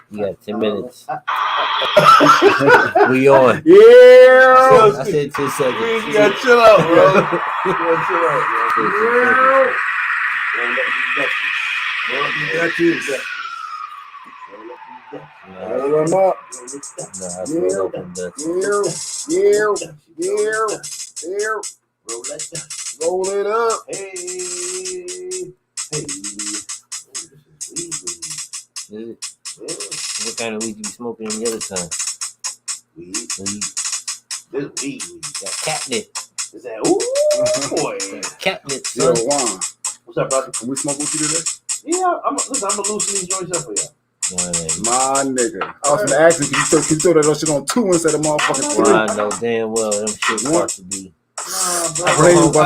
You got 10 minutes. We on. Yeah. I said 10 seconds. You gotta chill out, bro. You gotta chill out, bro. You got you. Roll them up. Yeah. Roll it up. Hey. What kind of weed you be smoking the other time? Weed. Weed. This weed. Got catnip. Is that boy? Catnip, Yo, son. Juan. What's up, brother? Can we smoke with you today? Yeah, I'm gonna loosen these joints up for you. My nigga. I was gonna ask you, can you throw that shit on 2 instead of motherfucking 3? Well, I know damn well them shit supposed to be. Nah, bro. I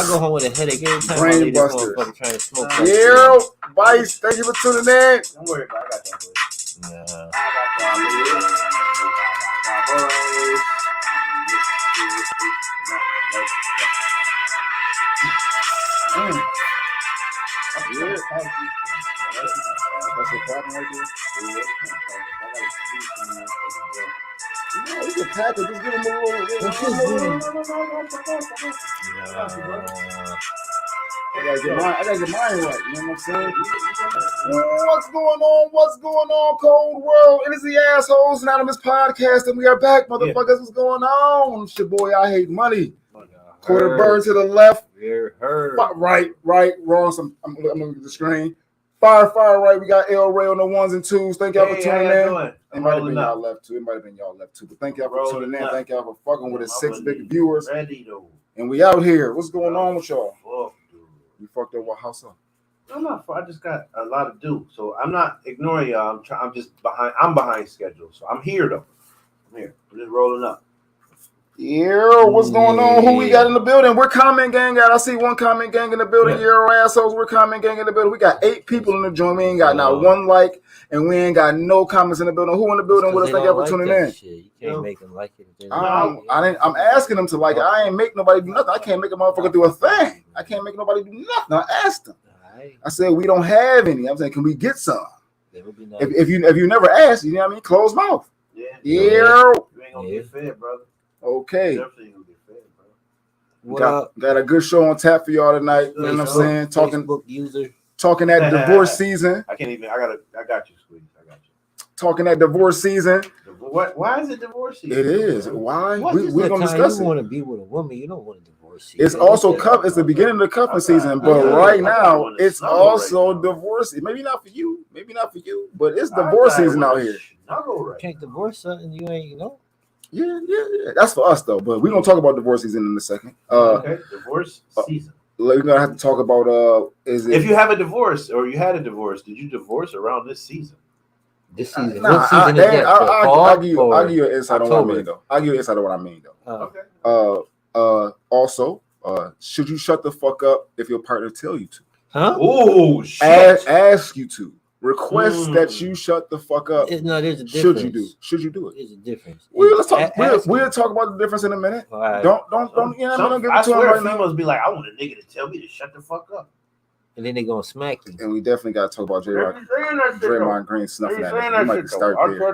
go home with a headache every time I leave this motherfucker trying to smoke. Yeah, Vice, thank you for tuning in. Don't worry about it. I got that, boy. Nah. That's a problem right there. No, you can pack it. Just give him a little. I gotta get mine right. You know what I'm saying? What's going on, Cold World? It is the Assholes Anonymous podcast, and we are back, motherfuckers. Yeah. What's going on? It's your boy, I Hate Money. Quarter bird to the left. Right, wrong. I'm looking at the screen. Fire, right. We got El Ray on the 1s and 2s. Thank y'all for tuning in. It might have been y'all left too. But thank y'all for tuning in. Thank y'all for fucking with us 6 big viewers. And we out here. What's going on with y'all? You fucked up what house up? I'm not. I just got a lot to do, so I'm not ignoring y'all. I'm just behind. I'm behind schedule, so I'm here though. I'm here. I'm just rolling up. Yeah, what's going on? Who we got in the building? We're Comment Gang out. I see one Comment Gang in the building. Yeah, assholes. We're Comment Gang in the building. We got 8 people in the joint. We ain't got not one like, and we ain't got no comments in the building. Who in the building with us? Thank y'all for tuning in. You can't make them like it. I'm asking them to like it. I ain't make nobody do nothing. I can't make a motherfucker do a thing. I can't make nobody do nothing. I asked them. I said we don't have any. I'm saying, can we get some? Nice. If you never asked, you know what I mean? Closed mouth. Yeah. You ain't gonna get fed, brother. Okay. Definitely gonna get fed, bro. Got a good show on tap for y'all tonight. You know what I'm saying? Talking that divorce season. I got you, sweetie. I got you. Talking that divorce season. What? Why is it divorce season? It is. Why? We're gonna discuss it. You want to be with a woman. You don't want a divorce season. It's also it's the beginning of the cuffing season, but right now it's also divorce. Maybe not for you, but it's divorce season out here. You can't divorce something you ain't, Yeah. That's for us though. But we're gonna talk about divorce season in a second. Divorce season. We're gonna have to talk about if you have a divorce or you had a divorce, did you divorce around this season? This season. I'll give you an insight on what I mean though. Also, should you shut the fuck up if your partner tell you to? Huh? Oh shit. Ask you to. Request that you shut the fuck up. No, there's a difference. Should you do it? There's a difference. We'll talk about the difference in a minute. Right. Don't give it to him right now. Females be like, I want a nigga to tell me to shut the fuck up. And then they gonna smack you. And we definitely gotta talk about Draymond Green snuffing that. We might start there.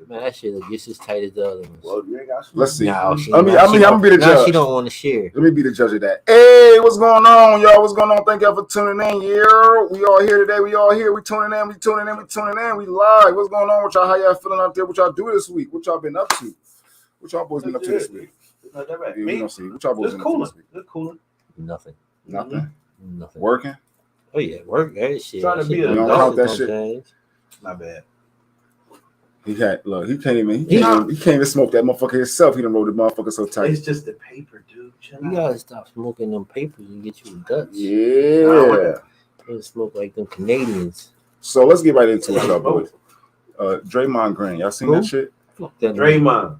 Man, that shit just as tight as the other ones. Well, you ain't got Let's see. I'm gonna be the judge. She don't want to share. Let me be the judge of that. Hey, what's going on, y'all? What's going on? Thank y'all for tuning in. Yeah, we all here today. We all here. We tuning in. We live. What's going on with y'all? How y'all feeling out there? What y'all do this week? What y'all been up to? What y'all boys been up to this week? Not that bad. We don't see. What y'all boys been up to this week? It's cooler. Nothing. Working? Oh yeah, work. That shit. Trying to be don't count that shit. Not bad. He can't even smoke that motherfucker himself. He done rolled the motherfucker so tight. It's just the paper, dude. You gotta stop smoking them papers and get you a Dutch. Yeah. You smoke like them Canadians. So let's get right into it, y'all boys. Draymond Green, y'all seen that shit? Fuck that Draymond.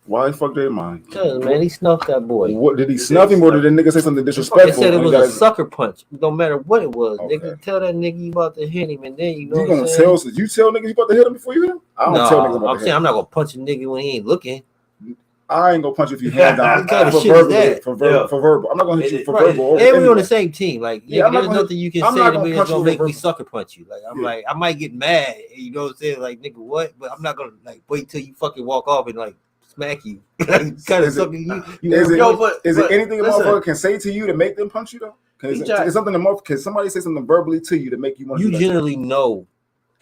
Why the fuck Draymond? Because, man, he snuffed that boy. What did he snuff him, or did the nigga say something disrespectful? They said it was a sucker punch. No matter what it was, okay. Nigga, tell that nigga you about to hit him, and then you know. You gonna tell niggas you about to hit him before you hit him? I don't tell niggas about to hit him. I'm not gonna punch a nigga when he ain't looking. I ain't gonna punch you if you hand down. What kind of for shit is verbal, that? for verbal. I'm not gonna hit you for Right. verbal. And we on the same team. Like, yeah, there's nothing you can say to me that's gonna make me sucker punch you. Like, I'm like, I might get mad. You know what I'm saying? Like, nigga, what? But I'm not gonna like wait till you fucking walk off and like smack you. Like, kind of sucking you. Is it anything a motherfucker can say to you to make them punch you though? It's something can somebody say something verbally to you to make you want to? You generally know,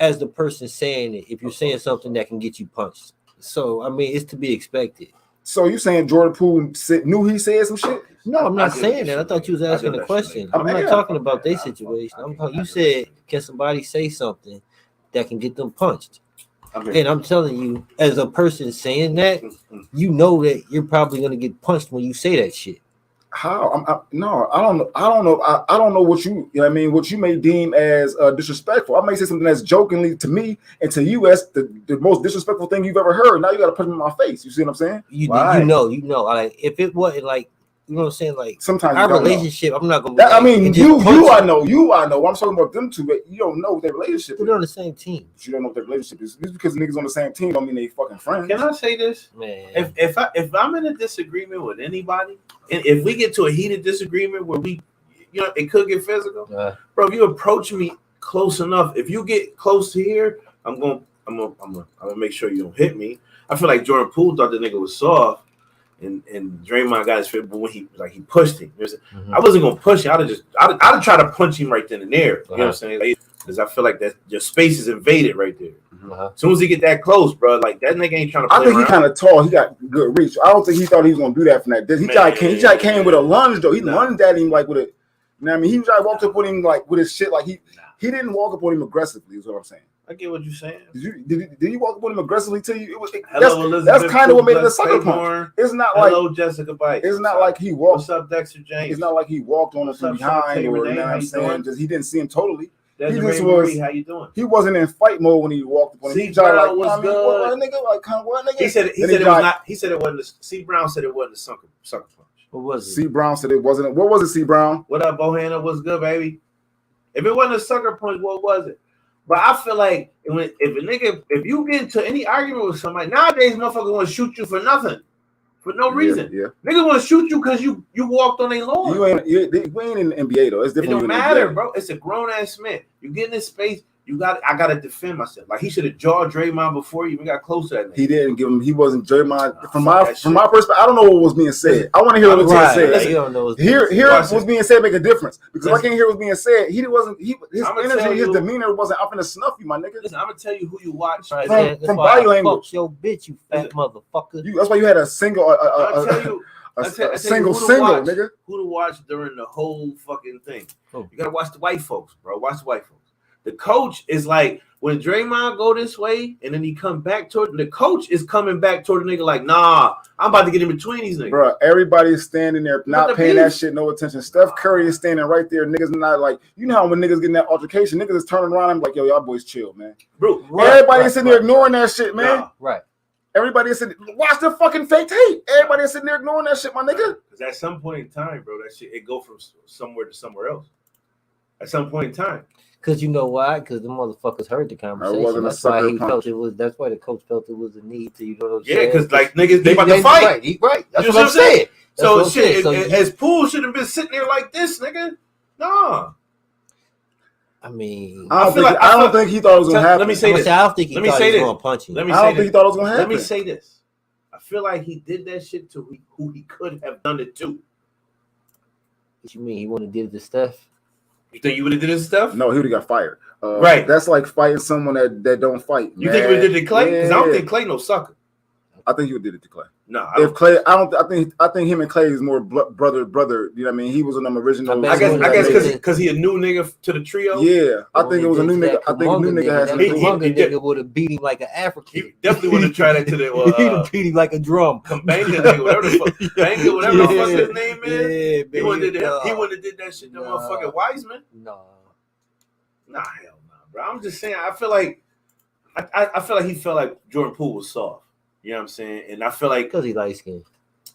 as the person saying it, if you're saying something that can get you punched. So I mean, it's to be expected. So you saying Jordan Poole knew he said some shit? No, I'm not saying that. I thought you was asking a question. I'm not talking about their situation. You said, can somebody say something that can get them punched? And I'm telling you, as a person saying that, you know that you're probably gonna get punched when you say that shit. How? No, I don't know. I don't know what you know what I mean, what you may deem as disrespectful. I may say something that's jokingly to me and to you as the most disrespectful thing you've ever heard. Now you got to punch me in my face. You see what I'm saying? You know. Like, if it wasn't like, you know what I'm saying? Like, sometimes our relationship, I'm not gonna. I mean, you I know. I'm talking about them two, but you don't know what their relationship is. They're on the same team. But you don't know what their relationship is. Just because niggas on the same team don't mean they fucking friends. Can I say this? Man. If I'm in a disagreement with anybody, and if we get to a heated disagreement where we, you know, it could get physical, bro. If you approach me close enough, if you get close to here, I'm gonna make sure you don't hit me. I feel like Jordan Poole thought the nigga was soft. And Draymond got his fit, but when he pushed him, I wasn't gonna push him. I'd try to punch him right then and there. You know what I'm saying? Because I feel like that your space is invaded right there. As soon as he get that close, bro, like that nigga ain't trying to. I think he kind of tall. He got good reach. I don't think he thought he was gonna do that from that. He came with a lunge though. He lunged at him like with a. You know what I mean? He walked up with him like with his shit like he didn't walk up on him aggressively. Is what I'm saying. I get what you're saying. Did you walk up on him aggressively to you? That's kind of what made it a sucker punch. It's not hello, Jessica Bites. It's not like he walked. What's up, Dexter James? It's not like he walked on him from behind, or you know what I'm saying. Just he didn't see him totally. He just was. How you doing? He wasn't in fight mode when he walked up on him. C. Brown was good. What nigga? Like, what nigga? He said it was not. He said it wasn't. C. Brown said it wasn't a sucker punch. What was it? C. Brown said it wasn't. What was it? C. Brown? What up, Bohanna? What's good, baby? If it wasn't a sucker punch, what was it? But I feel like if you get into any argument with somebody nowadays, motherfucker want to shoot you for nothing, for no reason. Yeah. Niggas want to shoot you because you walked on a lawn. You ain't in the NBA though. It's different. It don't matter, bro. It's a grown ass man. You get in this space. I gotta defend myself. Like he should have jawed Draymond before he even got close to that nigga. He didn't give him. He wasn't Draymond. From my perspective, I don't know what was being said. I want to hear what was being said. You don't know Hear what was being said make a difference. Because if I can't hear what was being said, his energy, his demeanor wasn't up in the snuff you, my nigga. Listen, I'm gonna tell you who you watch from body language. Fuck your bitch, you fat motherfucker. That's why you had a single. Single, nigga. Who to watch during the whole fucking thing? You gotta watch the white folks, bro. Watch the white folks. The coach is like when Draymond go this way and then he come back toward the coach is coming back toward the nigga like, nah, I'm about to get in between these niggas. Bro, everybody is standing there not paying that shit no attention. Steph Curry is standing right there. Niggas not like, you know how when niggas getting that altercation, niggas is turning around and like, yo, y'all boys chill, man. Bro, everybody is sitting there ignoring that shit, man. Nah. Right. Everybody is sitting, watch the fucking fake tape. Everybody is sitting there ignoring that shit, my nigga. Because at some point in time, bro, that shit, it go from somewhere to somewhere else. At some point in time. Because you know why? Because the motherfuckers heard the conversation. That's why he felt it was. That's why the coach felt it was a need to. You know what I'm saying? Yeah, because like niggas, they about to fight. Right. That's what I'm saying. So shit, as Poole should have been sitting there like this, nigga. Nah. I mean, I don't think he thought it was gonna happen. Let me say this. I don't think he thought he was gonna punch him. I don't think he thought it was gonna happen. Let me say this. I feel like he did that shit to who he could have done it to. What you mean? He wouldn't have did it to Steph? You think you would have did this stuff? No, he would have got fired. Right. That's like fighting someone that don't fight. You think he would have did it to Clay? Because I don't think Clay no sucker. I think he would have did it to Clay. No, if Clay, I think him and Clay is more brother. You know what I mean? He was on them original. I guess because he a new nigga to the trio. Yeah, I think it was a new nigga. I think a new nigga has. Nigga would have beat him like an African. He definitely would have tried that to the. He'd have beat him like a drum. Banga nigga, whatever the fuck, whatever the fuck his name is. He wouldn't have did that shit to motherfucking Wiseman. No. Nah, hell no, bro. I'm just saying. I feel like he felt like Jordan Poole was soft. You know what I'm saying? And I feel like because he light skinned.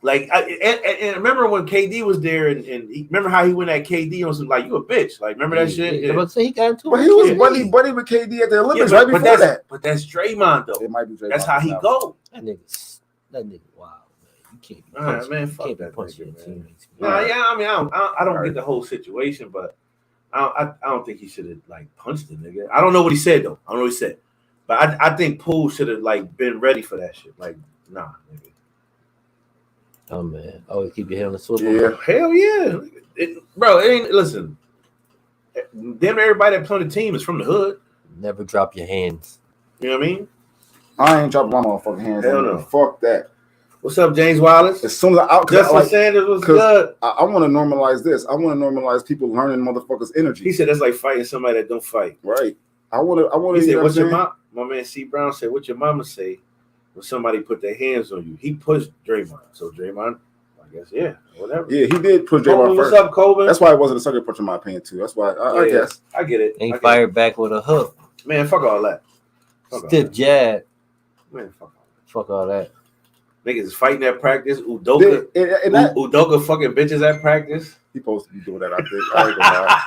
Like, and remember when KD was there, and remember how he went at KD on some like you a bitch. Like, remember that shit? Yeah. But he got into it. But he was buddy with KD at the Olympics right before that. But that's Draymond though. It might be Draymond. That's how he go. That nigga, wow. can't be All right, man. you Fuck can't be that punching nigga, your man. teammates. Nah, yeah. I mean, I don't All get the whole situation, but I don't think he should have like punched the nigga. I don't know what he said though. I don't know what he said, but I think Poole should have like been ready for that shit. Like, nah, nigga. Oh man, always keep your head on the swivel. Yeah. Hell yeah, bro. It ain't listen. Damn, everybody that play on the team is from the hood. Never drop your hands. You know what I mean? I ain't dropping my motherfucking hands. Hell on no. you. Fuck that. What's up, James Wallace? As soon as Justin Sanders was good. I want to normalize this. I want to normalize people learning motherfuckers' energy. He said that's like fighting somebody that don't fight. Right. I want to. He said, "What's your mom?" My man C Brown said, "What your mama say when somebody put their hands on you?" He pushed Draymond. So Draymond, I guess, yeah, whatever. Yeah, he did push Draymond first. What's up, Colvin? That's why it wasn't a sucker punch in my opinion too. That's why I guess I get it. Ain't fired back with a hook. Man, fuck all that. Stiff jab. Man, fuck all that. Niggas is fighting at practice. Udoka fucking bitches at practice. He supposed to be doing that, I think. I ain't gonna lie.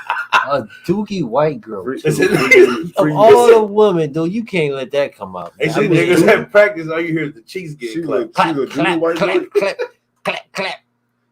A dookie white girl. Of all the women, dude, you can't let that come out. Hey, see niggas at practice, all you hear is the cheeks getting clapped. She's a doo-doo white clap, clap, clap, clap.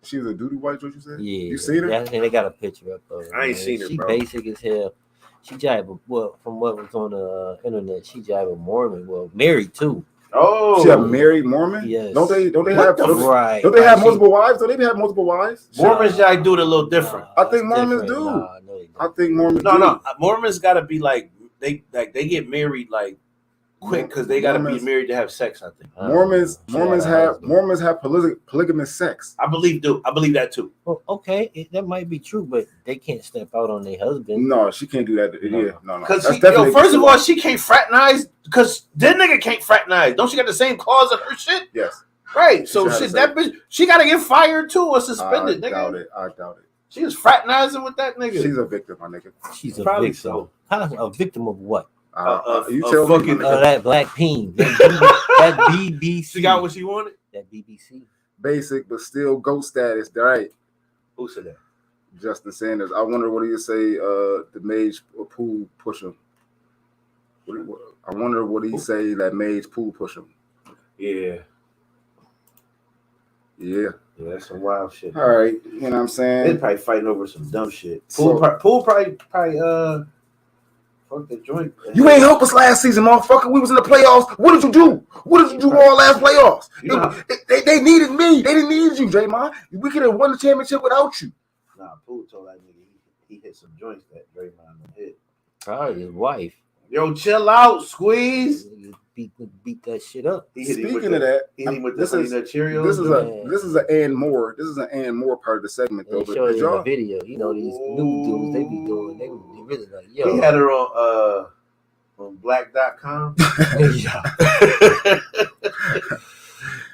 She's a doo-doo white girl, you said? Yeah. You seen her? Yeah, they got a picture up of her. I ain't seen her, she bro. Basic as hell. She jive, well, from what was on the internet, she jive a Mormon. Well, married too. Oh, she a married Mormon? Yes. Don't they have right? Don't they have multiple wives? Don't they have multiple wives? Mormons like do it a little different. I think Mormons do. Nah, no, they don't. I think Mormons. No. Mormons got to be like they get married like quick because they got to be married to have sex. I think Mormons have polygamous sex. I believe that too. Well, okay, that might be true, but they can't step out on their husband. No, she can't do that. No. Because first of all, she can't fraternize because that nigga can't fraternize. Don't she got the same clause in her shit? Yes. Right. So shit, that bitch, she got to get fired too or suspended. I doubt it. She was fraternizing with that nigga. She's a victim, my nigga. She's a Probably victim. So. How a victim of what? You tell me. That black peen. That BBC. She got what she wanted? That BBC. Basic, but still GOAT status. Right. Who said that? Justin Sanders. I wonder what he say. The Mage Poole push him. I wonder what he say that Mage Poole push him. Yeah. Yeah, that's some wild shit. All right, you know what I'm saying? They're probably fighting over some dumb shit. Poole probably fuck the joint. You ain't help us last season, motherfucker. We was in the playoffs. What did you do? What did you do all last playoffs? They needed me. They didn't need you, Draymond. We could have won the championship without you. Nah, Poole told that nigga he hit some joints that Draymond hit. Probably his wife. Yo, chill out, Squeeze. Beat that shit up. Speaking of that, this is an and more. This is an and more part of the segment though. But in the video, you know these new dudes they be doing. They really like yo. He had her on black.com.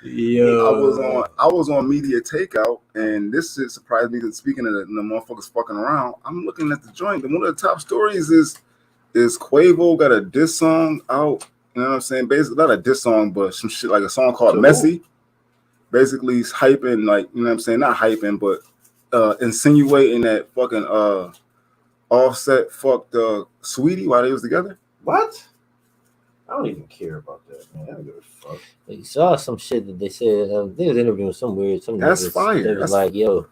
Yo, I was on Media Takeout, and this shit surprised me. That speaking of the motherfuckers fucking around, I'm looking at the joint, and one of the top stories is Quavo got a diss song out. You know what I'm saying? Basically, not a diss song, but some shit like a song called Messy. Basically, he's hyping, like, you know what I'm saying? Not hyping, but insinuating that fucking Offset fucked Sweetie while they was together. What? I don't even care about that, man. I don't give a fuck. You saw some shit that they said they was interviewing some That's niggas. fire. They was like, yo,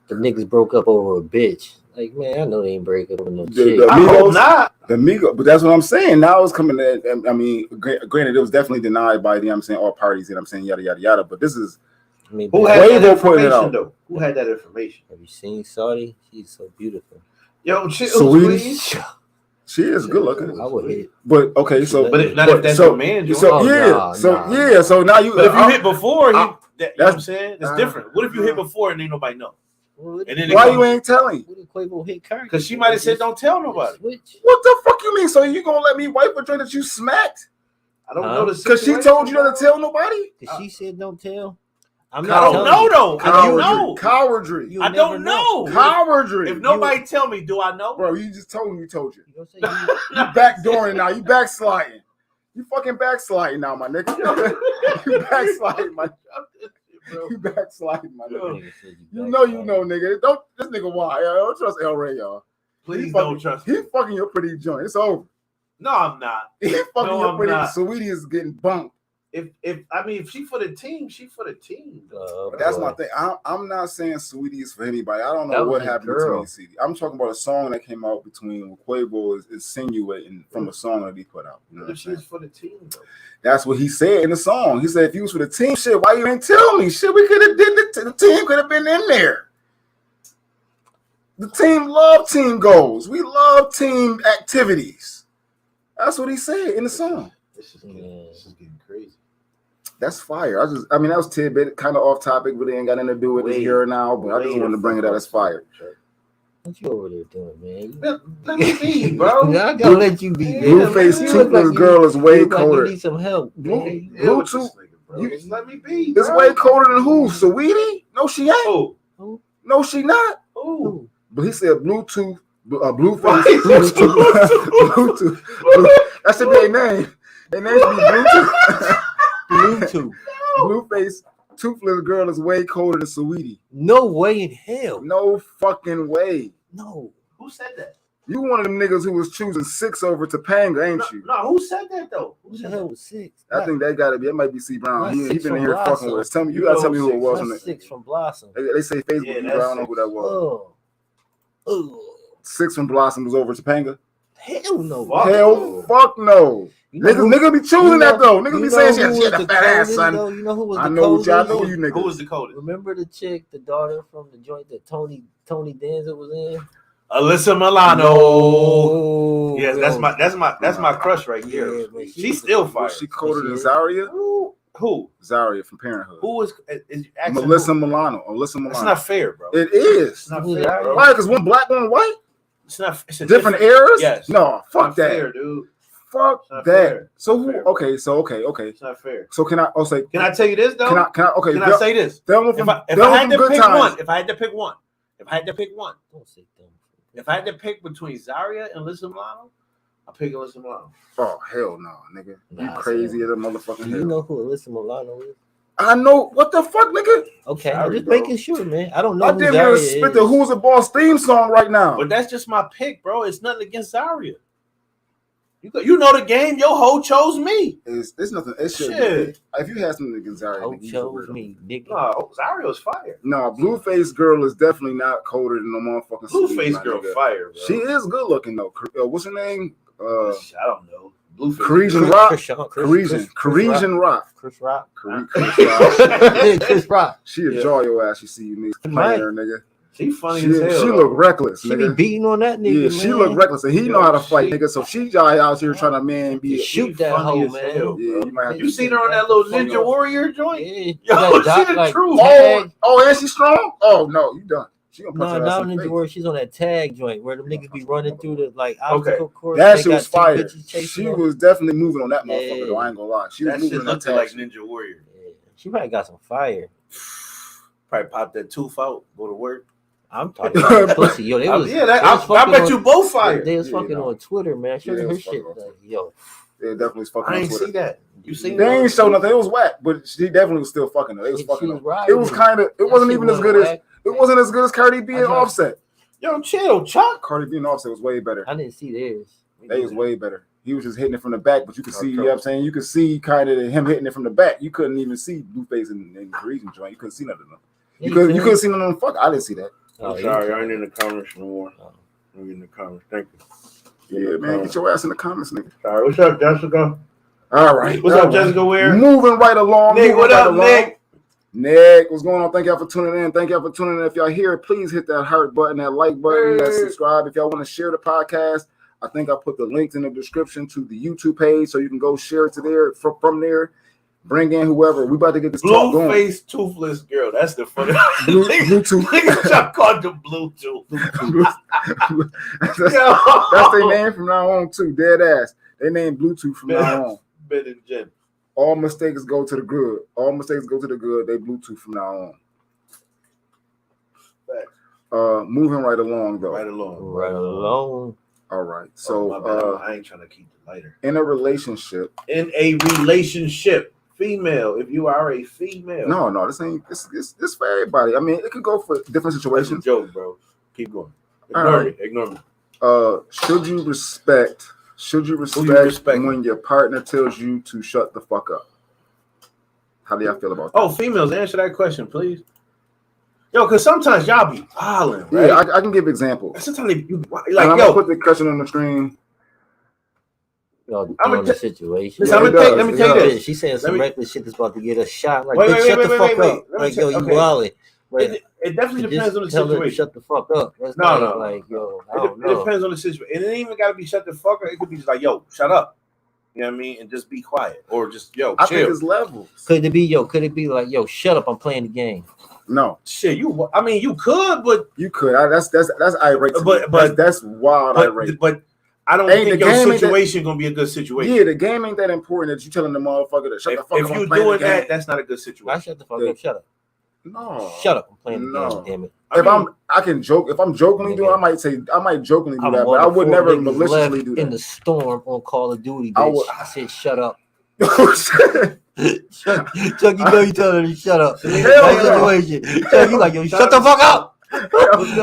the niggas broke up over a bitch. Like, man, I know they ain't break up over no shit. I hope not. The Migos, but that's what I'm saying. Now it's coming to, I mean, granted, it was definitely denied by the, I'm saying, all parties, and I'm saying, yada, yada, yada. But this is, who had that information, though? Who had that information? Have you seen Saudi? She's so beautiful. Yo, Sweetie. She is good looking. I would hit. But, okay, so. But if that's your man, so now you. But if you hit before, you know what I'm saying? It's different. What if you hit Uh-huh. before and ain't nobody know? And then why you ain't telling? Because she might have said, "Don't tell nobody." What the fuck you mean? So you gonna let me wipe a joint that you smacked? I don't know this because she told you not to tell nobody. She said, "Don't tell." I don't know though. You know, cowardry. I don't know. Cowardry. If nobody tell me, do I know? Bro, you just told me. Told you. You backdooring now. You backsliding. You fucking backsliding now, my nigga. You backsliding, my. You backsliding, my nigga. You know, nigga. Don't this nigga why? Don't trust El Ray, y'all. Please don't trust him. He fucking your pretty joint. It's over. No, I'm not. He fucking your pretty. Sweetie is getting bumped. if she for the team, she for the team. That's my thing. I'm not saying Sweetie is for anybody. I don't know what happened between CD. I'm talking about a song that came out between Quavo is insinuating from a song that he put out. You know what I'm saying? She's for the team, though. That's what he said in the song. He said, if you was for the team, shit, why you didn't tell me? Shit, we could have did the team could have been in there. The team love team goals. We love team activities. That's what he said in the song. This is getting crazy. That's fire. I mean, that was tidbit, kind of off topic, really ain't got anything to do with it here now, but I just wanted to bring it out as fire. What you over there doing, man? Let me be, bro. I gotta let you be. Blueface toothless girl is way colder. You need some help. Bluetooth. Just let me be. It's way colder than who? Sweetie? No, she ain't. Who? No, she not. Who? But he said Bluetooth, Blueface, Bluetooth. That should be a name. Their name should be Bluetooth. Blueface toothless girl is way colder than Sweetie. No way in hell. No fucking way. No. Who said that? You one of them niggas who was choosing 6 over Topanga, ain't you? No, who said that though? Who the hell was 6? I think that gotta be. It might be C Brown. He been in here fucking with us. Tell me, you gotta tell me who it was. That's 6 from Blossom. They say Facebook, but I don't know who that was. Oh. 6 from Blossom was over Topanga. Hell no. Fuck no. Niggas be choosing that though. Niggas be saying shit. A fat ass son. You know who was I the know coldest? I know you niggas. Who was the coldest? Remember the chick, the daughter from the joint that Tony Danza was in? Alyssa Milano. No. Yes, that's my crush right here. Yeah, she's still fire. She colder than Zaria? Who? Zaria from Parenthood. Who is Melissa Milano? Alyssa Milano. That's not fair, bro. It is. It's not fair, bro. Why? Because one black, one white? It's not. It's different eras? Yes. No, fuck that. Fair, dude. Fuck that. Fair. So who? Fair, okay. It's not fair. So can I? Can I tell you this though? Can I? Okay. Can I say this? If I had to pick one, don't say them. If I had to pick between Zaria and Alyssa Milano, I'll pick Alyssa Milano. Oh hell no, nigga! You crazy as a motherfucking hell. You know who Alyssa Milano is? I know. What the fuck, nigga? Okay, I'm just making sure, man. I don't know. I didn't even spit the Who's the Boss theme song right now. But that's just my pick, bro. It's nothing against Zaria. You know the game. Your hoe chose me. It's nothing. It's shit. If you had something against Zaria, hoe chose me, nigga. No, Zaria was fire. No, Blueface girl is definitely not colder than no motherfucking Blueface girl fire, bro. She is good looking though. What's her name? I don't know. Parisian Rock. Parisian Rock. Chris Rock. Chris Rock. She'll jaw your ass. You see you niggas playing her, nigga. She funny as hell. She look reckless. She be beating on that nigga. Yeah, she look reckless, and he know how to fight, nigga. So she out here trying to be shoot that hoe, man. Yeah, you might have you seen her on that little Ninja Warrior joint? Yeah. Yo, she the truth. Oh, and she strong? Oh no, you done. She gonna punch not Ninja Warrior. She's on that tag joint where the niggas be running through the obstacle course. That shit was fire. She was definitely moving on that motherfucker. Though I ain't gonna lie, she was moving on that tag. Like Ninja Warrior. Yeah. She probably got some fire. Probably pop that tooth out, go to work. I'm talking about pussy. Yo, I bet you both fired. They was fucking on Twitter, man. Showing her shit. Yo. They definitely was fucking on Twitter. I ain't see that. You seen they ain't show nothing. It was whack, but she definitely was still fucking her. They was fucking her. It was kind of, it wasn't even as good as, it wasn't as good as Cardi B and Offset. Yo, chill, Chuck. Cardi B and Offset was way better. I didn't see theirs. They was way better. He was just hitting it from the back, but you could see, you know what I'm saying? You could see kind of him hitting it from the back. You couldn't even see Blueface and Parisian joint. You couldn't see nothing. You couldn't see nothing. Fuck, I didn't see that. I'm sorry, I ain't in the comments no more. I'm in the comments. Thank you. Yeah, man, get your ass in the comments, nigga. Sorry, what's up, Jessica? All right. What's up, Jessica Ware? Moving right along. Nick, what up, Nick? Nick, what's going on? Thank y'all for tuning in. Thank y'all for tuning in. If y'all here, please hit that heart button, that like button, that subscribe. If y'all want to share the podcast, I think I put the links in the description to the YouTube page so you can go share it to there from there. Bring in whoever. We about to get this talk going. Blue-face toothless girl. That's the funny. Bluetooth. Niggas called the Bluetooth. That's their name from now on too. Dead ass. They name Bluetooth from now on. Ben and Jen. All mistakes go to the good. All mistakes go to the good. They Bluetooth from now on. Moving right along though. Right along. All right. So I ain't trying to keep the lighter. In a relationship. Female, if you are a female. No, this ain't this for everybody. I mean, it could go for different situations. Joke, bro. Keep going. Ignore me. Should you respect when your partner tells you to shut the fuck up? How do y'all feel about that? Oh, females, answer that question, please. Yo, because sometimes y'all be wilding, right? Yeah, I can give examples. Sometimes you like, I'm gonna put the question on the screen. I'm on the situation. Listen, let me tell you this. She's saying some reckless shit that's about to get a shot. Like, wait, shut the fuck up. Like, yo, you wilding. It definitely depends on the situation. Shut the fuck up. That's no. Like, yo, I don't know. It depends on the situation. And it ain't even got to be shut the fuck up. It could be just like, yo, shut up. You know what I mean? And just be quiet. Or just, yo, chill. I think it's levels. Could it be like, yo, shut up, I'm playing the game? No. Shit, you could, but... You could. That's irate. But that's wild irate. But I don't think your situation gonna be a good situation. Yeah, the game ain't that important that you telling the motherfucker to shut the fuck up. If you doing that, that's not a good situation. I shut the fuck up. Shut up. No. Shut up. I'm playing the game. Damn it. I can joke. If I'm jokingly doing, I might jokingly do that, but I would never maliciously do that. In the storm on Call of Duty, bitch. I said shut up. Chuck, you know you telling her to shut up. Situation. Chuck, you like, yo, shut the fuck up. This is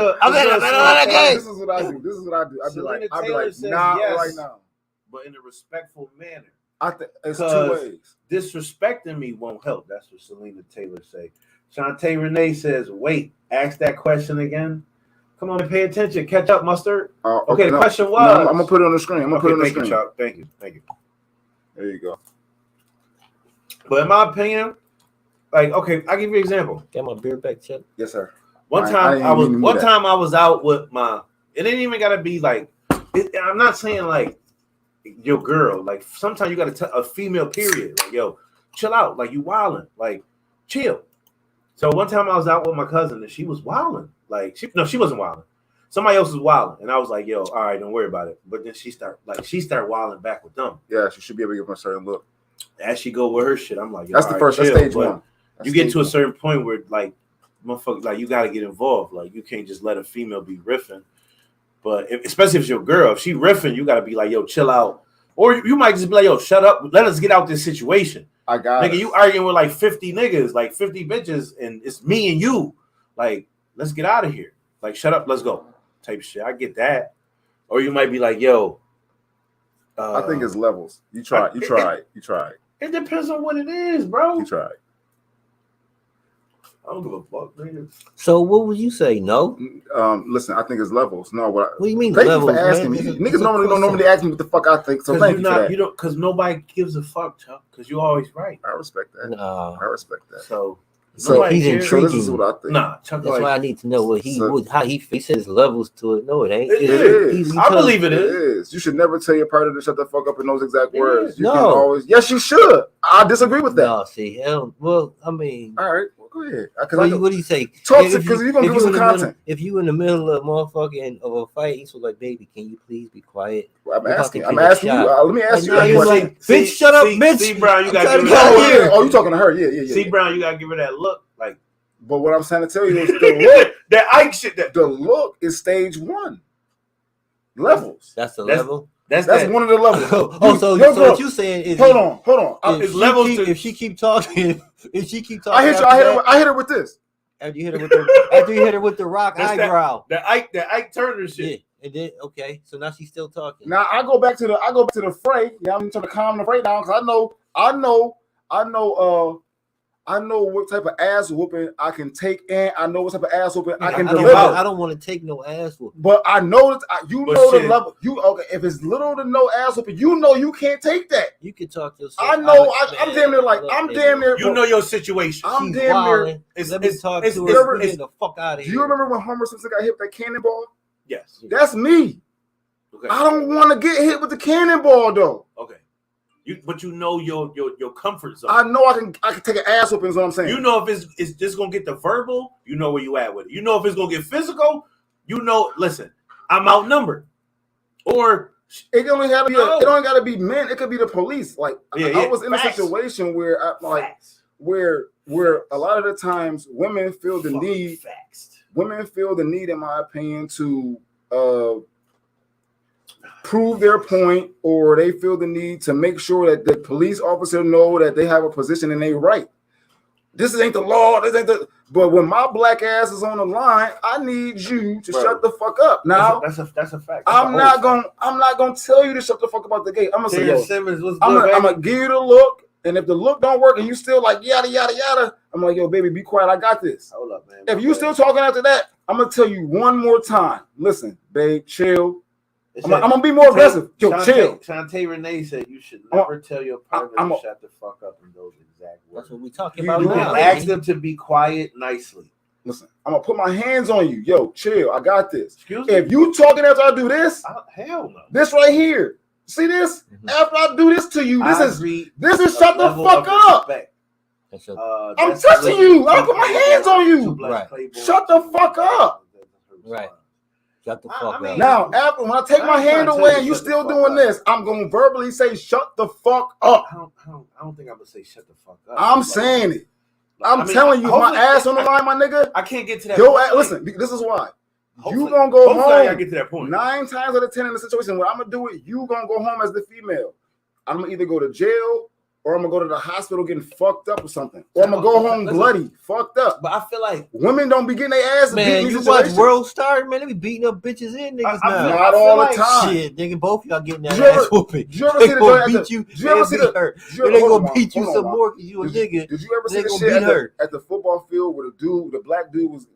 what I do. I'd be like, nah, yes, right now. But in a respectful manner. I think it's two ways. Disrespecting me won't help. That's what Selena Taylor say. Shantae Renee says, wait, ask that question again. Come on and pay attention. Catch up, Mustard. Okay, the question was. No, I'm gonna put it on the screen. Thank you, Chuck. Thank you. There you go. But in my opinion, like, okay, I'll give you an example. Got my beer back, Chuck? Yes, sir. One time I was out with my. It ain't even gotta be like. I'm not saying like your girl. Like sometimes you gotta a female. Period. Like, yo, chill out. Like you wilding. Like chill. So one time I was out with my cousin and she was wilding. Like she wasn't wilding. Somebody else was wilding, and I was like, yo, all right, don't worry about it. But then she started wilding back with them. Yeah, she should be able to give them a certain look. As she go with her shit, I'm like, yo, that's the first. That's stage one. You get to a certain point where like. Motherfucker, like you gotta get involved. Like you can't just let a female be riffing. But especially if it's your girl, if she riffing, you gotta be like, yo, chill out. Or you might just be like, yo, shut up. Let us get out this situation. I got it. Nigga, you arguing with like 50 niggas, like 50 bitches, and it's me and you. Like, let's get out of here. Like, shut up, let's go. Type shit. I get that. Or you might be like, yo. I think it's levels. You try. It depends on what it is, bro. You try. I don't give a fuck, nigga. So what would you say? No. Listen, I think it's levels. No, what do you mean? Thank levels, you for asking me. Niggas don't normally ask me what the fuck I think. So thank you for that. You don't, because nobody gives a fuck, Chuck. Because you're always right. I respect that. No. I respect that. So he's intriguing. This is what I think. Nah, Chuck. That's why I need to know how he says levels to it. No, it ain't. It is. I believe it is. You should never tell your partner to shut the fuck up in those exact words. You can always. Yes, you should. I disagree with that. No, see, well, I mean. All right. Go ahead. What do you say? Talk to because you're gonna give us some content. If you in the middle of a fight, he's like, "Baby, can you please be quiet?" Well, I'm asking you. Let me ask you. Like, bitch, shut up, bitch. C Brown, you gotta give her that. Oh, you talking to her? Yeah. C Brown, you gotta give her that look, like. But what I'm trying to tell you is the look. That Ike shit. The look is stage one. Levels. That's the level. That's one of the levels. So what you saying is hold on. If levels if she keep talking, I hit her with this. After you hit her with the rock eyebrow. The Ike Turner shit. Yeah. And then okay, so now she's still talking. Now I go back to the fray. Yeah, I'm trying to calm the fray down because I know what type of ass whooping I can take, and I know what type of ass whooping I can deliver. I don't want to take no ass whooping. But I know that the level. If it's little to no ass whooping, you can't take that. You can talk yourself. I know. I'm damn near. You know your situation. I'm damn near. Let me talk to her. Get the fuck out of here. Do you remember when Homer Simpson got hit with that cannonball? Yes. That's me. Okay. I don't want to get hit with the cannonball though. Okay. But you know your comfort zone. I know I can take an ass whooping is what I'm saying. You know if it's just gonna get the verbal, you know where you at with it. You know if it's gonna get physical, listen, I'm outnumbered. Or it only gotta be men, it could be the police. Like I was in a situation where where a lot of the times women feel the need. Women feel the need, in my opinion, to prove their point, or they feel the need to make sure that the police officer know that they have a position and they right. This ain't the law. But when my black ass is on the line, I need you to shut the fuck up. Now that's a fact. I'm not gonna tell you to shut the fuck up about the gate. I'm gonna say, Simmons, I'm gonna give you the look, And if the look don't work and you still like yada yada yada, I'm like, yo, baby, be quiet. I got this. Hold up, man. If you still talking after that, I'm gonna tell you one more time. Listen, babe, chill. I'm gonna be more aggressive. Yo, chill. Shantae Renee said you should never tell your partner to shut the fuck up in those exact words. That's what we talking about now. Ask them to be quiet nicely. Listen, I'm gonna put my hands on you. Yo, chill. I got this. Excuse me? If you talking after I do this, hell no. This right here. See this? Mm-hmm. After I do this to you, this is shut the fuck up. I'm touching you. I'm put my hands on you. Right. Shut the fuck up. Right. Shut the fuck up. Now, after when I take my hand away and you still doing this, I'm gonna verbally say, "Shut the fuck up." I don't think I'm gonna say "shut the fuck up." I'm saying it. I'm telling you, my ass on the line, my nigga. I can't get to that. Listen, this is why. You gonna go home. I get to that point. 9 times out of 10 in the situation where I'm gonna do it, you gonna go home as the female. I'm gonna either go to jail or I'm gonna go to the hospital getting fucked up or something, or I'm gonna go home bloody, fucked up. But I feel like women don't be getting their ass beat. Man, you watch World Star, man. They be beating up bitches in niggas now. Not all the time. Shit, nigga, both y'all getting that ass whooping. Did you ever see the joint beat you? Did you ever see the? They gonna beat you some more because you a nigga. Did you ever see the shit at the football field where the black dude was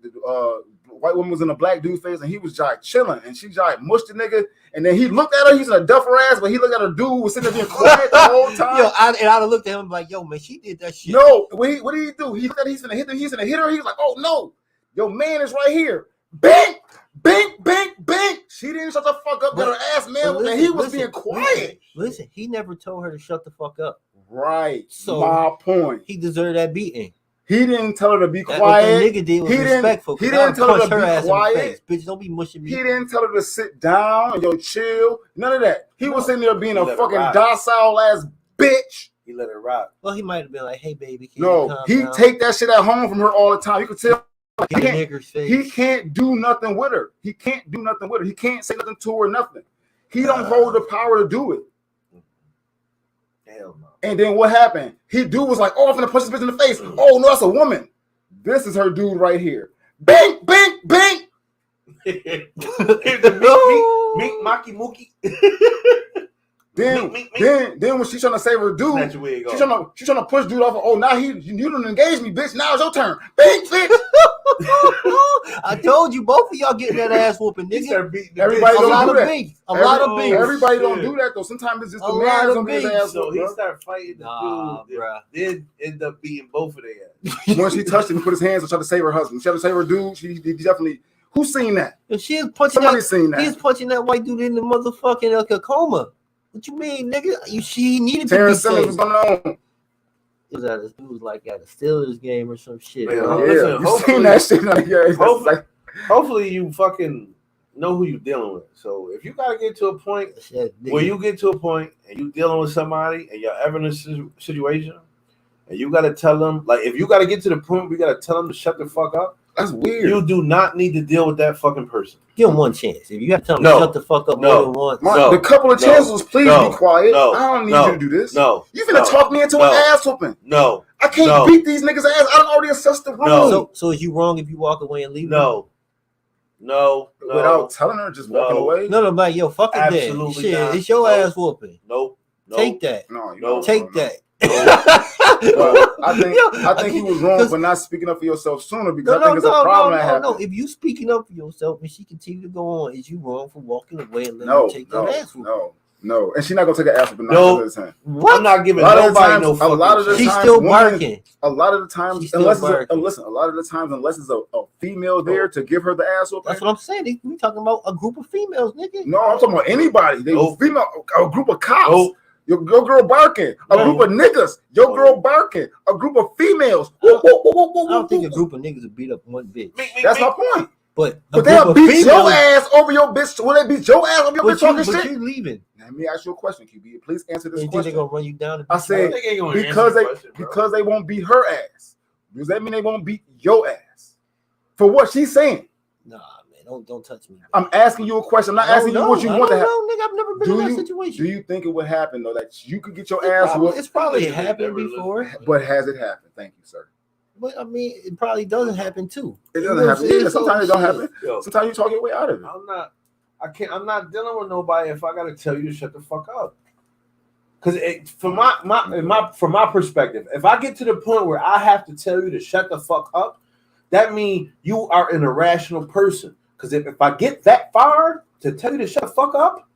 white woman was in a black dude's face and he was just chilling and she just mushed the nigga and then he looked at her, he's in a duffer ass, but he looked at a dude who was sitting there being quiet the whole time. Yo, I'd have looked at him like, yo, man, she did that shit. No, what did he do? He looked at he's gonna hit her, he's gonna hit her. He was like, oh no, your man is right here. Bang, bang, bang, bang. She didn't shut the fuck up, got her ass man, and he was being quiet. Listen, he never told her to shut the fuck up. Right. So my point. He deserved that beating. He didn't tell her to be quiet. Nigga did was respectful. He didn't tell her to be quiet. Bitch, don't be mushing me. He didn't tell her to sit down, yo, chill. None of that. He was sitting there being a fucking docile ass bitch. He let her rock. Well, he might have been like, "Hey, baby." He take that shit at home from her all the time. You could tell. He can't do nothing with her. He can't do nothing with her. He can't say nothing to her. Nothing. He don't hold the power to do it. Hell no. And then what happened? Dude was like, "Oh, I'm gonna punch this bitch in the face." Oh no, that's a woman. This is her dude right here. Bang, bang, bang. Miki Mookie. Then when she's trying to save her dude, she's trying to push dude off. Oh, now you didn't engage me, bitch. Now it's your turn. Bang, bitch. I told you, both of y'all getting that ass whooping, nigga. Everybody don't do that. A lot of beef. Everybody don't do that though. Sometimes it's just the man gonna be his ass. So he started fighting the dude. Then end up beating both of their ass. When she touched him, he put his hands and tried to save her husband. She tried to save her dude. She definitely. Who's seen that? She is punching. Somebody's seen that. He's punching that white dude in the motherfucking coma. What you mean, nigga? She needed Terrence to be Simmons was going on. It was like at a Steelers game or some shit. Yeah, listen, you seen that shit? Hopefully you fucking know who you're dealing with. So if you gotta get to a point where you get to a point and you dealing with somebody and you're ever in a situation and you gotta tell them, like, if you gotta get to the point, we gotta tell them to shut the fuck up. That's weird. You do not need to deal with that fucking person. Give him one chance. If you have to tell him to shut the fuck up more than once. The couple of chances was please be quiet. I don't need you to do this. You finna talk me into an ass whooping. No. I can't beat these niggas' ass. I don't already assess the room. So is you wrong if you walk away and leave? No. Without telling her, just walking away? No, like, yo, fuck it then. Shit, it's your ass whooping. Nope. Take that. No. Take that. I think he was wrong for not speaking up for yourself sooner because I think it's a problem that happened. No, if you speaking up for yourself and she continue to go on, is you wrong for walking away and letting her take that ass whooping? No, and she's not gonna take an ass whooping. No, what? I'm not giving nobody no fucking. A lot of the she's still barking. A lot of the times, unless it's a female there to give her the ass whooping. That's what I'm saying. We talking about a group of females, nigga. No, I'm talking about anybody. Female, a group of cops. Your girl barking. A group of niggas. Your girl barking. A group of females. I don't think a group of niggas would beat up one bitch. That's my point. But they'll beat your ass over your bitch. Will they beat your ass over your bitch talking shit? But you leaving. Let me ask you a question, QB. Please answer this question. question. They're gonna run you down. I said because they won't beat her ass. Does that mean they won't beat your ass? For what she's saying? Nah, man, don't touch me. Bro. I'm asking you a question. I'm not asking you what you want to happen. Nigga, I've never been in that situation. Do you think it would happen though? That you could get your ass whooped? It's probably happened before. But has it happened? Thank you, sir. But I mean, it probably doesn't happen too. It doesn't happen. Yeah, sometimes it don't happen. Sometimes you talk your way out of it. I'm not dealing with nobody if I gotta tell you to shut the fuck up. Because from my perspective, if I get to the point where I have to tell you to shut the fuck up, that means you are an irrational person. Because if I get that far to tell you to shut the fuck up,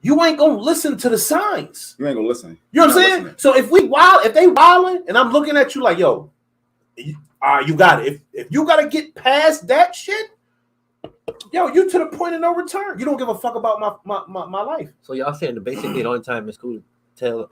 you ain't gonna listen to the signs. You ain't gonna listen. You know what I'm saying? So if they wilding, and I'm looking at you like, yo, you got it. If you gotta get past that shit, yo, you to the point of no return. You don't give a fuck about my life. So y'all saying that basically the only time it's cool to tell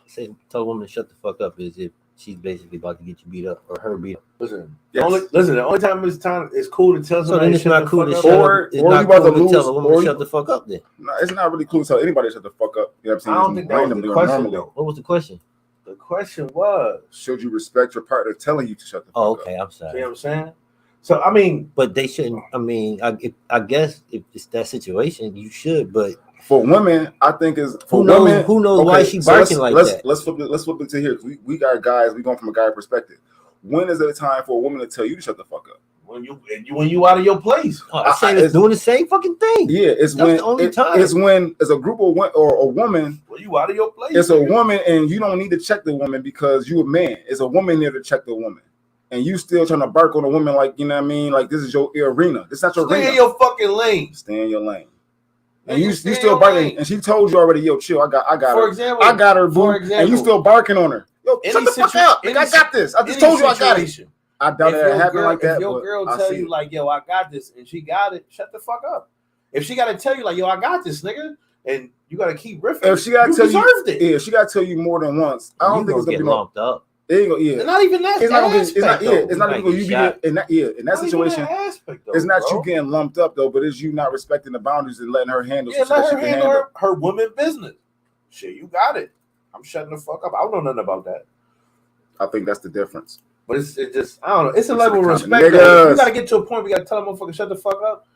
a woman to shut the fuck up is if she's basically about to get you beat up or her beat up. Listen, the only time it's cool to tell somebody. So then it's not cool to shut or it's not you about cool to lose, tell a woman to shut the fuck up then. No, it's not really cool to tell anybody to shut the fuck up. You know what I'm saying? I don't think that was the question though. What was the question? The question was, should you respect your partner telling you to shut the fuck up? Okay, I'm sorry. You know what I'm saying? So I mean, but they shouldn't. I mean, I guess if it's that situation, you should. But for women, I think is for who women. Who knows why she barking like that? Let's flip it to here. We got guys. We going from a guy perspective. When is it a time for a woman to tell you to shut the fuck up? When you out of your place. I'm saying it's doing the same fucking thing. Yeah, it's That's when the only time. It's when it's a group of or a woman. Well, you out of your place. It's a woman, and you don't need to check the woman because you a man. It's a woman there to check the woman. And you still trying to bark on a woman like, you know what I mean? Like, this is your arena. This is not your arena. Stay in your fucking lane. Stay in your lane. And you still barking. And she told you already, yo, chill. I got her. For example, I got her, boo. And you still barking on her. Yo, shut the fuck up. I got this. I just told you I got it. I doubt it happened like that. If your girl tell you like, yo, I got this, and she got it, shut the fuck up. If she got to tell you like, yo, I got this, nigga, and you got to keep riffing, if she got to tell you, it. Yeah, she got to tell you more than once. I don't think it's gonna be lumped up. It's not even that. It's not even you being in that situation. It's not you getting lumped up though, but it's you not respecting the boundaries and letting her handle. Yeah, let her handle her woman business. Shit, you got it. I'm shutting the fuck up. I don't know nothing about that. I think that's the difference. But it's just I don't know. It's a level of respect. You gotta get to a point where you gotta tell a motherfucker shut the fuck up.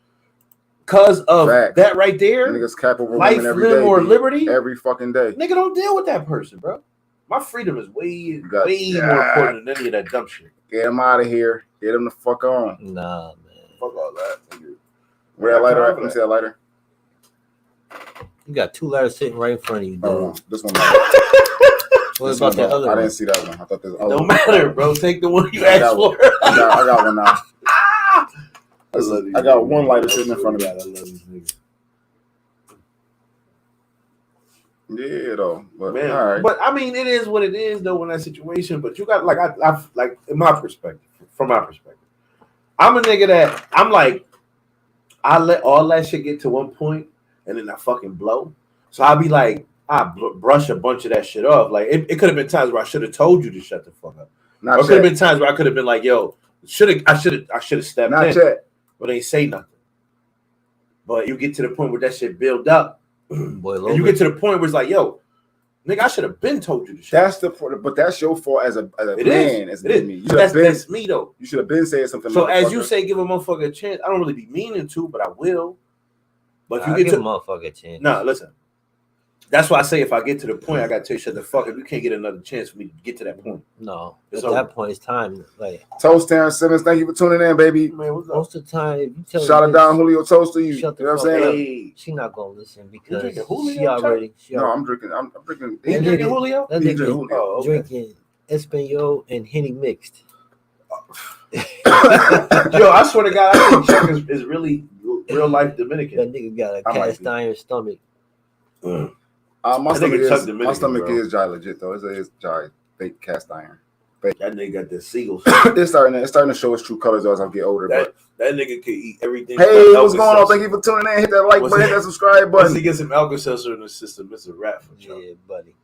Cause of that right there. Niggas cap over life, women every limb, day, or liberty. Every fucking day. Nigga, don't deal with that person, bro. My freedom is way more important than any of that dumb shit. Get him out of here. Get him the fuck on. Nah, man. Fuck all that. Where that lighter at? Let me see that lighter. You got two lighters sitting right in front of you, dude. Oh, this one. What about that other one? I didn't see that one. I thought this. Don't matter, bro. Take the one you asked for. I got one now. I got one lighter sitting in front of me. I love these niggas. Yeah, though. But man, all right. But I mean, it is what it is, though. In that situation, but you got I've like in my perspective, from my perspective, I'm a nigga that I'm like, I let all that shit get to one point, and then I fucking blow. So I'll be like, I brush a bunch of that shit off. Like it could have been times where I should have told you to shut the fuck up. Or it could have been times where I could have been like, yo, I should have stepped not in, yet. But ain't say nothing. But you get to the point where that shit build up. Boy, and you get to the point where it's like, yo, nigga, I should have been told you to shut. That's the point, but that's your fault as a man. As me. That's me though. You should have been saying something. So as you say, give a motherfucker a chance. I don't really be meaning to, but I will. But if you get to a motherfucker a chance. No, listen. That's why I say if I get to the point, I gotta tell you shut the fuck up. You can't get another chance for me to get to that point. No, at that point, it's time. Like Toast, Terrence Simmons. Thank you for tuning in, baby. Man, what's up? Most of the time, if you tell shout it down, Julio. Toast to you. Shut the you know fuck what I'm saying? Hey. She not gonna listen because she already. No, I'm drinking. I'm drinking. You drinking Julio? That nigga Julio. Drinking S.T.F.U and Henny mixed. Yo, I swear to God, I think Chuck is really real life Dominican. That nigga got a cast iron stomach. My stomach is dry legit though. It's dry fake cast iron. That nigga got the seagulls. It's starting to show its true colors as I get older. That nigga can eat everything. Hey, what's going on? Thank you for tuning in. Hit that like button, hit that subscribe button. Once he gets some Alka-Seltzer in the system, it's a wrap for Chuck. Yeah, buddy.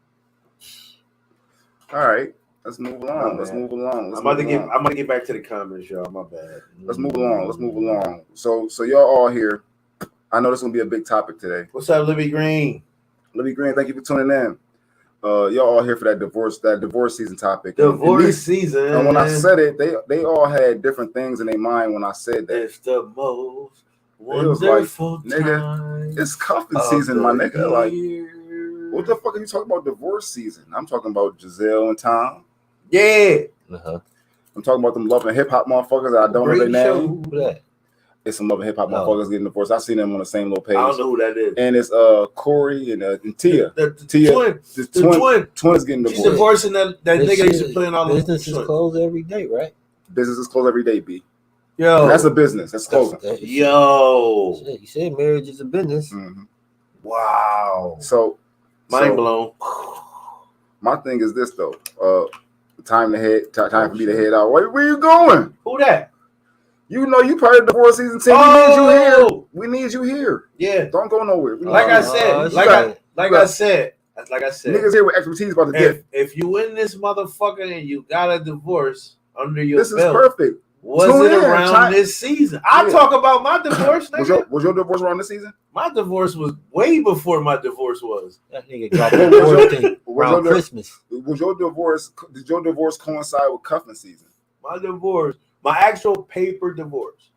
All right, let's move along. I'm about to get back to the comments, y'all. My bad. Let's move along. So y'all all here. I know this is gonna be a big topic today. What's up, Libby Green? Libby Green, thank you for tuning in. Y'all all here for that divorce season topic. Divorce season. And when I said it, they all had different things in their mind when I said that. It's the most wonderful nigga, it's cuffing season, my nigga. Like, what the fuck are you talking about divorce season? I'm talking about Giselle and Tom. Yeah. I'm talking about them loving hip hop motherfuckers that I don't know their name. It's some other hip hop motherfuckers getting divorced. I seen them on the same little page. I don't know who that is. And it's Corey and Tia. Tia, the twin is getting divorced. She's divorcing that nigga used to play in all the businesses close every day, right? Businesses close every day, B. Yo, that's a business. That's closing. Yo, you said marriage is a business. Mm-hmm. Wow. So mind blown. My thing is this though. Time for me to head out. Where you going? Who that? You know you part of the divorce season team. We need you here. We need you here. Yeah. Don't go nowhere. Like I said, niggas here with expertise about the gift. If you in this motherfucker and you got a divorce under your belt, this is perfect. Was it around this season? I talk about my divorce. Was your divorce around this season? My divorce was way before my divorce was. That nigga got the around Christmas. Did your divorce coincide with cuffing season? My actual paper divorce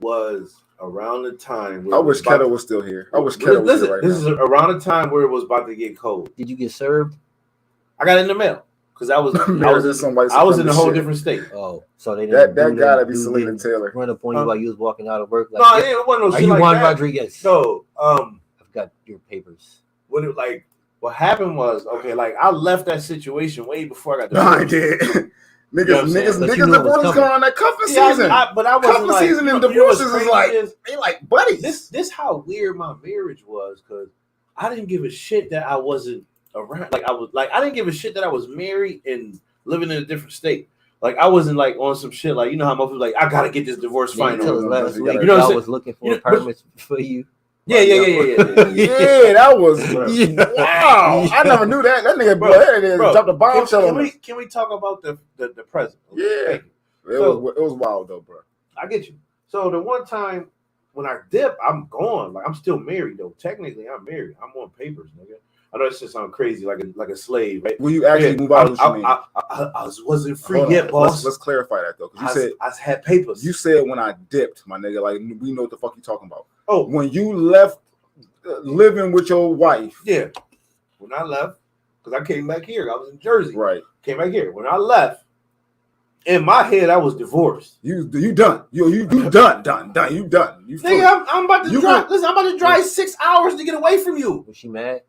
was around the time where I wish Keto was still here. I wish Keto was here right now. This is around the time where it was about to get cold. Did you get served? I got it in the mail. Because I was in a whole different state. Oh, so they didn't that gotta be Selena Taylor. Run up on you while you was walking out of work. Like, no, it wasn't no shit like Juan that. Rodriguez? No, I've got your papers. What happened was, okay, like I left that situation way before I got the. No, I did. Niggas divorces going on that cuffing season. But I wasn't cuffing like, season and divorces is like they like buddies. This how weird my marriage was because I didn't give a shit that I wasn't around. I didn't give a shit that I was married and living in a different state. Like I wasn't like on some shit. Like you know how most people like I gotta get this divorce final. You know what I was looking for apartments for you. Yeah. Yeah, that was wow. I never knew that. That nigga dropped a bombshell on me. Can we talk about the present? Yeah. It was wild though, bro. I get you. So the one time when I dip, I'm gone. Like I'm still married though. Technically, I'm married. I'm on papers, nigga. I know this shit sound crazy, like a slave, right? Will you actually move out? I wasn't free yet, boss. Let's clarify that though, because you said I had papers. You said when I dipped, my nigga, like we know what the fuck you talking about. Oh, when you left living with your wife. Yeah, when I left, because I came back here, I was in Jersey. Right, came back here. When I left, in my head, I was divorced. You done. You done. You done. You nigga, I'm about to drive. Listen, I'm about to drive 6 hours to get away from you. Was she mad?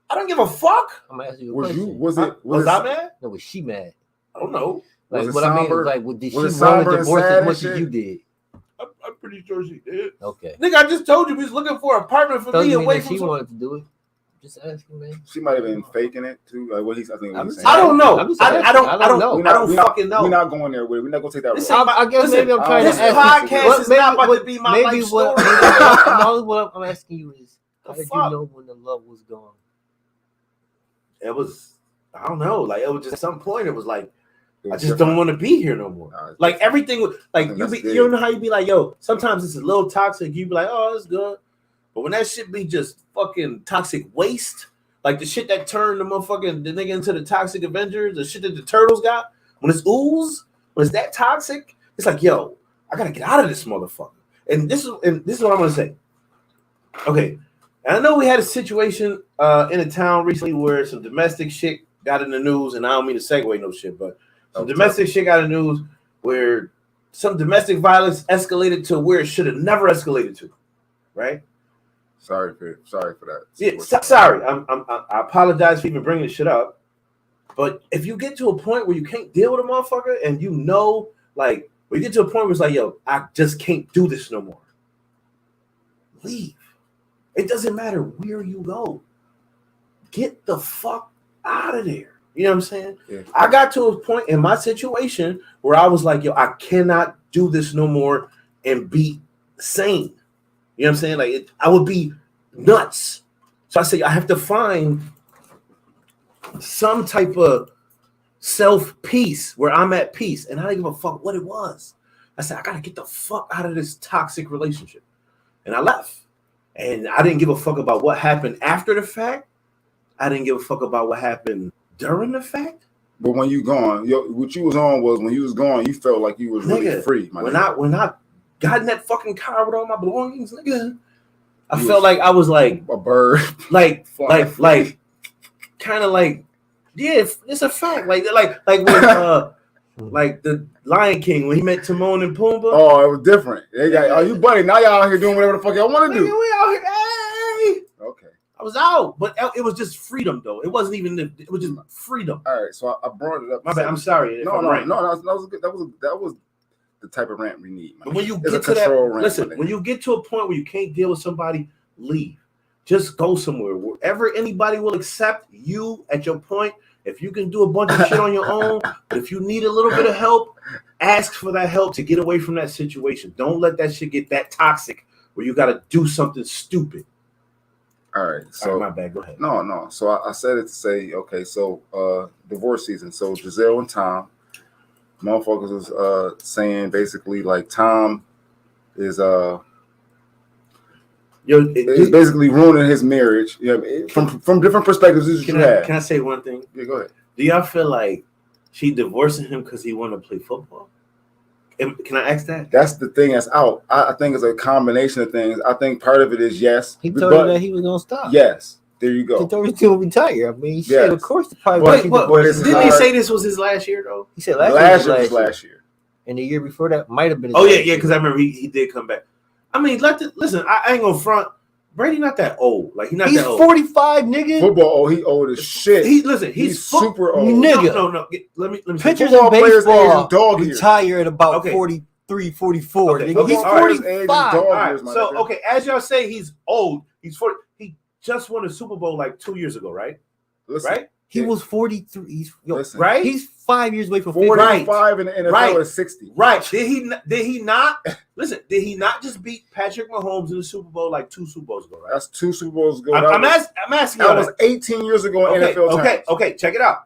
I don't give a fuck. I'm gonna ask you a question. Was I mad? No, was she mad? I don't know. Like what I mean is like, did she want a divorce as much as you did? I'm pretty sure she did. Okay. Nigga, I just told you we was looking for an apartment for me away from. She wanted to do it. Just asking, man. She might have been faking it too. Like what he's, I think. I don't know. I don't know. I don't fucking know. We're not going there with it. We're not gonna take that road. I guess maybe I'm trying to ask. This podcast is not about to be my life story. What I'm asking you is, how did you know when the love was gone? It was, I don't know. Like it was just some point. It was like, I just don't want to be here no more. Like everything was like you know how you be like, yo. Sometimes it's a little toxic. You be like, oh, it's good. But when that shit be just fucking toxic waste, like the shit that turned the nigga into the Toxic Avengers, the shit that the Turtles got, when it's ooze, when it's that toxic, it's like, yo, I gotta get out of this motherfucker. And this is what I'm gonna say. Okay, and I know we had a situation in a town recently where some domestic shit got in the news, and I don't mean to segue no shit, but some domestic shit got in the news where some domestic violence escalated to where it should have never escalated to, right? Sorry for that. Yeah, sorry. I apologize for even bringing this shit up. But if you get to a point where you can't deal with a motherfucker and you know, like, when you get to a point where it's like, yo, I just can't do this no more. Leave. It doesn't matter where you go. Get the fuck out of there. You know what I'm saying? Yeah. I got to a point in my situation where I was like, yo, I cannot do this no more and be sane. You know what I'm saying? Like, I would be nuts. So I say, I have to find some type of self-peace where I'm at peace. And I didn't give a fuck what it was. I said, I got to get the fuck out of this toxic relationship. And I left. And I didn't give a fuck about what happened after the fact. I didn't give a fuck about what happened during the fact. But when you gone, what you was on was when you was gone, you felt like you was really free. When I got in that fucking car with all my belongings, nigga, I felt like I was like a bird, like kind of like, yeah, it's a fact. Like when Like the Lion King when he met Timon and Pumbaa. Oh, it was different. They got, oh, you buddy. Now y'all out here doing whatever the fuck y'all want to do. We out here. Hey. Okay. I was out, but it was just freedom, though. It wasn't even. It was just freedom. All right, so I brought it up. My bad. I'm sorry. No, that was good. That was the type of rant we need. But when you get to that, listen. When you get to a point where you can't deal with somebody, leave. Just go somewhere wherever anybody will accept you at your point. If you can do a bunch of shit on your own, but if you need a little bit of help, ask for that help to get away from that situation. Don't let that shit get that toxic where you got to do something stupid. All right, so my bad. Go ahead. No. So I said it to say, okay, so divorce season. So Giselle and Tom, motherfuckers was saying basically like Tom is he's basically ruining his marriage. You know, from different perspectives. Can I say one thing? Yeah, go ahead. Do y'all feel like she divorcing him because he wanted to play football? Can I ask that? That's the thing that's out. I think it's a combination of things. I think part of it is yes. He told you that he was gonna stop. Yes, there you go. He told me to retire. I mean, shit, of course. Didn't he say this was his last year though? He said last year. And the year before that might have been. Yeah, because I remember he did come back. I mean, listen. I ain't gonna front. Brady not that old. Like he's that old. 45, nigga. Football, he old as shit. He's super old. Nigga. No. Let me. Pitchers in baseball retire at about 43, 44. Okay. Nigga. He's 45. All right. So okay, as y'all say, he's old. He's 40. He just won a Super Bowl like 2 years ago, right? Listen, right? He was 43. Right? He's 5 years away from 45 in the NFL is 60. Right. Did he not? Listen, did he not just beat Patrick Mahomes in the Super Bowl like 2 Super Bowls ago, right? That's 2 Super Bowls ago. I'm asking you. That was 18 years ago in NFL times. Okay, check it out.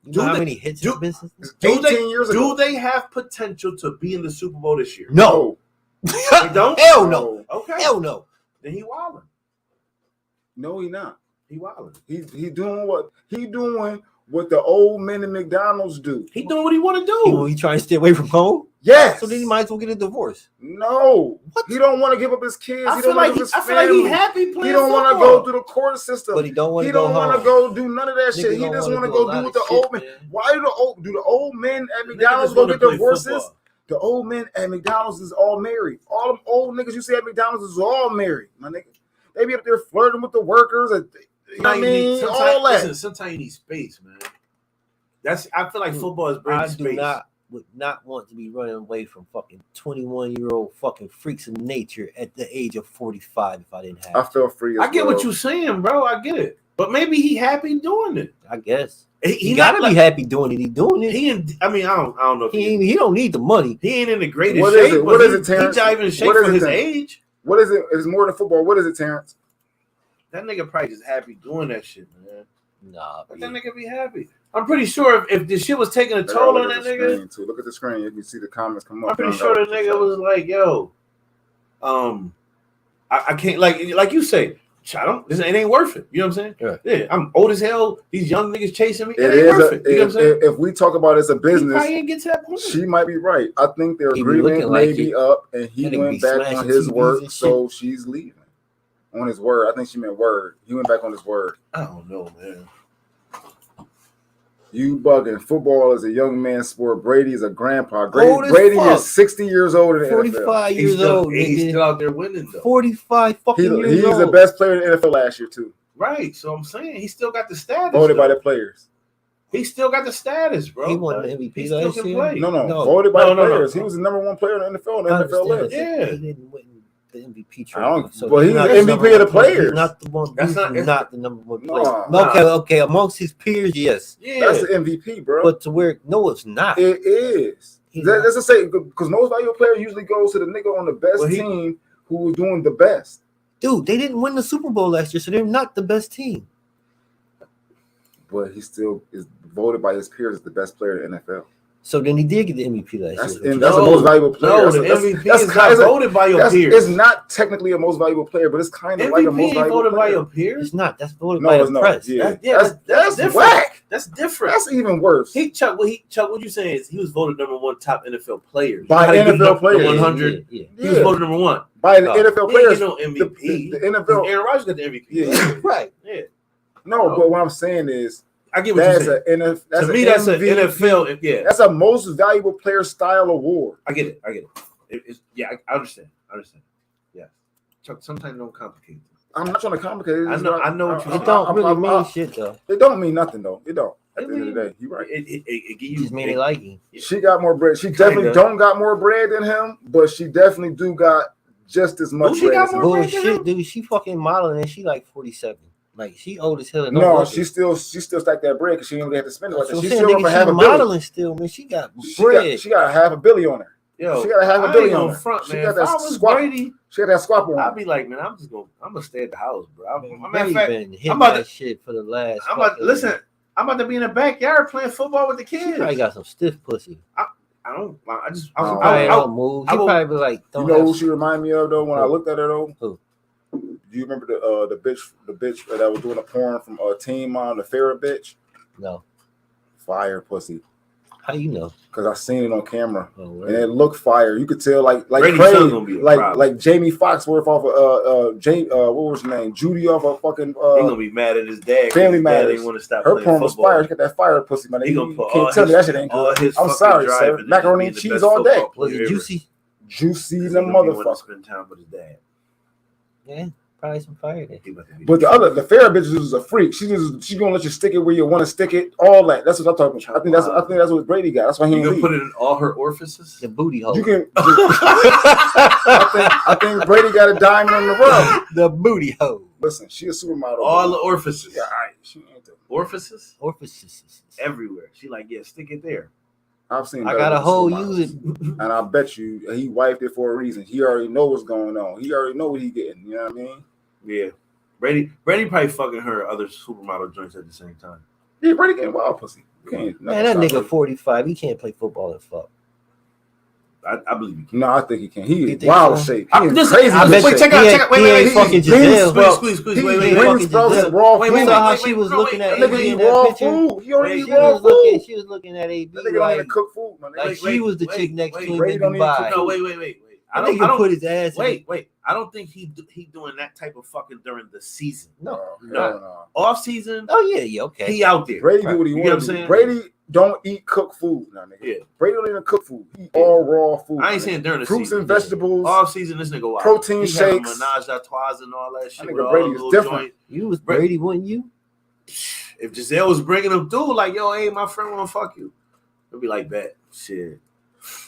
You know how many hits he's been since? 18 years ago. Do they have potential to be in the Super Bowl this year? No. They don't? Hell no. Okay. Hell no. Then he wilding. No, he not. He wilding. He doing what the old men in McDonald's do. He doing what he want to do. He trying to stay away from home? Yes. So then he might as well get a divorce. No. What? He don't want to give up his kids. I feel like he's happy playing. He don't want to go through the court system. But he don't want to go do none of that shit. He just want to go do what the old men. Why do the old men at McDonald's go get divorces? The old men at McDonald's is all married. All them old niggas you see at McDonald's is all married, my nigga. They be up there flirting with the workers. You know what I mean? All that. Listen, sometimes you need space, man. I feel like football is bringing space. Would not want to be running away from fucking 21-year-old fucking freaks of nature at the age of 45 if I didn't have I feel free. I get what you're saying, bro. I get it. But maybe he happy doing it. I guess. He gotta be happy doing it. He doing it. I don't know. He don't need the money. He ain't in the greatest shape. What is it, Terrence? He's not even in shape for his age. What is it? It's more than football. What is it, Terrence? That nigga probably just happy doing that shit, man. Nah, but that nigga be happy. I'm pretty sure if the shit was taking a toll on that nigga. Look at the screen. You can see the comments come up. I'm pretty sure that nigga was like, yo, I can't, like you say, it ain't worth it. You know what I'm saying? Yeah, I'm old as hell. These young niggas chasing me. It ain't worth it. You know what I'm saying? If we talk about it as a business, he ain't get to that point. She might be right. I think their agreement may be up, and he went back on his word, so she's leaving. On his word. I think she meant word. He went back on his word. I don't know, man. You bugging. Football is a young man's sport. Brady is a grandpa. Brady is 60 years old in the 45 NFL. years old. He's still out there winning, though. 45 fucking years old. He's the best player in the NFL last year, too. Right. So I'm saying he still got the status. Voted by the players. He still got the status, bro. He won the MVP last year. No. Voted by the players. He was the number one player in the NFL on the NFL list. Yeah. He didn't win the MVP trophy. Well, he's the MVP of the players. He's not the one. That's not the number one player. No. Okay. Amongst his peers, yes. Yeah. That's the MVP, bro. But to where? No, it's not. It is. Let's just say because most valuable player usually goes to the nigga on the best team who was doing the best. Dude, they didn't win the Super Bowl last year, so they're not the best team. But he still is voted by his peers as the best player in the NFL. So then he did get the MVP last year. And that's the most valuable player. No, the MVP is not voted by your peers. It's not technically a most valuable player, but it's kind of like a most valuable voted player. By your peers? It's not. That's voted by the press. Yeah, that's different. Whack. That's different. That's even worse. Chuck, what you saying is he was voted number one top NFL players. By NFL players. 100. Yeah. He was voted number one. By the NFL players. No MVP. The NFL. Aaron Rodgers got the MVP. Yeah. Right. Yeah. No, but what I'm saying is, I get what you're saying. That's to me, that's an NFL. Yeah, that's a most valuable player style award. I get it. I understand. Yeah, sometimes don't complicate it. I'm not trying to complicate it. I know what you're saying. It don't really mean shit though. It don't mean nothing though. It don't. At the end of the day, you're right. It just mean they like him. She got more bread. She definitely don't got more bread than him, but she definitely do got just as much bread as him. Bullshit, dude. She fucking modeling and she like 47. Like she old as hell. No, she still stack that bread because she didn't really have to spend it like that. She's still over half a modeling still, man. She got bread. She got $500 million on her. Yo, she got $500 million on her. Front, she man. got that squat. She got that squat on. I'll be like, man, I'm gonna stay at the house, bro. I'm about that shit for the last. Listen. I'm about to be in the backyard playing football with the kids. She probably got some stiff pussy. I don't move. She probably be like, you know who she remind me of though? When I looked at her though, who? Do you remember the bitch that was doing a porn from Teen Mom, the Farrah bitch? No. Fire pussy. How you know? Because I seen it on camera, right. And it looked fire. You could tell, like Jamie Foxworth off of what was her name? Judy off of fucking. He gonna be mad at his dad. Family Matters. Didn't want to stop. Her porn was fire. She got that fire pussy, man. He gonna put can't tell me that shit ain't good. I'm sorry, sir. Macaroni and cheese all day. Was it juicy? Juicy, the motherfucker. Spend time with his dad. Yeah. Probably some fire there. But the Farrah bitch is a freak. She's gonna let you stick it where you want to stick it. All that. That's what I'm talking about. I think that's what Brady got. That's why he can put it in all her orifices. The booty hole. You can. I think Brady got a diamond in the rub. The booty hole. Listen, she a supermodel. All the orifices. Yeah, all right. She ain't the orifices. Orifices everywhere. She like, yeah, stick it there. I've seen. I got a whole use it, and I bet you he wiped it for a reason. He already know what's going on. He already know what he getting. You know what I mean? Yeah, Brady probably fucking her other supermodel joints at the same time. Yeah, Brady getting wild pussy. Man, that nigga 45. He can't play football and fuck. I believe he can. No, I think he can. He is wild shape. He is crazy. Wait, check out. Wait. Fucking Giselle. Squeeze. Wait, how she was looking at AB in that picture. He only eat raw food. She was looking at AB that nigga don't even cook food, man. Like she was the chick next to him in Dubai. No, wait. I don't put his ass. Wait. I don't think he doing that type of fucking during the season. No. Off season. Oh yeah, okay. He out there. Brady do what he wants to do. Brady don't eat cooked food now, nigga. Yeah. Brady don't even cook food. He all raw food. I ain't saying during the fruits season. And vegetables. Off season, this nigga wild. Protein shakes. Menage a trois and all that shit. Nigga Brady is different. Joint. You was Brady, wouldn't you? If Giselle was bringing him through, like, yo, hey, my friend wanna fuck you, it'd be like that. Shit.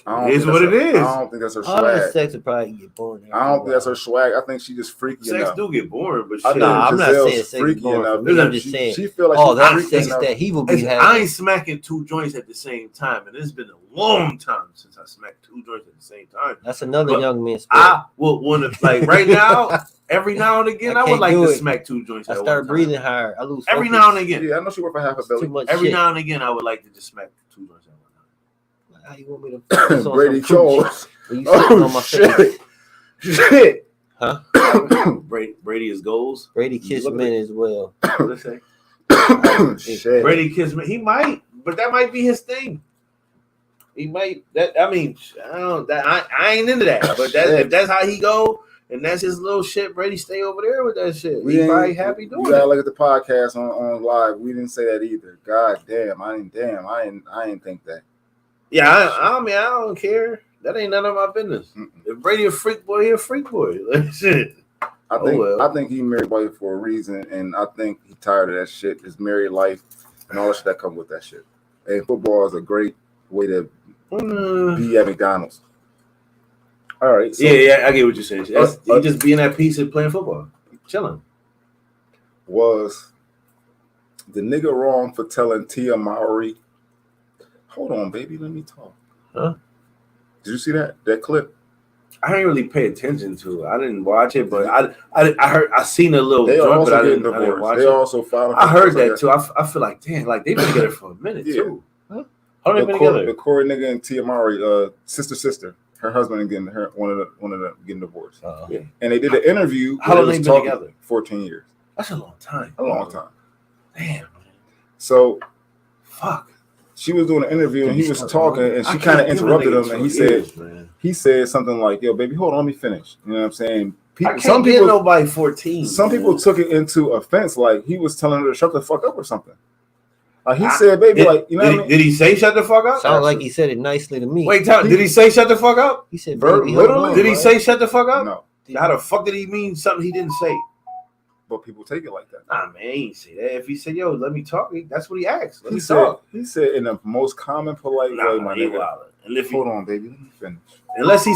It is what it is. I don't think that's her swag. All that sex would probably get boring. I don't think that's her swag. I think she just freaky enough. Sex do get boring, but shit. No, I'm not saying sex is boring. I'm just saying. She feel like that sex that he will be having. I ain't smacking two joints at the same time, and it's been a long time since I smacked two joints at the same time. That's another young man's sport. I would want to, like, right now, every now and again, I would like to smack two joints. I start breathing higher. I lose every now and again. Yeah, I know she work for $500 million. Every now and again, I would like to just smack two joints. How you want me to focus on Brady Charles? Oh shit! Huh? Brady is goals. Brady kissed men as well. Let's say. Shit. Brady kissed men. He might, but that might be his thing. He might. That I mean, I don't. I ain't into that. But if that's how he go. And that's his little shit. Brady stay over there with that shit. He probably happy doing it. You gotta look at the podcast on live. We didn't say that either. God damn, I didn't think that. Yeah, I mean, I don't care. That ain't none of my business. If Brady a freak boy, he a freak boy. Shit. I think he married Brady for a reason, and I think he tired of that shit. His married life and all that shit that comes with that shit. And football is a great way to be at McDonald's. All right. So, yeah, I get what you're saying. He just being at peace and playing football, chilling. Was the nigga wrong for telling Tia Mowry? Hold on, baby. Let me talk. Huh? Did you see that clip? I didn't really pay attention to it. I didn't watch it, but I heard. I seen a little they joint, also but I didn't watch it. They also filed. I heard that too. I feel like, damn, like they've been together for a minute too. Huh? How long they been together? The Corey nigga and Tia Mowry, sister. Her husband and getting one of them getting divorced. Yeah. And they did an interview. How long they been together? 14 years. That's a long time. A long time. Damn. Man. So, fuck. She was doing an interview and he was talking and she kind of interrupted him and he said something like, "Yo, baby, hold on, let me finish." You know what I'm saying? Some people nobody 14. Some people took it into offense, like he was telling her to shut the fuck up or something. He said, baby, like, you know what I mean? Did he say shut the fuck up? Sounds like he said it nicely to me. Wait, did he say shut the fuck up? He said, baby, literally? Did he say shut the fuck up? No. How the fuck did he mean something he didn't say? But people take it like that. Nah, man, he ain't say that. If he said, yo, let me talk, that's what he asked. Let me talk. He said in the most common, polite way, my nigga. Hold on, baby, let me finish. Unless he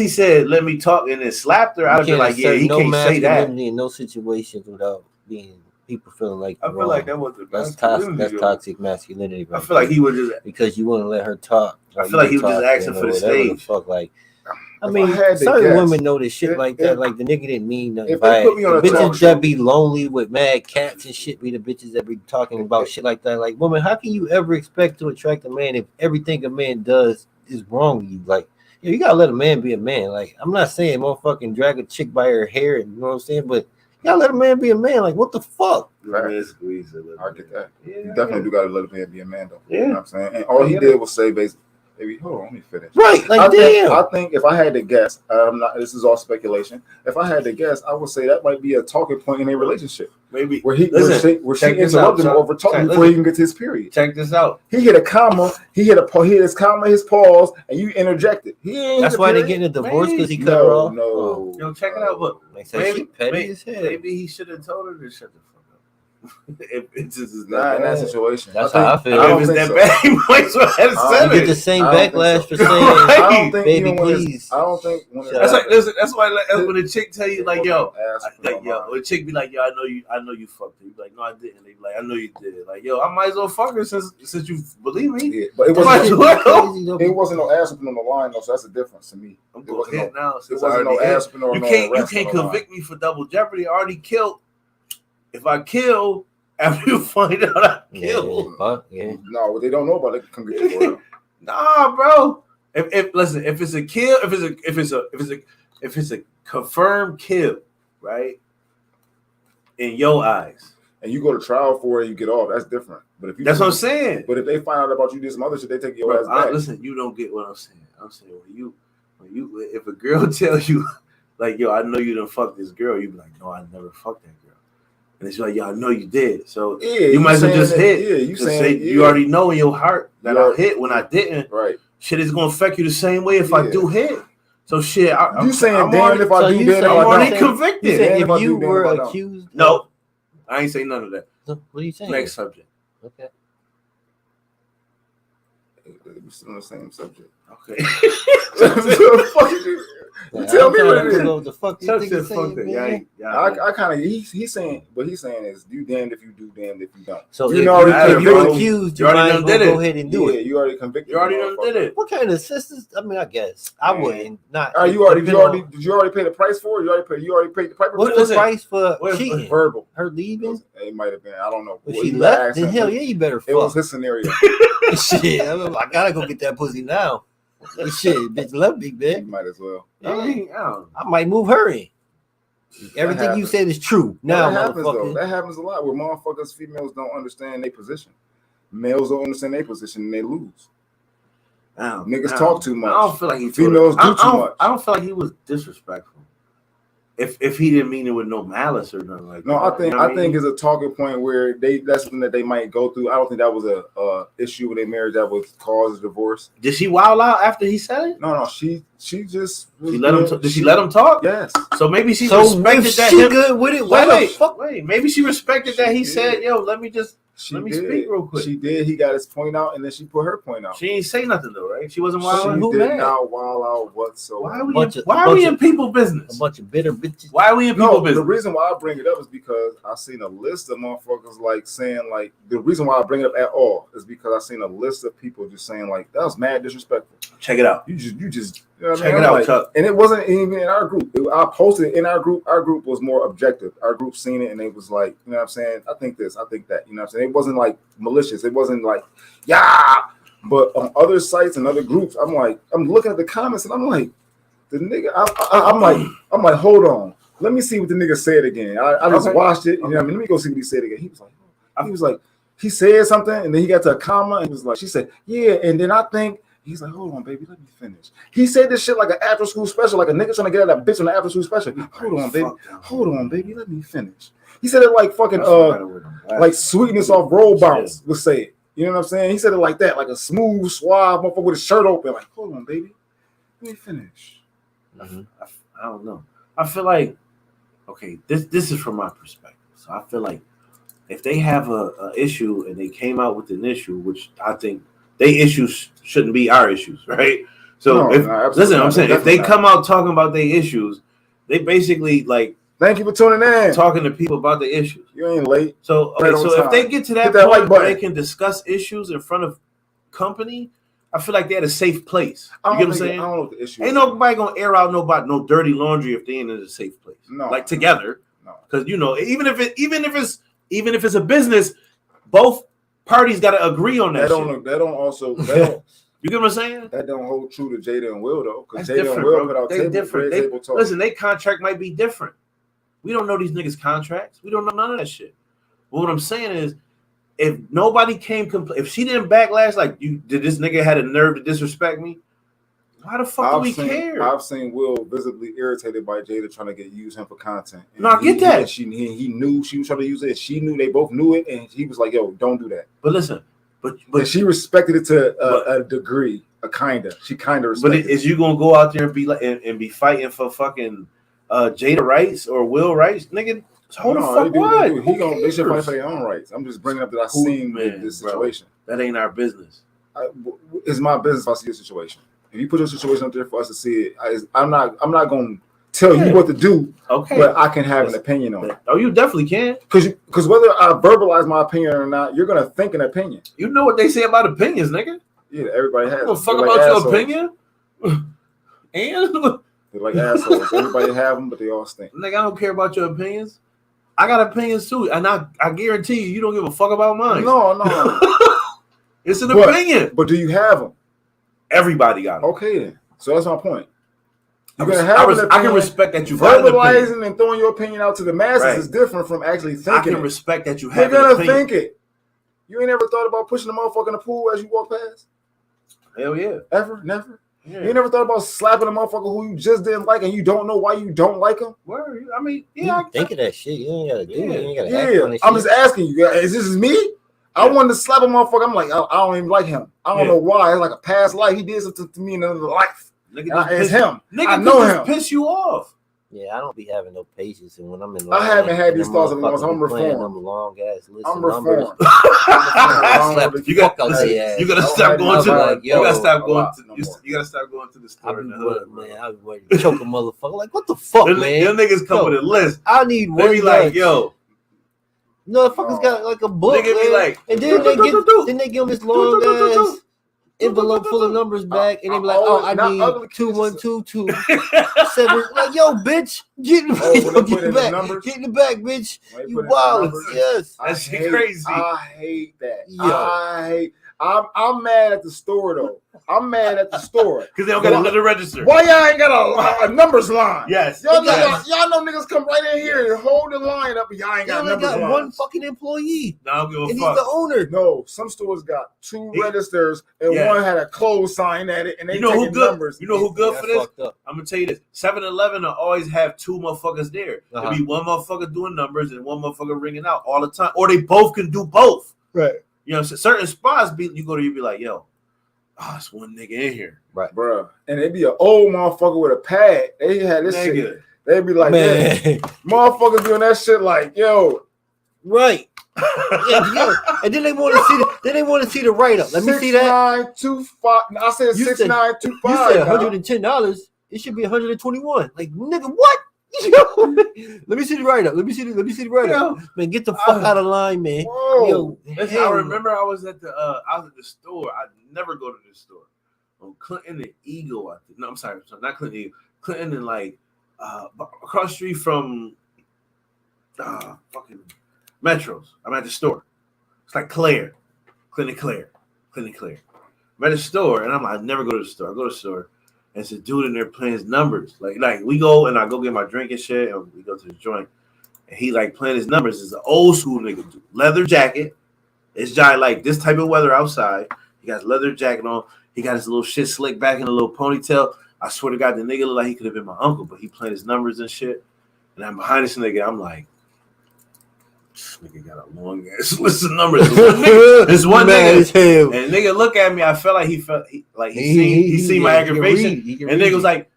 said, let me talk and then slapped her, I'd be like, yeah, he can't say that. In no situations without being people feeling like I feel like that was that's toxic masculinity. Right? I feel like he was just because you wouldn't let her talk. I feel like he was just asking for the stage. Fuck, like, I mean, certain women know this shit like that. Like the nigga didn't mean nothing by it. Bitches that be lonely with mad cats and shit be the bitches that be talking about shit like that. Like, woman, how can you ever expect to attract a man if everything a man does is wrong with you? Like, you gotta let a man be a man. Like, I'm not saying motherfucking drag a chick by her hair, and you know what I'm saying, but you gotta let a man be a man. Like, what the fuck? I get that. Yeah, you definitely do gotta let a man be a man, though. Yeah. You know what I'm saying? And all he did was say, basically, baby, hold on, let me finish. Right, like, I think if I had to guess, this is all speculation. If I had to guess, I would say that might be a talking point in a relationship. Maybe where she interrupted him over talking before he even gets his period. Check this out. He hit a comma, he hit his comma, his pause, and you interjected. That's why they're getting a divorce, because he cut her off. No. Yo, check it out. Look, maybe he should have told her to shut the fuck up. If it's just not in that situation. That's how I feel. If it's that bad, he might as well have said it. You get the same backlash for saying, baby, please. I don't think. That's like, listen, that's why when a chick tell you, like, yo, when a chick be like, yo, I know you fucked her. You be like, no, I didn't. They be like, I know you did. Like, yo, I might as well fuck her since you believe me. Yeah, but it wasn't no ass up on the line though, so that's a difference to me. I'm going hit now. It wasn't no ass up on the line. You can't convict me for double jeopardy. I already killed. If I kill, after you find out I killed, no, what they don't know about it can get you for real. Nah, bro. If it's a kill, if it's a confirmed kill, right? In your eyes, and you go to trial for it, you get off. That's different. But if you what I'm saying. But if they find out about you did some other shit, they take your ass back. Listen, you don't get what I'm saying. I'm saying when you if a girl tells you like, yo, I know you done fuck this girl, you be like, no, I never fucked that girl. And it's like, yeah, I know you did. So you might as well just hit. Yeah, you already know in your heart that I hit when I didn't. Right. Shit is gonna affect you the same way if I do hit. So shit, I'm saying, damn, if I do that, I'm already convicted. If you were accused, no, I ain't saying none of that. What are you saying? Next subject. Okay. We're still on the same subject. Okay. Tell me what it is. What the fuck you think he's saying? I kind of he's saying what he's saying is do damned if you do, damned if you don't. So if you're accused, you might as well go ahead and do it. Yeah, you already convicted. You already done did it. What kind of sisters? I mean, I guess I wouldn't. Not. Did you already pay the price for it? You already paid the price. What's the price for cheating? Verbal. Her leaving? It might have been. I don't know. If she left, then hell yeah, you better fuck. It was his scenario. Shit, I gotta go get that pussy now. Shit, bitch left me, bitch. You might as well. I might move her in. Everything you said is true. Now, that happens a lot where motherfuckers, females don't understand their position. Males don't understand their position and they lose. Niggas talk too much. I don't feel like females do too much. I don't feel like he was disrespectful. If he didn't mean it with no malice or nothing like that. No, I think it's a talking point where that's something that they might go through. I don't think that was a issue with their marriage that would cause a divorce. Did she wild out after he said it? No, she just let him. Did she let him talk? Yes. So maybe she respected that. She good with it. Wait. Maybe she respected that he said, "Yo, let me speak real quick." She did. He got his point out, and then she put her point out. She ain't say nothing though, right? She wasn't wild out. She did not wild out whatsoever. Why are we in people business? A bunch of bitter bitches. Why are we in people business? The reason why I bring it up is because I seen a list of motherfuckers like saying like the reason why I bring it up at all is because I seen a list of people just saying like that was mad disrespectful. Check it out. You just you know check it out, like, Chuck. And it wasn't even in our group. I posted it in our group. Our group was more objective. Our group seen it and it was like, you know what I'm saying? I think this, I think that. You know what I'm saying? It wasn't like malicious. It wasn't like, yeah. But on other sites and other groups, I'm looking at the comments and I'm like, the nigga, I'm like, hold on. Let me see what the nigga said again. I just watched it. You know what I mean? Let me go see what he said again. He was like, he said something and then he got to a comma and he was like, she said, yeah, and then I think. He's like, hold on, baby, let me finish. He said this shit like an after school special, like a nigga trying to get at that bitch on the after school special. Hold on, baby, let me finish. He said it like fucking like sweetness off roll bounce would say it. You know what I'm saying? He said it like that, like a smooth, suave motherfucker with his shirt open. Like, hold on, baby, let me finish. I don't know. I feel like, okay, this is from my perspective. So I feel like if they have a issue and they came out with an issue, which I think they issues shouldn't be our issues, right? So listen, I'm saying if they come out talking about their issues, they basically like. Thank you for tuning in. Talking to people about the issues. You ain't late. So if they get to that point where they can discuss issues in front of company, I feel like they're at a safe place. You get what I'm saying? I don't know what the issue is. Ain't nobody gonna air out no dirty laundry if they ain't in a safe place. No, like together. No. Because you know, even if it's a business, both parties gotta agree on that. You get what I'm saying? That don't hold true to Jada and Will though. Because Jada and Will put out table talk. Listen, their contract might be different. We don't know these niggas' contracts. We don't know none of that shit. But what I'm saying is, if nobody if she didn't backlash, like did this nigga had a nerve to disrespect me? Why the fuck do we care? I've seen Will visibly irritated by Jada trying to use him for content. No, I get that. He knew she was trying to use it. She knew they both knew it, and he was like, "Yo, don't do that." But listen, but she respected it to a degree, She kinda respected. But is you gonna go out there and be like and be fighting for fucking Jada rights or Will rights, nigga? Hold the fuck what? They should fight for their own rights. I'm just bringing up that I've seen this situation. Bro, that ain't our business. It's my business if I see a situation. If you put your situation up there for us to see it, I'm not going to tell you what to do. Okay, but I can have an opinion on it. Oh, you definitely can. Because whether I verbalize my opinion or not, you're going to think an opinion. You know what they say about opinions, nigga. Yeah, everybody has. Don't fuck about your opinion. And they're like assholes. Everybody have them, but they all stink. Nigga, I don't care about your opinions. I got opinions too, and I guarantee you don't give a fuck about mine. No. It's an opinion. But do you have them? Everybody got them. Okay, then. So that's my point. You're gonna have an opinion. I can respect that you have an opinion. Verbalizing and throwing your opinion out to the masses is different from actually thinking. I can respect that you have an opinion. You're gonna think it. You ain't ever thought about pushing the motherfucker in the pool as you walk past? Hell yeah. Ever? Never? Yeah. You never thought about slapping a motherfucker who you just didn't like and you don't know why you don't like him? Word. I mean, yeah. You think of that shit. You ain't gotta do it. You ain't gotta act on that I'm just asking you. Is this me? Yeah. I wanted to slap a motherfucker. I'm like, I don't even like him. I don't know why. It's like a past life. He did something to me in another life. It's him. I know him. Piss you off. Yeah, I don't be having no patience, and when I'm in, I haven't had these thoughts in long. I'm reformed. Them long ass lists. I'm reformed. You gotta stop going to. You gotta stop going to. You gotta stop going to the store. I be ready to choke a motherfucker. Like, what the fuck, man? Your niggas come with a list. I need one. They be like, yo. Motherfuckers got like a book, be like, and then they give him this long ass envelope full of numbers back, and they be like, "Oh, I need 2122 Like, yo, bitch, get in the back, get in the back, bitch. You wild, yes. That shit crazy. I hate that. I'm mad at the store though. I'm mad at the store because they don't got another register. Why y'all ain't got a numbers line? Yes, y'all know niggas come right in here and hold the line up, and y'all ain't got numbers line. One fucking employee. No, I don't give a fuck. He's the owner. No, some stores got two registers, and one had a close sign at it, and they taking numbers. You know who good for this? I'm gonna tell you this: 7-Eleven will always have two motherfuckers there. There'll be one motherfucker doing numbers and one motherfucker ringing out all the time, or they both can do both. Right. You know, certain spots you go to, you be like, yo, it's one nigga in here. Right, bro. And it'd be an old motherfucker with a pad. They had this shit. They'd be like, man, motherfuckers doing that shit like, yo. Right. Yo. And then they want to see the write up. Let me see that. 6925. I said 6925. You said $110. It should be 121. Like, nigga, what? Let me see the write up. Let me see the write up. Man, get the fuck out of line, man. Yo, I remember I was at the store. I never go to the store. On Clinton and Eagle. No, I'm sorry, not Clinton Eagle. Clinton and like across the street from fucking Metros. I'm at the store. It's like Clinton Claire. I'm at the store and I'm like, I never go to the store. I go to the store. And it's a dude in there playing his numbers. Like we go and I go get my drink and shit, and we go to the joint. And he like playing his numbers. It's an old school nigga. Leather jacket. It's giant like this type of weather outside. He got his leather jacket on. He got his little shit slicked back in a little ponytail. I swear to God, the nigga looked like he could have been my uncle, but he playing his numbers and shit. And I'm behind this nigga. I'm like, This nigga got a long ass list of numbers. This one nigga, and nigga look at me. I felt like he seen my aggravation, and nigga was like,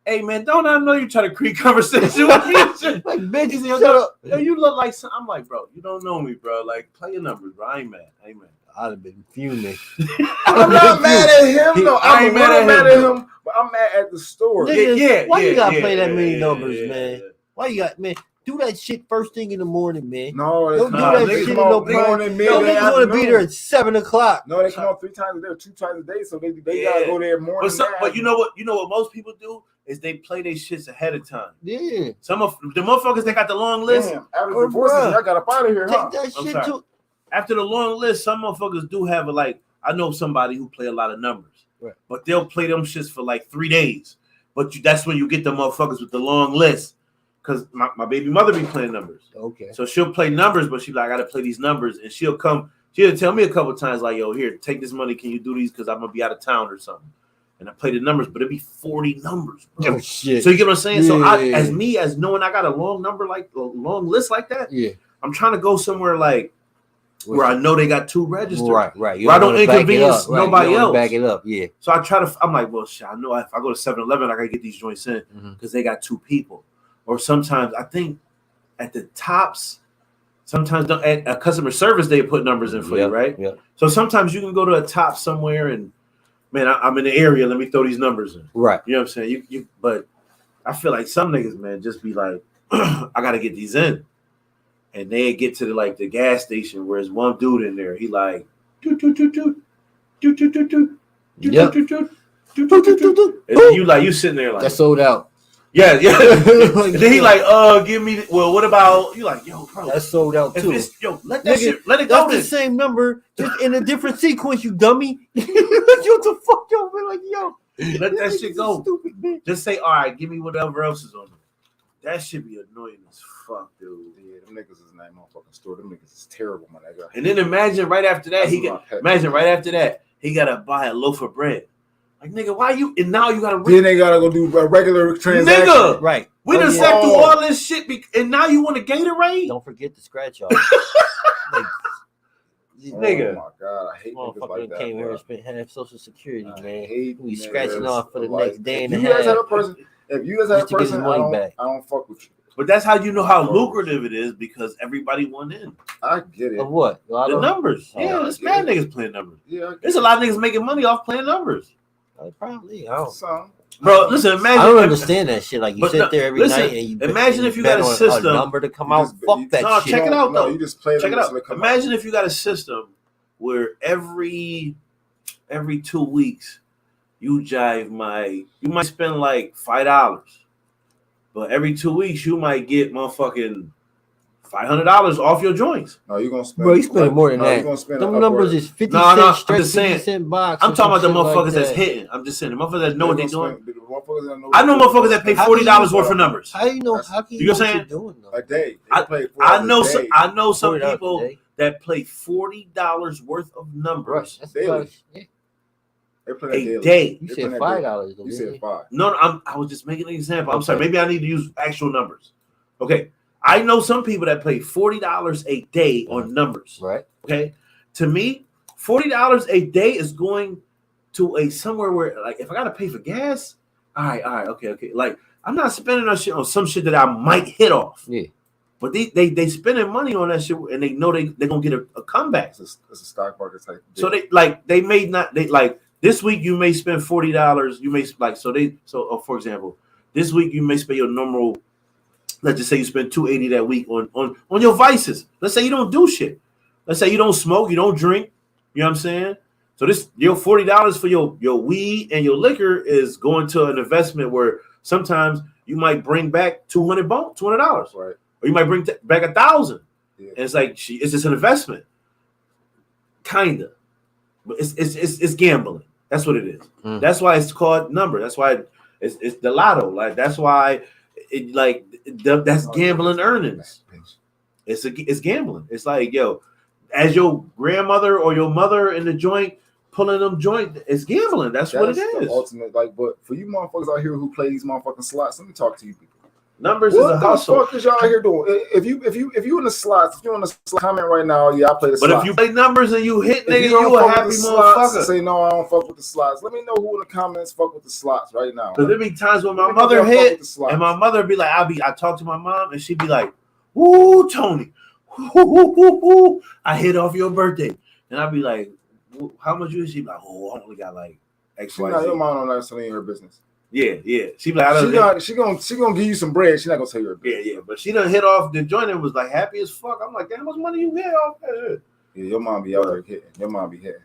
"Hey man, don't I know you try to create conversation with me?" Like bitches, shut up. Yo, you look like some. I'm like, bro, you don't know me, bro. Like, play your numbers, bro. I ain't mad. I'd have been fuming. I'm not mad at him though. I ain't mad at him, but I'm mad at the store. Why you gotta play that many numbers, man? Why you got, man? Do that shit first thing in the morning, man. No, don't do that shit in no morning. Niggas want to be there at 7 o'clock. No, they come out 3 times a day, 2 times a day, so they gotta go there morning. But you know what most people do is they play their shits ahead of time. Yeah. Some of the motherfuckers that got the long list. Damn, after the divorces, I got up out of here. Take that shit too. After the long list, some motherfuckers do have I know somebody who play a lot of numbers, right? But they'll play them shits for like 3 days. But that's when you get the motherfuckers with the long list. Because my baby mother be playing numbers. Okay. So she'll play numbers, but she's like, I got to play these numbers. And she'll tell me a couple of times, like, yo, here, take this money. Can you do these? Because I'm going to be out of town or something. And I play the numbers, but it'd be 40 numbers. Bro. Oh, shit. So you get what I'm saying? Yeah. So as knowing I got a long long list like that, yeah, I'm trying to go somewhere like where I know they got 2 registers. Right. Where I don't inconvenience nobody else. Back it up, yeah. So I'm like, well, shit, I know if I go to 7-Eleven, I got to get these joints in because they got 2 people. Or sometimes I think at the tops, sometimes at a customer service they put numbers in for you, right? Yeah. So sometimes you can go to a top somewhere and man, I'm in the area. Let me throw these numbers in. Right. You know what I'm saying? But I feel like some niggas, man, just be like, I gotta get these in, and they get to the gas station where there's one dude in there. He like, and then you sitting there like that's sold out. Yeah. And then he like, give me. Well, what about you? Like, yo, bro, that's sold out too. Let that shit. Let it go. That's the same number, just in a different sequence. You dummy. What the fuck, yo? Man, like, yo, let that shit go. Stupid, man. Just say, all right, give me whatever else is on it. That should be annoying as fuck, dude. Yeah, them niggas is in that motherfucking store. Them niggas is terrible, my nigga. And then imagine right after that, he gotta buy a loaf of bread. Like, nigga, why you? And now you gotta. Then they gotta go do a regular transaction. Nigga, right? We done sat through all this shit, and now you want a Gatorade? Don't forget the scratch off. Nigga, oh my god, I hate niggas like that. Came here and spent half Social Security, man. We scratching off for the next day and a half. If you guys have a person, I don't fuck with you. But that's how you know how lucrative it is because everybody won in. I get it. Of what? The numbers. Yeah, there's mad niggas playing numbers. Yeah, there's a lot of niggas making money off playing numbers. Probably. Bro, listen, imagine. I don't understand that shit. Like, you sit there every night and you imagine if you got a system. A number to come out. Fuck that shit. Check it out, though. You just play check it out. Imagine if you got a system where every 2 weeks you might spend like $5. But every 2 weeks you might get motherfucking $500 off your joints. No, you're gonna spend. Bro, you spend more than that. You're gonna spend them numbers is 50 cents straight, 50 cent box. I'm talking about the motherfuckers that's hitting. I'm just saying the motherfuckers that know what they're doing. I know motherfuckers that pay $40 worth of numbers. How do you know? How can you know what I'm saying? A day. I know some people that play $40 worth of numbers. That's daily. A day. You said $5. You said $5. No, I was just making an example. I'm sorry. Maybe I need to use actual numbers. Okay. I know some people that play $40 a day on numbers. Right. Okay. To me, $40 a day is going to somewhere where, like, if I gotta pay for gas, all right, okay. Like, I'm not spending on some shit that I might hit off. Yeah. But they spending money on that shit, and they know they're gonna get a comeback. It's a stock market type. So this week you may spend $40. You may for example, this week you may spend your normal. Let's just say you spend $280 that week on your vices. Let's say you don't do shit. Let's say you don't smoke, you don't drink. You know what I'm saying? So your $40 for your weed and your liquor is going to an investment where sometimes you might bring back $200, right? Or you might bring back $1,000. Yeah. And it's like it's just an investment, kinda. But it's gambling. That's what it is. That's why it's called number. That's why it's the lotto. Like that's why that's gambling earnings. It's gambling. It's like, yo, as your grandmother or your mother in the joint pulling them joint, it's gambling. That's what it is. The ultimate, but for you motherfuckers out here who play these motherfucking slots, let me talk to you people. Numbers is a hustle. What the fuck is y'all here doing? If you in the slots, if you on the slot, comment right now. Yeah, I play the slots. But if you play numbers and you hit, nigga, you a happy motherfucker. Say no, I don't fuck with the slots. Let me know who in the comments fuck with the slots right now. Because there be times when my mother hit, and my mother be like, I talk to my mom, and she be like, "Woo, Tony, woo. I hit off your birthday," and I be like, "How much you?" She be like, "Oh, I only got like X, Y, Z." Your mom don't know something in her business. Yeah. She be like, she gonna give you some bread. She's not gonna tell you her business. Yeah. But she done hit off the joint and was like happy as fuck. I'm like, damn, how much money you hit off that? Yeah, your mom be out there hitting. Your mom be hitting.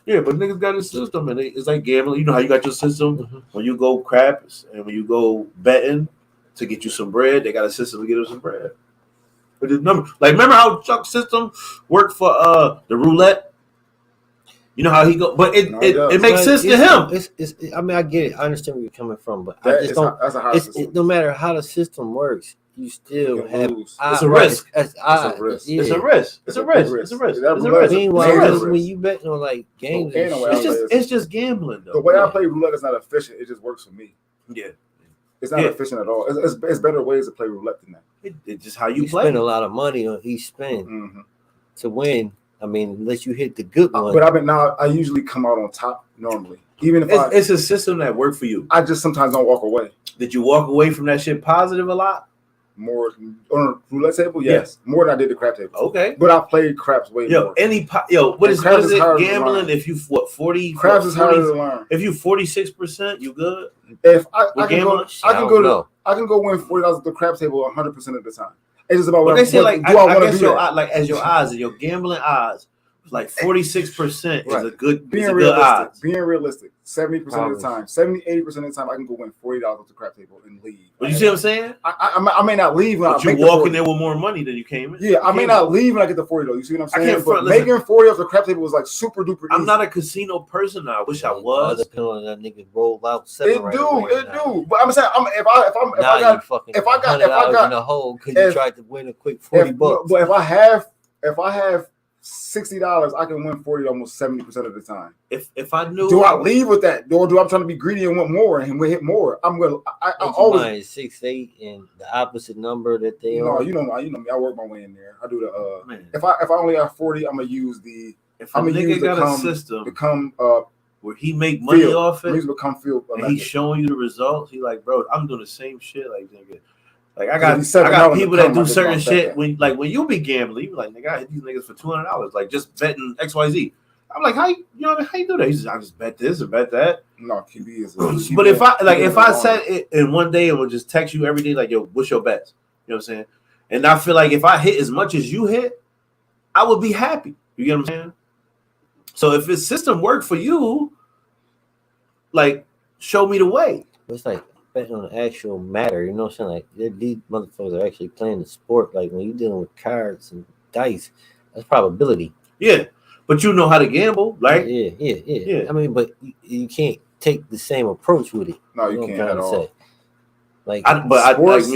Yeah, but niggas got a system, and it's like gambling. You know how you got your system when you go craps and when you go betting to get you some bread. They got a system to get you some bread. But the number, like, remember how Chuck's system worked for the roulette? You know how he go, but it makes sense to him. I mean, I get it. I understand where you're coming from, but I just don't. That's a hard system. No matter how the system works, you still have. It's a risk. It's a risk. Meanwhile, when you bet on like games, it's just gambling though. The way I play roulette is not efficient. It just works for me. Yeah. It's not efficient at all. It's better ways to play roulette than that. It's just how you play. Spend a lot of money on each spin to win. I mean, unless you hit the good one. But I usually come out on top normally. Even if it's a system that worked for you. I just sometimes don't walk away. Did you walk away from that shit positive a lot? More on a roulette table, yes. Yeah. More than I did the crap table. Okay. But I played craps way more. What is it? Gambling, if you 40 craps is harder to learn. If you 46%, you good? If I can go win $40 at the crap table 100% of the time. It's just about what they say. I guess as your odds and your gambling odds, like 46% is a good. Being realistic. Being realistic. 70% of the time, 70-80% of the time, I can go win $40 at the crap table and leave. But you see what I'm saying? I may not leave when but you walk in there with more money than you came in. Yeah, I may not leave when I get the $40. You see what I'm saying? But making $40 off the crap table was like super duper easy. I'm not a casino person now. I wish I was. Depending on that nigga roll out. It do. But I'm saying, if I got in the hole because you tried to win a quick $40. But if I have $60, I can win 40 almost 70% of the time. If I knew, do I leave with that, or do I'm trying to be greedy and want more and we hit more? I'm gonna. I always 6-8 and the opposite number that they are. You know me. I work my way in there. I do the. If I only have 40, I'm gonna use the. If I'm gonna use a system where he make money field. Off it, become field, and he's showing you the results. He like, bro, I'm doing the same shit, like nigga. Like I got people that do certain shit when you be gambling, you be like, nigga, I hit these niggas for $200, like just betting XYZ. I'm like, how you do that? He says, I just bet this and bet that. No, QB is. But if I said it in one day and would just text you every day, like, yo, what's your bets? You know what I'm saying? And I feel like if I hit as much as you hit, I would be happy. You get what I'm saying? So if his system worked for you, like, show me the way. It's like betting on the actual matter, you know what I'm saying? Like these motherfuckers are actually playing the sport. Like when you're dealing with cards and dice, that's probability. Yeah, but you know how to gamble, right? Yeah. I mean, but you can't take the same approach with it. No, you can't at all. Sports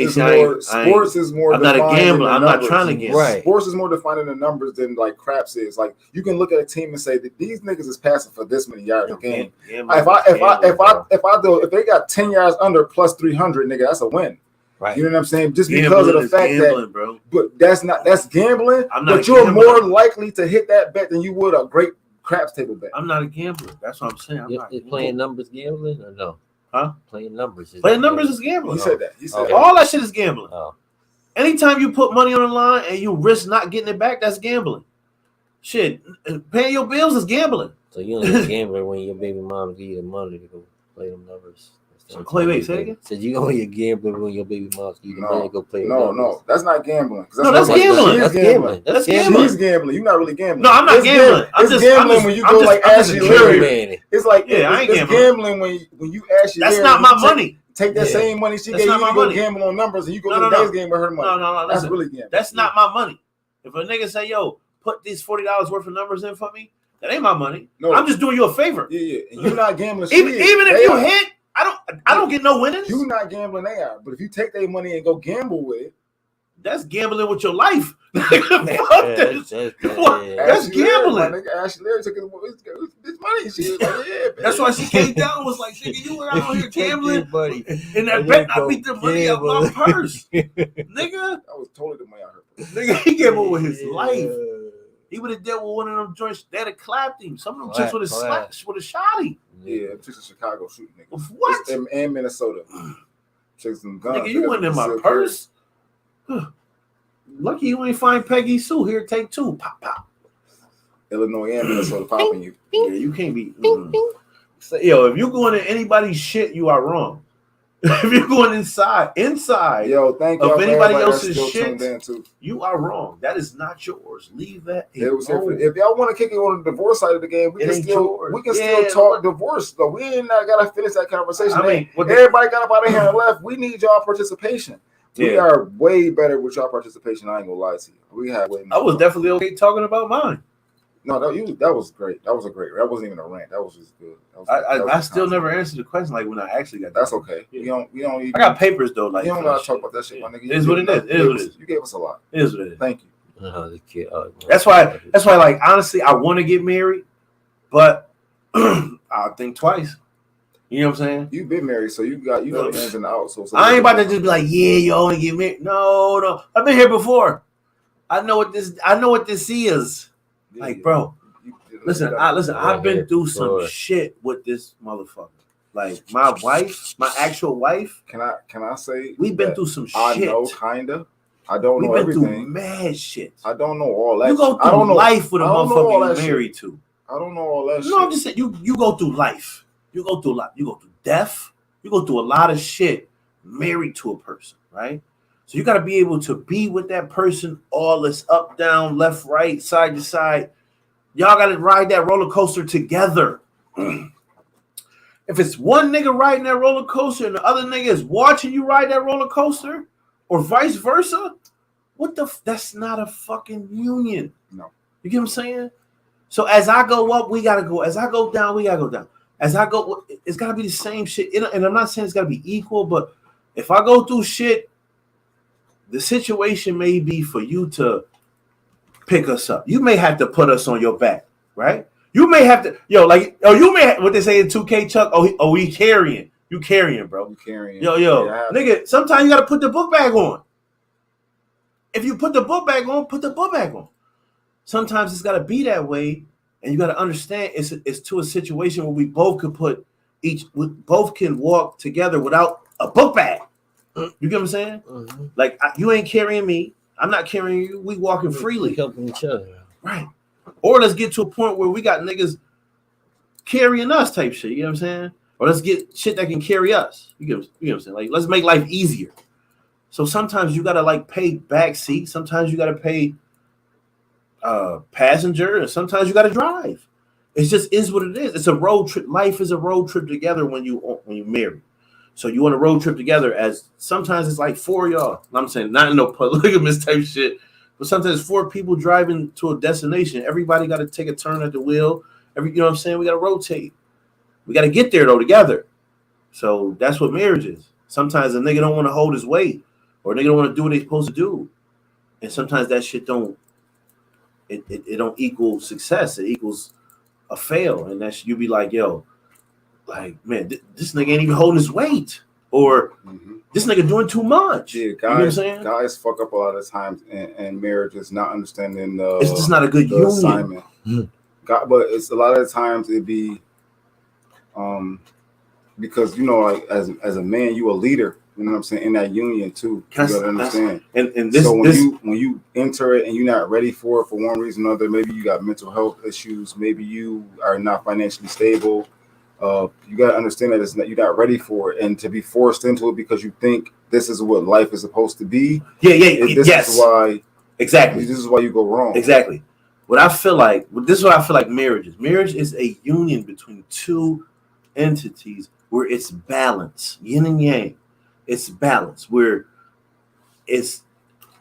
is more. I'm not a gambler. I'm not trying to gamble. Right. Sports is more defining the numbers than like craps is. Like you can look at a team and say that these niggas is passing for this many yards a game. If they got 10 yards under plus 300, nigga, that's a win. Right. You know what I'm saying? Just because of the fact that, bro. But that's gambling. But you're more likely to hit that bet than you would a great craps table bet. I'm not a gambler. That's what I'm saying. You're playing numbers gambling or no? Huh? Playing numbers is gambling. He said that. All that shit is gambling. Oh. Anytime you put money on the line and you risk not getting it back, that's gambling. Shit, paying your bills is gambling. So you only a gambler when your baby mom give you the money to go play them numbers. So Clay, say it again. So you only a gambler when your baby mom give you the money to go play. No, that's not gambling. That's gambling. That's gambling. That's gambling. She's gambling. You're not really gambling. No, I'm not gambling. I'm just gambling when you go like Ashley Larry. It's like I ain't gambling when you Ashley Larry. That's not my money. Take that same money she gave you to go gamble on numbers, and you go to the base game with her money. No. That's really gambling. That's not my money. If a nigga say, "Yo, put these $40 worth of numbers in for me," that ain't my money. No, I'm just doing you a favor. Yeah. And you're not gambling. Even if you hit. I don't get no winnings. You not gambling, they are. But if you take their money and go gamble with it, That's gambling with your life. That's gambling. My nigga Ashley Larry took his money. She was like, yeah, that's why she came down and was like, nigga, you went out here gambling, and I bet I beat the money out my purse. Nigga. That was totally the money out her purse. Nigga, he gave over his life. He would have dealt with one of them joints. They'd have clapped him. Some of them chicks would have slapped, would have shot him. Yeah, chicks in Chicago shooting niggas. What? And Minnesota. Chicks and guns. Nigga, you went in my purse. Lucky you ain't find Peggy Sue. Here, take 2. Pop, pop. Illinois and Minnesota popping you. Yeah, you can't be. So, yo, if you going in anybody's shit, you are wrong. If you're going inside, yo, thank you. Of anybody else's shit, you are wrong. That is not yours. Leave that. If y'all want to kick it on the divorce side of the game, we can still talk divorce. Though we ain't gotta finish that conversation. I mean, everybody got up out of here and left. We need y'all participation. We are way better with y'all participation. I ain't gonna lie to you. We have way more. I was definitely okay talking about mine. No, that was great. That wasn't even a rant. That was just good. I still never answered the question like when I actually got. That's okay. Yeah. We don't. Even, I got papers though. Like you don't gotta talk about that shit, my nigga. It is what it is. It is what it is. You gave us a lot. It is what it is. Thank you. That's why. Like honestly, I want to get married, but I'll think twice. You know what I'm saying? You've been married, so you know the ins and outs. So I ain't about to just be like, yeah, you only get married. No. I've been here before. I know what this is. Yeah, like, bro. Listen. I've been through some shit with this motherfucker. Like my wife, my actual wife. Can I say we've been through some shit? I know, kinda. I don't know everything. We've been through mad shit. I don't know all that. You go through life with a motherfucker you're married to. I don't know all that shit. No, I'm just saying you go through life. You go through a lot. You go through death. You go through a lot of shit married to a person, right? So you got to be able to be with that person all this up, down, left, right, side to side. Y'all got to ride that roller coaster together. If it's one nigga riding that roller coaster and the other nigga is watching you ride that roller coaster or vice versa, that's not a fucking union. No. You get what I'm saying? So as I go up, we got to go. As I go down, we got to go down. As I go, it's got to be the same shit. And I'm not saying it's got to be equal, but if I go through shit, the situation may be for you to pick us up. You may have to put us on your back, right? You may have to, you may have, what they say in 2K, Chuck, we carrying. You carrying, bro. You carrying. Yo, yeah, nigga, sometimes you got to put the book bag on. If you put the book bag on, put the book bag on. Sometimes it's got to be that way. And you got to understand it's to a situation where we both could both can walk together without a book bag. You get what I'm saying? Mm-hmm. Like you ain't carrying me, I'm not carrying you. We walking freely, helping each other, right? Or let's get to a point where we got niggas carrying us, type shit. You know what I'm saying? Or let's get shit that can carry us. You know what I'm saying? Like let's make life easier. So sometimes you gotta like pay back seat. Sometimes you gotta pay passenger, and sometimes you got to drive. It just is what it is. It's a road trip. Life is a road trip together when you marry. So you on a road trip together. As sometimes it's like 4 of y'all. I'm saying not in no polygamous type shit, but sometimes 4 people driving to a destination. Everybody got to take a turn at the wheel. You know what I'm saying? We got to rotate. We got to get there though together. So that's what marriage is. Sometimes a nigga don't want to hold his weight, or a nigga don't want to do what they supposed to do, and sometimes that shit don't. It don't equal success. It equals a fail. And that's you be like, yo, like, man, this nigga ain't even holding his weight. Or this nigga doing too much. Yeah, guys, you know what I'm saying? Guys fuck up a lot of times in marriages, not understanding it's just not a good union. Assignment. But it's a lot of the times it be because like as a man, you a leader. You know what I'm saying? In that union too. You gotta understand. And this, so when you enter it and you're not ready for it for one reason or another, maybe you got mental health issues, maybe you are not financially stable. You gotta understand that you're not ready for it, and to be forced into it because you think this is what life is supposed to be. This is why exactly. This is why you go wrong. Exactly. This is what I feel like marriage is. Marriage is a union between 2 entities where it's balance, yin and yang. It's balance where it's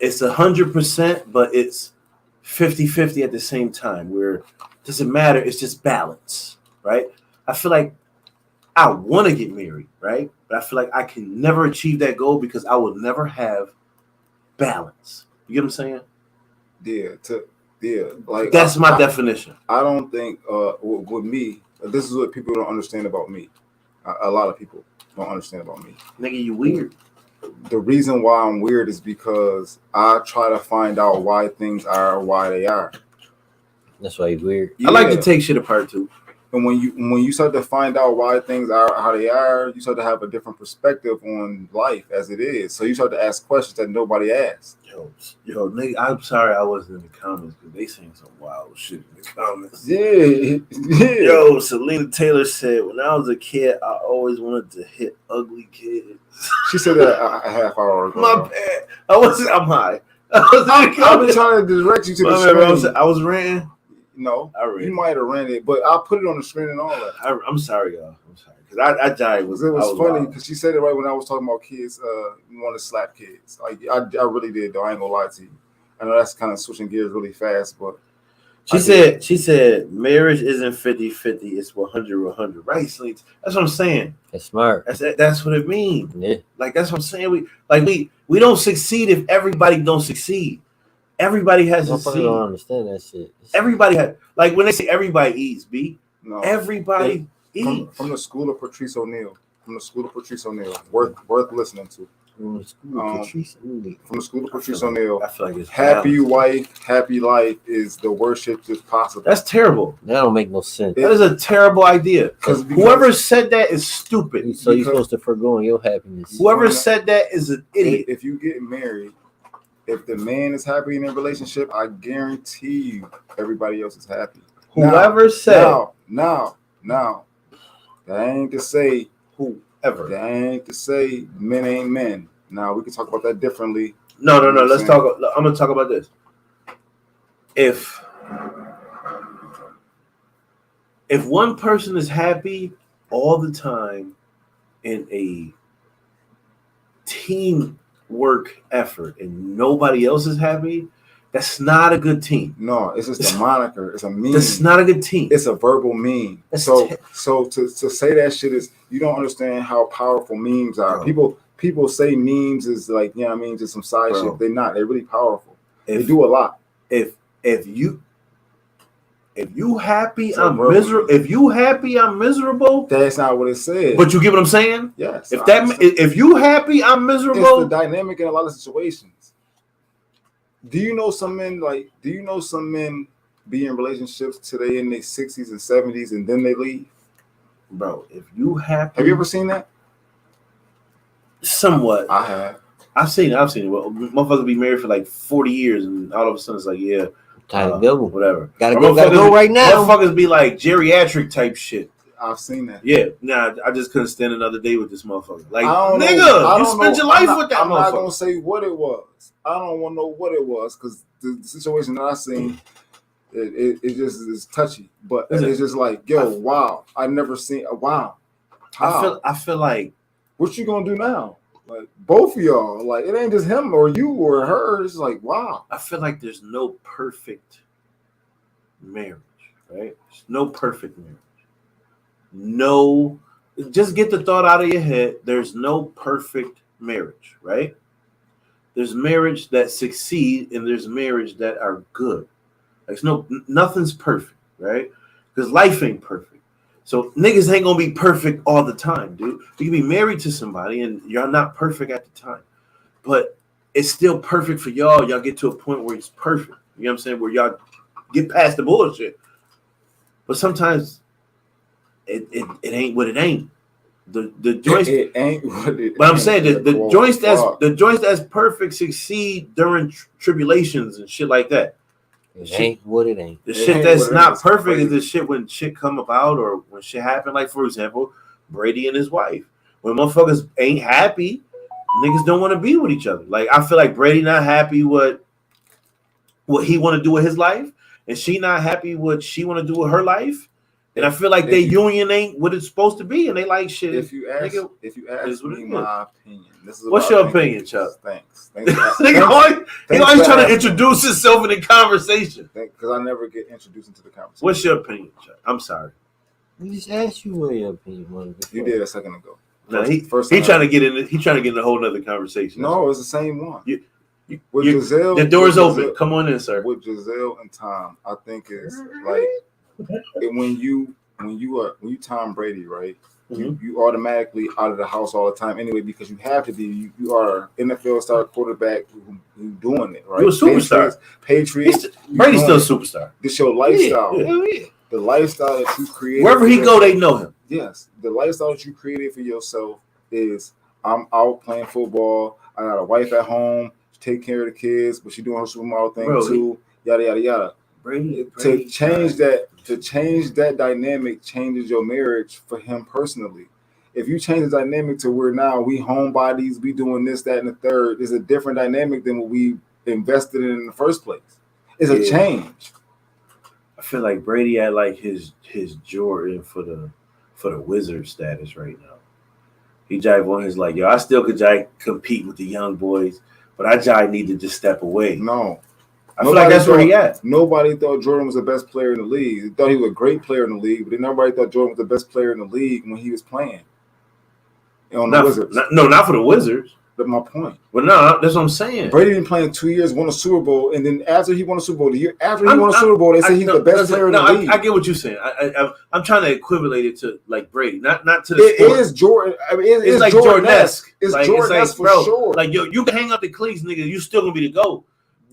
100%, but it's 50-50 at the same time, where it doesn't matter. It's just balance, right? I feel like I want to get married, right? But I feel like I can never achieve that goal because I will never have balance. You get what I'm saying? Like that's my definition. I don't think with me, this is what people don't understand about me. A lot of people don't understand about me. Nigga, you weird. The reason why I'm weird is because I try to find out why things are why they are. That's why you're weird. I like to take shit apart too. And when you start to find out why things are how they are, you start to have a different perspective on life as it is. So you start to ask questions that nobody asks. Yo, nigga, I'm sorry I wasn't in the comments because they saying some wild shit in the comments. Yeah. Yo, Selena Taylor said, when I was a kid, I always wanted to hit ugly kids. She said that a half hour ago. My bad. I'm high. I've been trying to direct you to the screen. I was ranting. No, you might have ran it, but I'll put it on the screen and all that. I'm sorry, y'all. I'm sorry because I died. It was funny because she said it right when I was talking about kids. You want to slap kids? Like I really did, though. I ain't gonna lie to you. I know that's kind of switching gears really fast, but she said marriage isn't 50-50. It's 100-100. Right, Sleets? That's what I'm saying. That's smart. That's what it means. Yeah. Like that's what I'm saying. We don't succeed if everybody don't succeed. Everybody has to see. I don't understand that shit. Everybody has, like when they say everybody eats, B. No, everybody eats. From the school of Patrice O'Neal. Worth listening to. From the school of Patrice O'Neal. I feel like it's happy wife, happy life is the worst shit that's possible. That's terrible. That don't make no sense. That is a terrible idea. Because whoever said that is stupid. So you're supposed to forgo your happiness. Whoever said that is an idiot. If you get married, if the man is happy in a relationship, I guarantee you everybody else is happy. Whoever said now, that ain't to say whoever. That ain't to say men ain't men. Now we can talk about that differently. No. Let's talk. I'm gonna talk about this. If one person is happy all the time in a team work effort and nobody else is happy, that's not a good team. No, it's just a moniker. It's a meme. That's not a good team. It's a verbal meme. So to say that shit is, you don't understand how powerful memes are. Bro. People say memes is like, you know what I mean, just some side shit. They're not. They're really powerful. They do a lot. If you happy, I'm miserable. If you happy, I'm miserable. That's not what it said. But you get what I'm saying? Yes. If you happy, I'm miserable. It's the dynamic in a lot of situations. Do you know some men be in relationships today in their 60s and 70s and then they leave? Bro, if you happy, have you ever seen that? Somewhat. I have. I've seen it. Well, motherfuckers be married for like 40 years and all of a sudden it's like, yeah. Time to go. Whatever. Gotta go right now. Motherfuckers be like geriatric type shit. I've seen that. Yeah. Nah, I just couldn't stand another day with this motherfucker. Like, nigga, you spent your life with that motherfucker. I'm not gonna say what it was. I don't want to know what it was because the situation that I seen, it just is touchy. But it's just like, wow. I never seen wow. How? I feel like, what you gonna do now? Like both of y'all, like it ain't just him or you or her. It's like, wow. I feel like there's no perfect marriage, right? There's no perfect marriage. No, just get the thought out of your head. There's no perfect marriage, right? There's marriage that succeed and there's marriage that are good. Like nothing's perfect, right? Because life ain't perfect. So niggas ain't gonna be perfect all the time, dude. You can be married to somebody and you're not perfect at the time, but it's still perfect for y'all. Y'all get to a point where it's perfect. You know what I'm saying? Where y'all get past the bullshit. But sometimes it ain't what it ain't. The joints it ain't what it. But I'm saying the joints that's perfect succeed during tribulations and shit like that. It ain't what it ain't. The shit that's not perfect is the shit when shit come about or when shit happen. Like, for example, Brady and his wife. When motherfuckers ain't happy, niggas don't want to be with each other. Like, I feel like Brady not happy what he want to do with his life, and she not happy what she want to do with her life. And I feel like their union ain't what it's supposed to be, and they like shit. If you ask me my opinion, what's your opinion, Chuck? Thanks. He always trying to introduce himself in the conversation. Because I never get introduced into the conversation. What's your opinion, Chuck? I'm sorry. We just asked you what your opinion was. You did a second ago. No, he trying to get in. He trying to get in a whole nother conversation. No, it's the same one. With Giselle, the door's open. Come on in, sir. With Giselle and Tom, I think it's like when you Tom Brady, right? Mm-hmm. You automatically out of the house all the time anyway because you have to be. You are NFL star quarterback who doing it, right? You're a superstar. Patriots. Brady's still a superstar. This your lifestyle. Yeah. The lifestyle that you created. Wherever he go, they know him. Yes. The lifestyle that you created for yourself is I'm out playing football. I got a wife at home. Take care of the kids, but she doing her supermodel thing too. Yada yada yada. Brady to change that dynamic changes your marriage for him personally. If you change the dynamic to where now we homebodies, we doing this, that, and the third, is a different dynamic than what we invested in the first place. It's a change. I feel like Brady had like his Jordan for the Wizard status right now. He jive on his like, yo, I still could compete with the young boys, but I need to just step away. No. I feel like that's where he at. Nobody thought Jordan was the best player in the league. They thought he was a great player in the league, but then nobody thought Jordan was the best player in the league when he was playing. On the Wizards. Not for the Wizards. That's my point. But no, that's what I'm saying. Brady didn't play in 2 years, won a Super Bowl, and then after he won a Super Bowl, the year after he won a Super Bowl, they said he's the best player in the league. I get what you're saying. I'm trying to equivalent it to like Brady, not to the sport. It is Jordan. I mean, it's like Jordan-esque. It's like, Jordan-esque for sure. Like yo, you can hang up the cleats, nigga. You still gonna be the GOAT.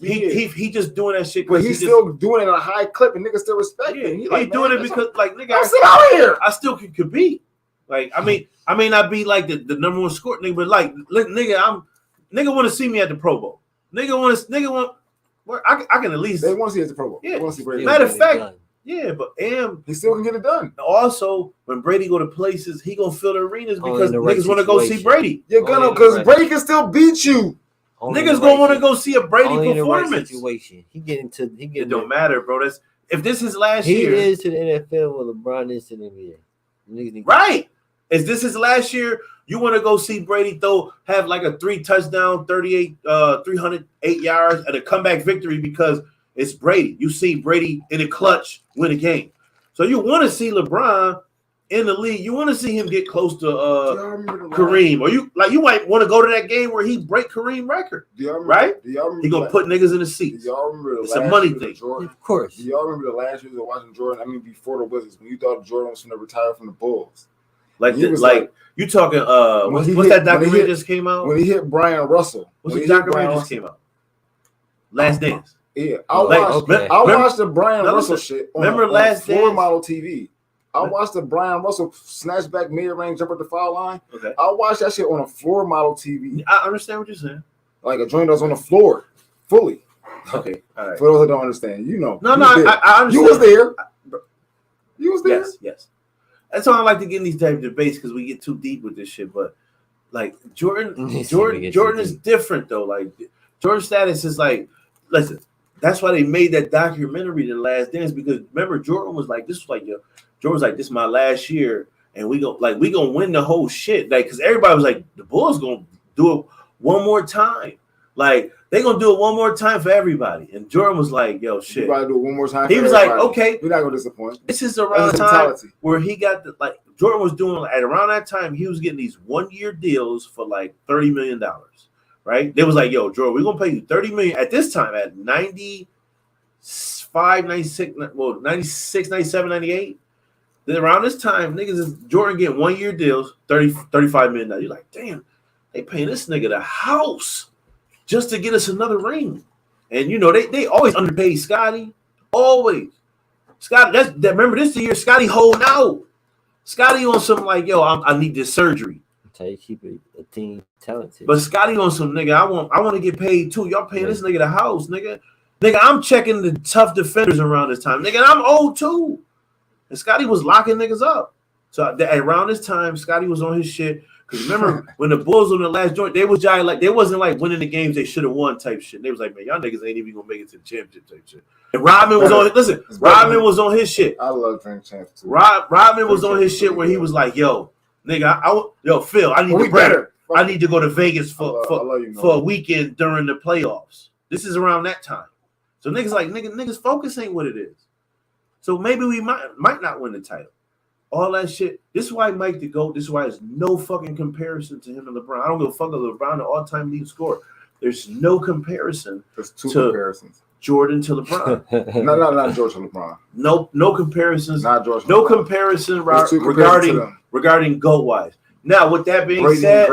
He just doing that shit. But he's still doing it at a high clip, and niggas still respect him. He doing it because like nigga, I'm still out here. I still can compete. Like I may not be like the number one scorer, nigga, but like nigga, nigga want to see me at the Pro Bowl. Nigga want. I can at least. They want to see you at the Pro Bowl. Yeah. They want to see Brady. Matter of fact, but he still can get it done. Also, when Brady go to places, he gonna fill the arenas because niggas want to go see Brady. You're gonna because Brady can still beat you. Niggas gonna want to go see a Brady performance. Situation. It don't matter, bro. If this is last year, he is to the NFL what LeBron is to the NBA. Right. Is this his last year? You want to go see Brady have like a 3 touchdown, 308 yards and a comeback victory because it's Brady. You see Brady in a clutch win a game. So you want to see LeBron in the league. You want to see him get close to Kareem, or you might want to go to that game where he break Kareem record. Right? He gonna put niggas in the seats. Y'all remember it's a money thing, of course. Do y'all remember the last years of watching Jordan? I mean, before the Wizards, when you thought Jordan was going to retire from the Bulls. Like you talking what's that documentary just came out? When he hit Brian Russell. What's the documentary just came out? Last Dance. Yeah. I watched the Brian Russell shit on Last floor Dance? model TV. I watched the Brian Russell snatch back mid-range jump at the foul line. Okay. I watched that shit on a floor model TV. I understand what you're saying. Like a joint that was on the floor, fully. Okay. All right. For those that don't understand, you know. No, I understand. You was there. You was there. Yes. That's why I like to get in these type of debates because we get too deep with this shit. But like Jordan is different though. Like Jordan's status is like, listen, that's why they made that documentary, The Last Dance, because remember Jordan was like, this is my last year, and we gonna win the whole shit. Like, because everybody was like, the Bulls gonna do it one more time. Like they gonna do it one more time for everybody. And Jordan was like, yo, shit. You gotta do it one more time. He was like, okay, we're not gonna disappoint. This is around the time where he got Jordan was doing at around that time, he was getting these 1-year deals for like $30 million. Right? They was like, yo, Jordan, we're gonna pay you $30 million at this time at 95, 96, 97, 98. Then around this time, niggas is Jordan getting 1-year deals, $35 million. You're like, damn, they paying this nigga the house just to get us another ring. And you know, they always underpaid Scotty. Always. Scotty, remember this year, Scotty holding out. Scotty on some like, yo, I need this surgery. That's how you keep a team talented. But Scotty on some nigga, I want to get paid too. Y'all paying this nigga the house, nigga. Nigga, I'm checking the tough defenders around this time. Nigga, and I'm old too. And Scotty was locking niggas up. So around this time, Scotty was on his shit. Because remember, when the Bulls on the last joint, they was giant, like they wasn't like winning the games they should have won type shit. They was like, man, y'all niggas ain't even gonna make it to the championship type shit. And Rodman was on. Listen, Rodman was on his shit. I love drink champs too. Rodman was on his shit where he was like, yo, nigga, yo, Phil, I need to better. I need to go to Vegas for a weekend during the playoffs. This is around that time. So niggas focus ain't what it is. So maybe we might not win the title. All that shit. This is why Mike the GOAT. This is why there's no fucking comparison to him and LeBron. I don't give a fuck if LeBron the all-time leading scorer. There's no comparison. There's two comparisons. Jordan to LeBron. No, not George to LeBron. No comparisons. Not George. No comparison regarding GOAT wise. Now, with that being said,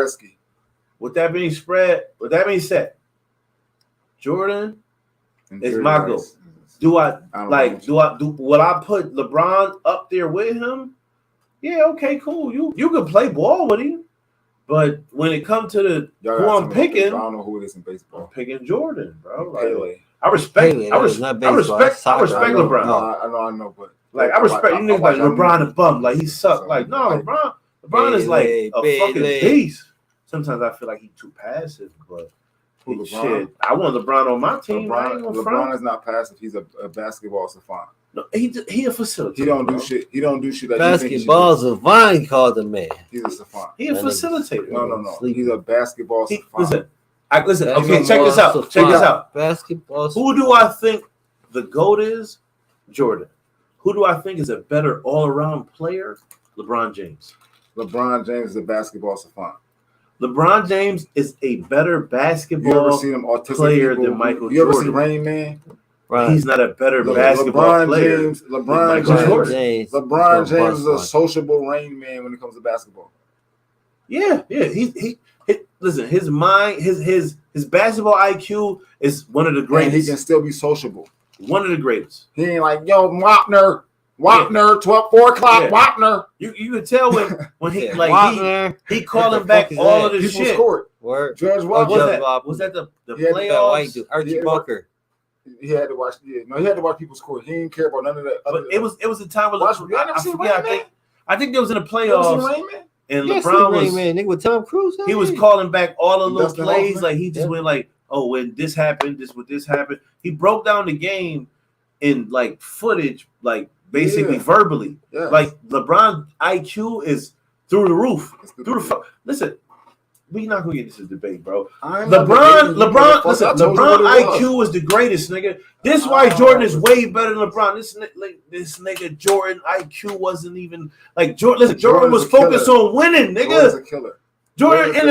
with that being said, Jordan is my GOAT. Will I put LeBron up there with him? Yeah, okay, cool. You can play ball with him. But when it comes to who I'm picking, I don't know who it is in baseball. I'm picking Jordan, bro. Like, I respect LeBron. No, I know, but like I respect you niggas like LeBron a bum, like he sucked. Like no, LeBron is like a fucking beast. Sometimes I feel like he's too passive, but shit, I want LeBron on my team. LeBron is not passive. He's a basketball savant. No, he a facilitator. He don't do shit. He don't do shit like basketball savant. Called the man. He's a savant. He a facilitator. No. He's a basketball savant. Listen. Okay, check this out. Basketball. Who do I think the GOAT is? Jordan. Who do I think is a better all-around player? LeBron James. LeBron James is a basketball savant. LeBron James is a better basketball player than Michael Jordan. You ever see Rain Man? Right. He's not a better basketball player. LeBron James is a sociable Rain Man when it comes to basketball. Yeah. Listen, his mind, his basketball IQ is one of the greatest. And he can still be sociable. One of the greatest. He ain't like, yo, Wapner, 4 o'clock, Wapner. You could tell when he he calling back all of the shit. Word. Judge was that the playoffs? Archie Bunker. He had to watch. He had to watch people score. He didn't care about none of that. But it was a time where I think there was in the playoffs. And LeBron was nigga with Tom Cruise. He was calling back all the little plays. Like he just went like, oh, when this happened, this happened. He broke down the game in like footage, like basically verbally. Yes. Like LeBron IQ is through the roof. Listen, we not gonna get this debate, bro. LeBron IQ is the greatest, nigga. This is why Jordan is way better than LeBron. This nigga Jordan IQ wasn't even like Jordan. Listen, Jordan was focused on winning, nigga. Jordan's a killer. Jordan in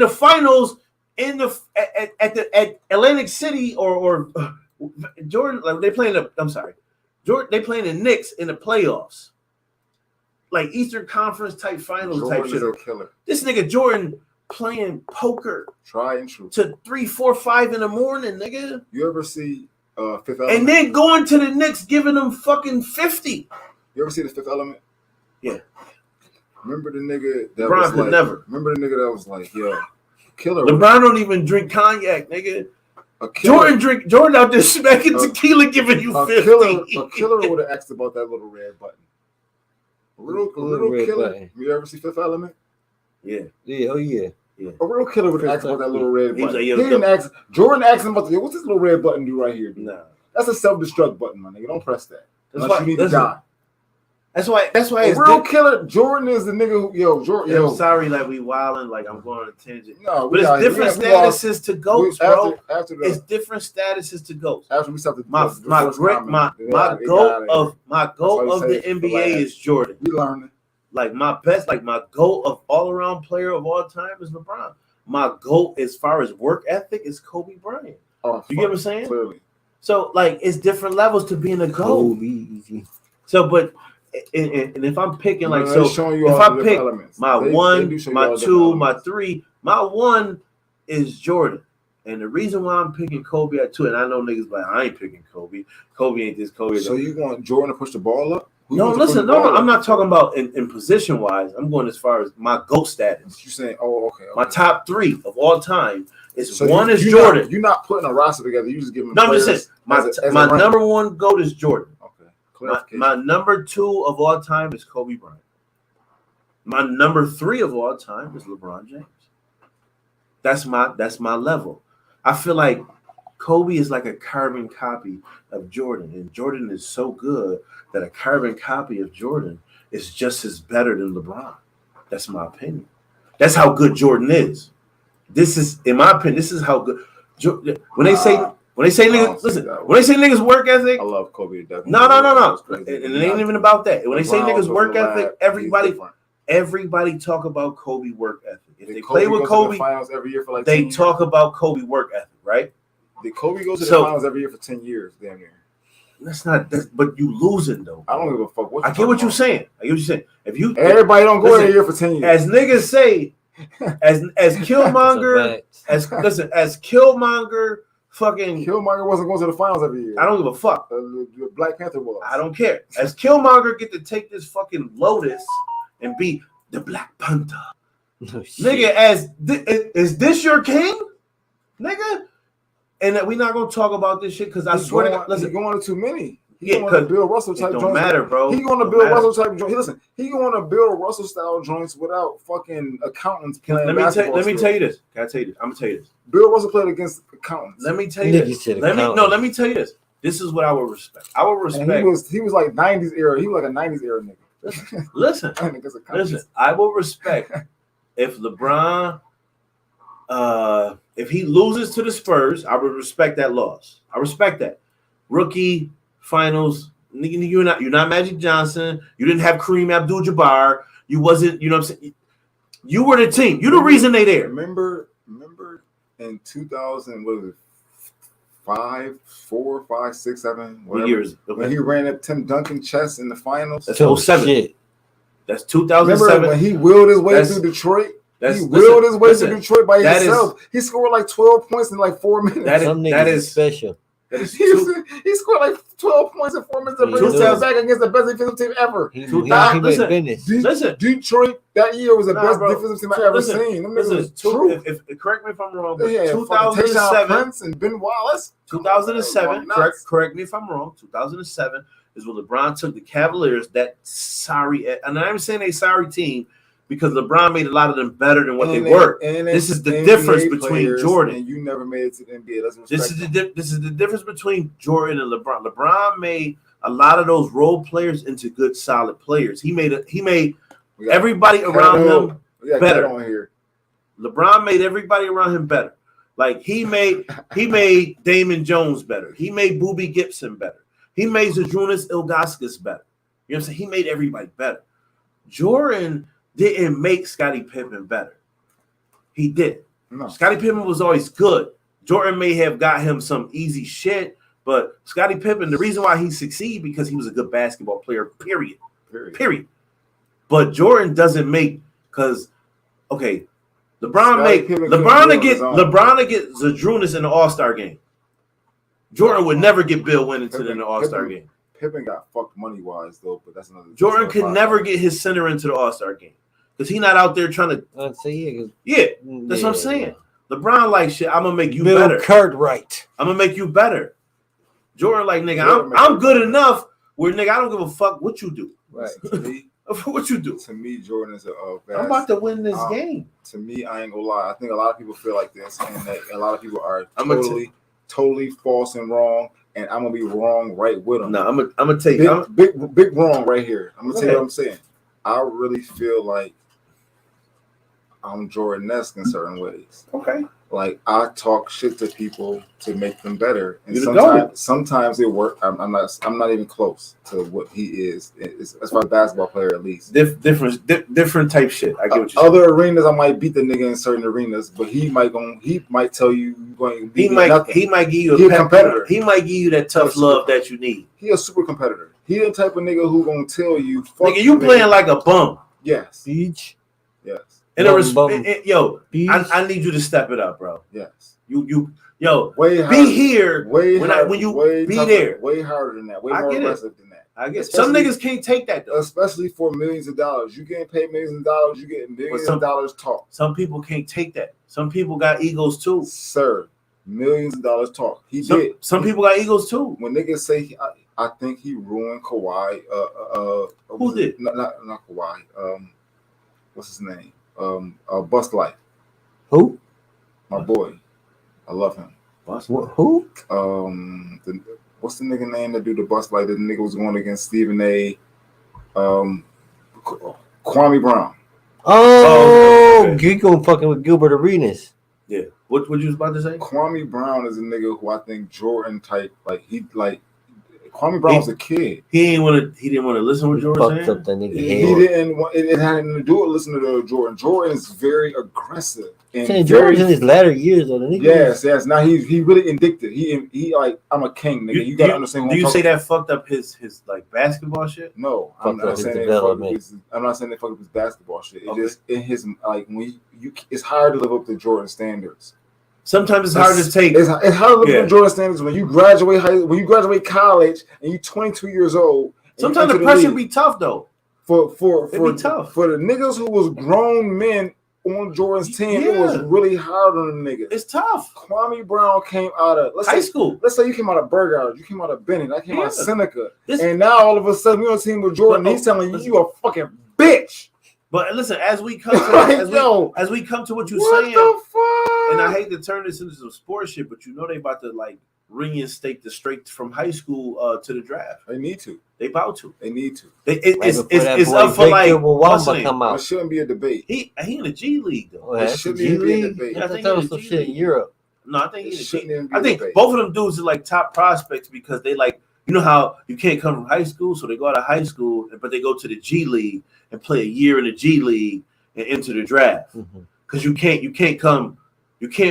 the finals at Atlantic City or Jordan, like they playing the Knicks in the playoffs. Like Eastern Conference type finals type shit. Killer. This nigga Jordan playing poker. Try and true. To 3, 4, 5 in the morning, nigga. You ever see Fifth Element? And then going to the Knicks giving them fucking 50. You ever see the Fifth Element? Yeah. Remember the nigga that LeBron was could like, never. Remember the nigga that was like, yo, killer. LeBron don't even drink cognac, nigga. Jordan out there smacking tequila giving you 50. A killer would have asked about that little red button. A real killer. Button. You ever see Fifth Element? Yeah. Oh yeah. A real killer would ask about that little red button. He didn't ask. Jordan asked him about what's this little red button do right here? Dude? Nah. That's a self-destruct button, my nigga. Don't press that. Unless you need to die. That's why a real killer. Jordan is the nigga who Jordan. I'm sorry, like we wilding, like I'm going on a tangent. No, but it's different statuses to GOATs, bro. It's different statuses to GOATs. After we start my GOAT of the NBA is Jordan. We learning. Like my GOAT of all around player of all time is LeBron. My GOAT as far as work ethic is Kobe Bryant. You get what I'm saying? Clearly. So like it's different levels to being a GOAT. So but. And if I'm picking like so, if I pick my 1, my 2, my 3, my 1 is Jordan, and the reason why I'm picking Kobe at 2, and I know niggas like I ain't picking Kobe. Kobe ain't this. Kobe. So you want Jordan to push the ball up? No, listen, no. I'm not talking about in position wise. I'm going as far as my GOAT status. You saying? Oh, okay. My top 3 of all time is so one is Jordan. You're not putting a roster together. You just giving. No, I'm just saying. My number 1 GOAT is Jordan. My number 2 of all time is Kobe Bryant. My number 3 of all time is LeBron James. That's my level. I feel like Kobe is like a carbon copy of Jordan, and Jordan is so good that a carbon copy of Jordan is just as better than LeBron. That's my opinion. That's how good Jordan is. This is, in my opinion, this is how good. When they say niggas, listen. When they say niggas work ethic, I love Kobe. No. And it ain't even about that. When they say niggas work ethic, everybody talk about Kobe work ethic. if they play with Kobe, the finals every year for like they talk about Kobe work ethic, right? Did Kobe go to the finals every year for 10 years, damn near? But you losing though. I don't give a fuck. I get what you're saying. Everybody don't go every year for 10 years. As niggas say, as Killmonger, as Killmonger, fucking Killmonger wasn't going to the finals every year. I don't give a fuck. The Black Panther was. I don't care. As Killmonger get to take this fucking Lotus and be the Black Panther, nigga. Is this your king, nigga? And that we not gonna talk about this shit because I swear to God, listen, he's going to too many. He's going to Bill Russell type joints. Don't matter, bro. He's going to build Russell type joints. Listen, he's going to build Russell style joints without fucking accountants playing basketball. Let me tell you this. Can I tell you this? I'm gonna tell you this. Bill Russell played against accountants. Let me tell you this. Let me tell you this. This is what I would respect. I would respect. And he was like 90s era. He was like a 90s era nigga. Listen. I will respect if LeBron. If he loses to the Spurs, I would respect that loss. I respect that. Rookie finals, you're not Magic Johnson. You didn't have Kareem Abdul-Jabbar. You wasn't, you know what I'm saying? You were the team. You're the reason they there. Remember in 2000, what was it? 5, 4, 5, 6, 7, whatever. Years. Okay. When he ran up Tim Duncan chest in the finals. That's 07. That's 2007. Remember when he wheeled his way through Detroit? He wheeled his way to Detroit by himself. He scored like 12 points in like 4 minutes. That is special. He scored like 12 points in 4 minutes to bring himself back against the best defensive team ever. Listen, Detroit that year was the best defensive team I ever seen. If correct me if I'm wrong, but 2007 and Ben Wallace. 2007. Correct me if I'm wrong. 2007 is when LeBron took the Cavaliers. That sorry, and I'm saying a sorry team. Because LeBron made a lot of them better than what they were. This is the NBA difference between Jordan. And you never made it to the NBA. This is the difference between Jordan and LeBron. LeBron made a lot of those role players into good, solid players. He made everybody around him better. LeBron made everybody around him better. Like he made Damon Jones better. He made Boobie Gibson better. He made Zydrunas Ilgauskas better. You know what I'm saying? He made everybody better. Jordan didn't make Scottie Pippen better. He did. No. Scottie Pippen was always good. Jordan may have got him some easy shit, but Scottie Pippen, the reason why he succeeded because he was a good basketball player, period. But Jordan doesn't make because LeBron to get Zydrunas in the All-Star game. Jordan would never get Bill Wennington in the All-Star game. Pippen got fucked money-wise though, but that's another. Jordan could never get his center into the All-Star game. Because he's not out there trying to that's what I'm saying. LeBron like shit. I'm gonna make you better. Cartwright. I'm gonna make you better. Jordan like nigga. I'm good enough. Where nigga, I don't give a fuck what you do. Right. What you do. To me, Jordan is I'm about to win this game. To me, I ain't gonna lie. I think a lot of people feel like this, and that a lot of people are totally false and wrong. And I'm gonna be wrong right with them. No, I'm gonna tell you big wrong right here. I'm gonna tell you what I'm saying. I really feel like I'm Jordan-esque in certain ways. Okay. Like I talk shit to people to make them better, and sometimes it works. I'm not even close to what he is as far as basketball player at least. Different type shit. I get what you're saying. Other arenas, I might beat the nigga in certain arenas, but he might tell you you're going to beat nothing. He might give you a competitor. He might give you that tough love that you need. He a super competitor. He the type of nigga who gonna tell you, nigga, you playing like a bum. Yes. Beach. Yes. And I need you to step it up, bro. Yes. Be here when you be there. Way harder than that. Way more aggressive than that. I guess some niggas can't take that though. Especially for millions of dollars. You getting paid millions of dollars, you getting millions of dollars talk. Some people can't take that. Some people got egos too. Sir, millions of dollars talk. Some people got egos too. When niggas say I think he ruined Kawhi. Who did? Not Kawhi. What's his name? Bust Life. Who? My boy. I love him. Who? What's the nigga name that do the Bust Life? The nigga was going against Stephen A. Kwame Brown. You going fucking with Gilbert Arenas. Yeah. What you was about to say? Kwame Brown is a nigga who I think Jordan type. Like Kwame Brown was a kid. He didn't want to listen to what Jordan said. Up that nigga He didn't want it had nothing to do with listening to Jordan. Jordan is very aggressive and Jordan's in his latter years though. Yes. Now he really addicted. He like I'm a king, nigga. You gotta understand. Do you say that fucked up his like basketball shit? No, I'm not saying they fucked up his basketball shit. It just in his like when you it's hard to live up to Jordan standards. Sometimes it's hard to take. It's hard to live up to Jordan standards when you graduate college and you're 22 years old. Sometimes the pressure be tough though. For be tough for the niggas who was grown men on Jordan's team, it was really hard on the niggas. It's tough. Kwame Brown came out of high school. Let's say you came out of Burgard, you came out of Bennett, I came out of Seneca, and now all of a sudden you're on a team with Jordan. He's telling you a fucking bitch. But listen, as we come to as we come to what you're saying, the fuck? And I hate to turn this into some sports shit, but you know they about to like reinstate the straight from high school to the draft. They need to. They about to. They need to. It's up for like come out. It shouldn't be a debate. He in the G League though. It shouldn't be a debate. I think that was some shit in Europe. No, I think I think both of them dudes are like top prospects because they like, you know how you can't come from high school, so they go out of high school, but they go to the G League and play a year in the G League and enter the draft. Because you can't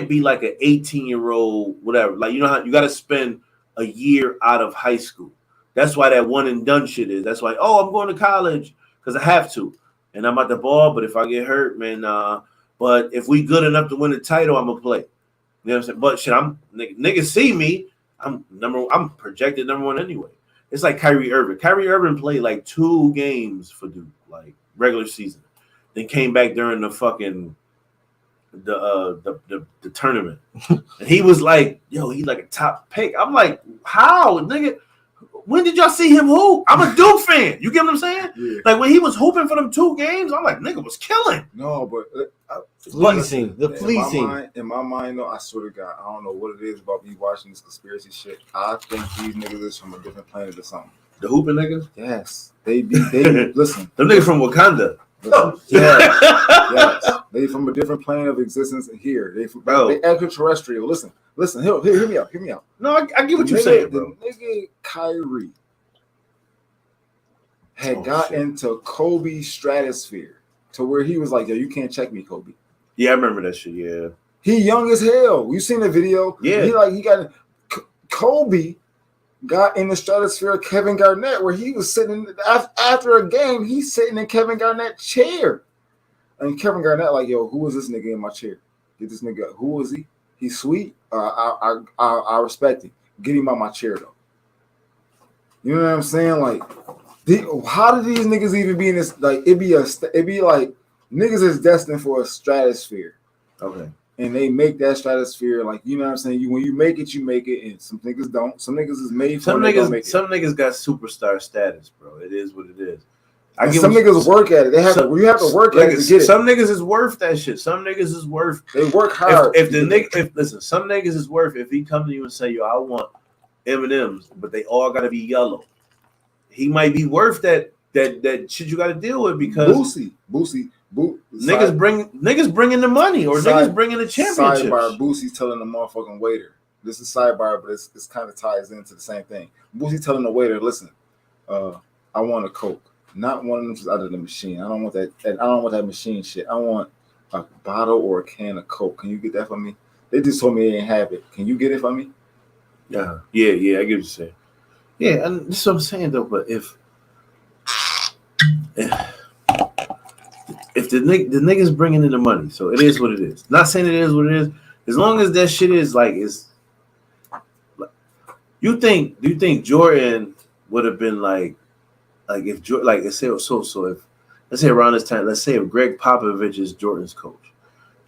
be like an 18-year-old, whatever. Like, you know how you got to spend a year out of high school. That's why that one and done shit is. That's why, I'm going to college because I have to, and I'm at the ball. But if I get hurt, man, but if we good enough to win the title, I'm gonna play. You know what I'm saying? But shit, niggas see me. I'm projected number one anyway. It's like Kyrie Irving. Kyrie Irving played like 2 games for Duke, like regular season, then came back during the fucking the tournament, and he was like, he like a top pick. I'm like, how, nigga? When did y'all see him hoop? I'm a Duke fan. You get what I'm saying? Yeah. Like when he was hooping for them 2 games, I'm like, nigga was killing. No, but fleecing. In my mind, though, I swear to God, I don't know what it is about me watching this conspiracy shit. I think these niggas is from a different planet or something. The hooping niggas? Yes, they listen. Them niggas from Wakanda. Yes. They from a different plane of existence here. They extraterrestrial. Listen, hear me out. No, I get what you're saying, bro. The nigga Kyrie had got into Kobe's stratosphere to where he was like, you can't check me, Kobe. Yeah, I remember that shit, yeah. He young as hell. You seen the video? Yeah. He got Kobe got in the stratosphere of Kevin Garnett, where he was sitting after a game. He's sitting in Kevin Garnett's chair, and Kevin Garnett like, who is this nigga in my chair? Get this nigga. Who is he? He's sweet. I respect him. Get him out my chair though. You know what I'm saying? Like, how do these niggas even be in this? Like, it'd be like niggas is destined for a stratosphere. Okay. And they make that stratosphere, like, you know what I'm saying? When you make it, and some niggas don't. Some niggas is made for it. Some niggas got superstar status, bro. It is what it is. Some niggas work at it. You have to work at it to get it. Some niggas is worth that shit. Some niggas is worth. They work hard. Listen, some niggas is worth. If he come to you and say, I want M&Ms, but they all gotta be yellow, he might be worth that shit you gotta deal with because niggas bringing the money or niggas bringing the championship. Sidebar, Boosie's telling the motherfucking waiter. This is sidebar, but it's kind of ties into the same thing. Boosie's telling the waiter, listen, I want a Coke. Not one of them just out of the machine. I don't want that. I don't want that machine shit. I want a bottle or a can of Coke. Can you get that for me? They just told me they didn't have it. Can you get it for me? Yeah. I get what you're saying. Yeah, and this is what I'm saying though. But if the nigga's bringing in the money, so it is what it is. Not saying it is what it is. As long as that shit is like is. Do you think Jordan would have been like if let's say around this time, let's say if Greg Popovich is Jordan's coach,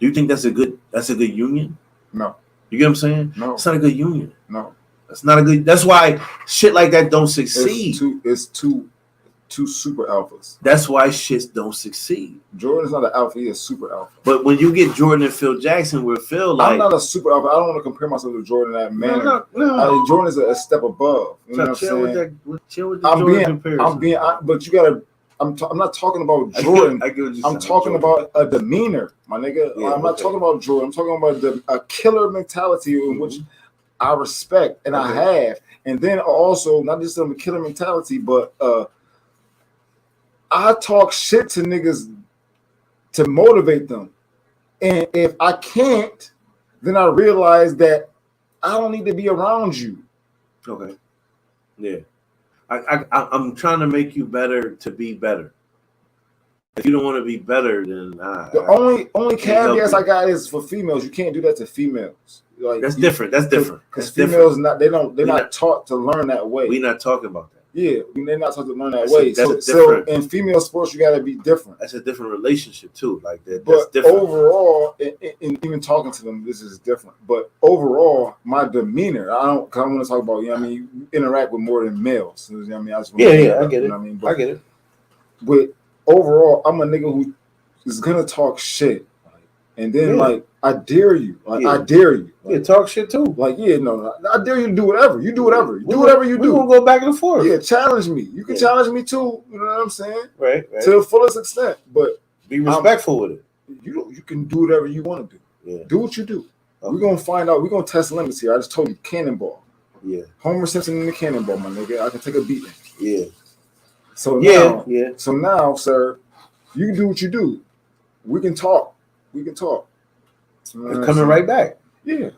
do you think that's a good union? No. You get what I'm saying? No. It's not a good union. No. That's not a good. That's why shit like that don't succeed. It's two super alphas. That's why shit don't succeed. Jordan's not an alpha; he's a super alpha. But when you get Jordan and Phil Jackson, where Phil I'm not a super alpha. I don't want to compare myself to Jordan in that manner. No. Jordan is a step above. You know what I'm saying? Chill with the Jordan comparison. But you gotta. I'm not talking about Jordan. I'm talking about a demeanor, my nigga. Yeah, I'm not talking about Jordan. I'm talking about a killer mentality in which I respect and I have. And then also, not just a killer mentality, but I talk shit to niggas to motivate them. And if I can't, then I realize that I don't need to be around you. Okay. Yeah. I'm trying to make you better to be better. If you don't want to be better, then the only caveats I got is for females. You can't do that to females. Like that's different. That's different. Because females they're not taught to learn that way. We're not talking about that. Yeah, they're not taught to learn that way. So in female sports, you got to be different. That's a different relationship too. Like that. But overall, and even talking to them, this is different. But overall, my demeanor, I want to talk about. You know what I mean, you interact with more than males. You know what I mean, I get it. You know what I mean, I get it. But overall, I'm a nigga who is gonna talk shit, and then I dare you, I dare you. Talk shit too. I dare you to do whatever. You do whatever. Do whatever you do. We're gonna go back and forth. Yeah, challenge me. You can challenge me too. You know what I'm saying? Right. To the fullest extent, but be respectful with it. You can do whatever you want to do. Yeah. Do what you do. Okay. We're gonna find out. We're gonna test limits here. I just told you, cannonball. Yeah. Homer Simpson in the cannonball, my nigga. I can take a beating. Yeah. So now, sir, you do what you do. We can talk. It's coming right back. Yeah.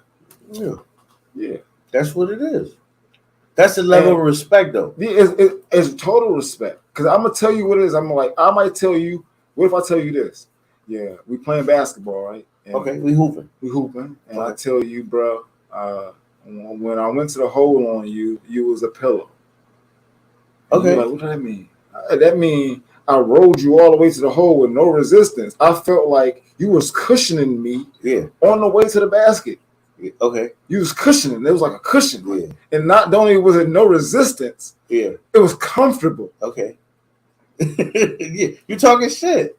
That's what it is. That's the level of respect, though. It's total respect. Because I'm gonna tell you what it is. I might tell you. What if I tell you this? Yeah, we playing basketball, right? And we hooping. And I tell you, bro, when I went to the hole on you, you was a pillow. Okay. Like, what does that mean? That means I rolled you all the way to the hole with no resistance. I felt like you was cushioning me on the way to the basket. Okay. You was cushioning. It was like a cushion. Yeah. And not only was it no resistance, it was comfortable. Okay. Yeah. You talking shit.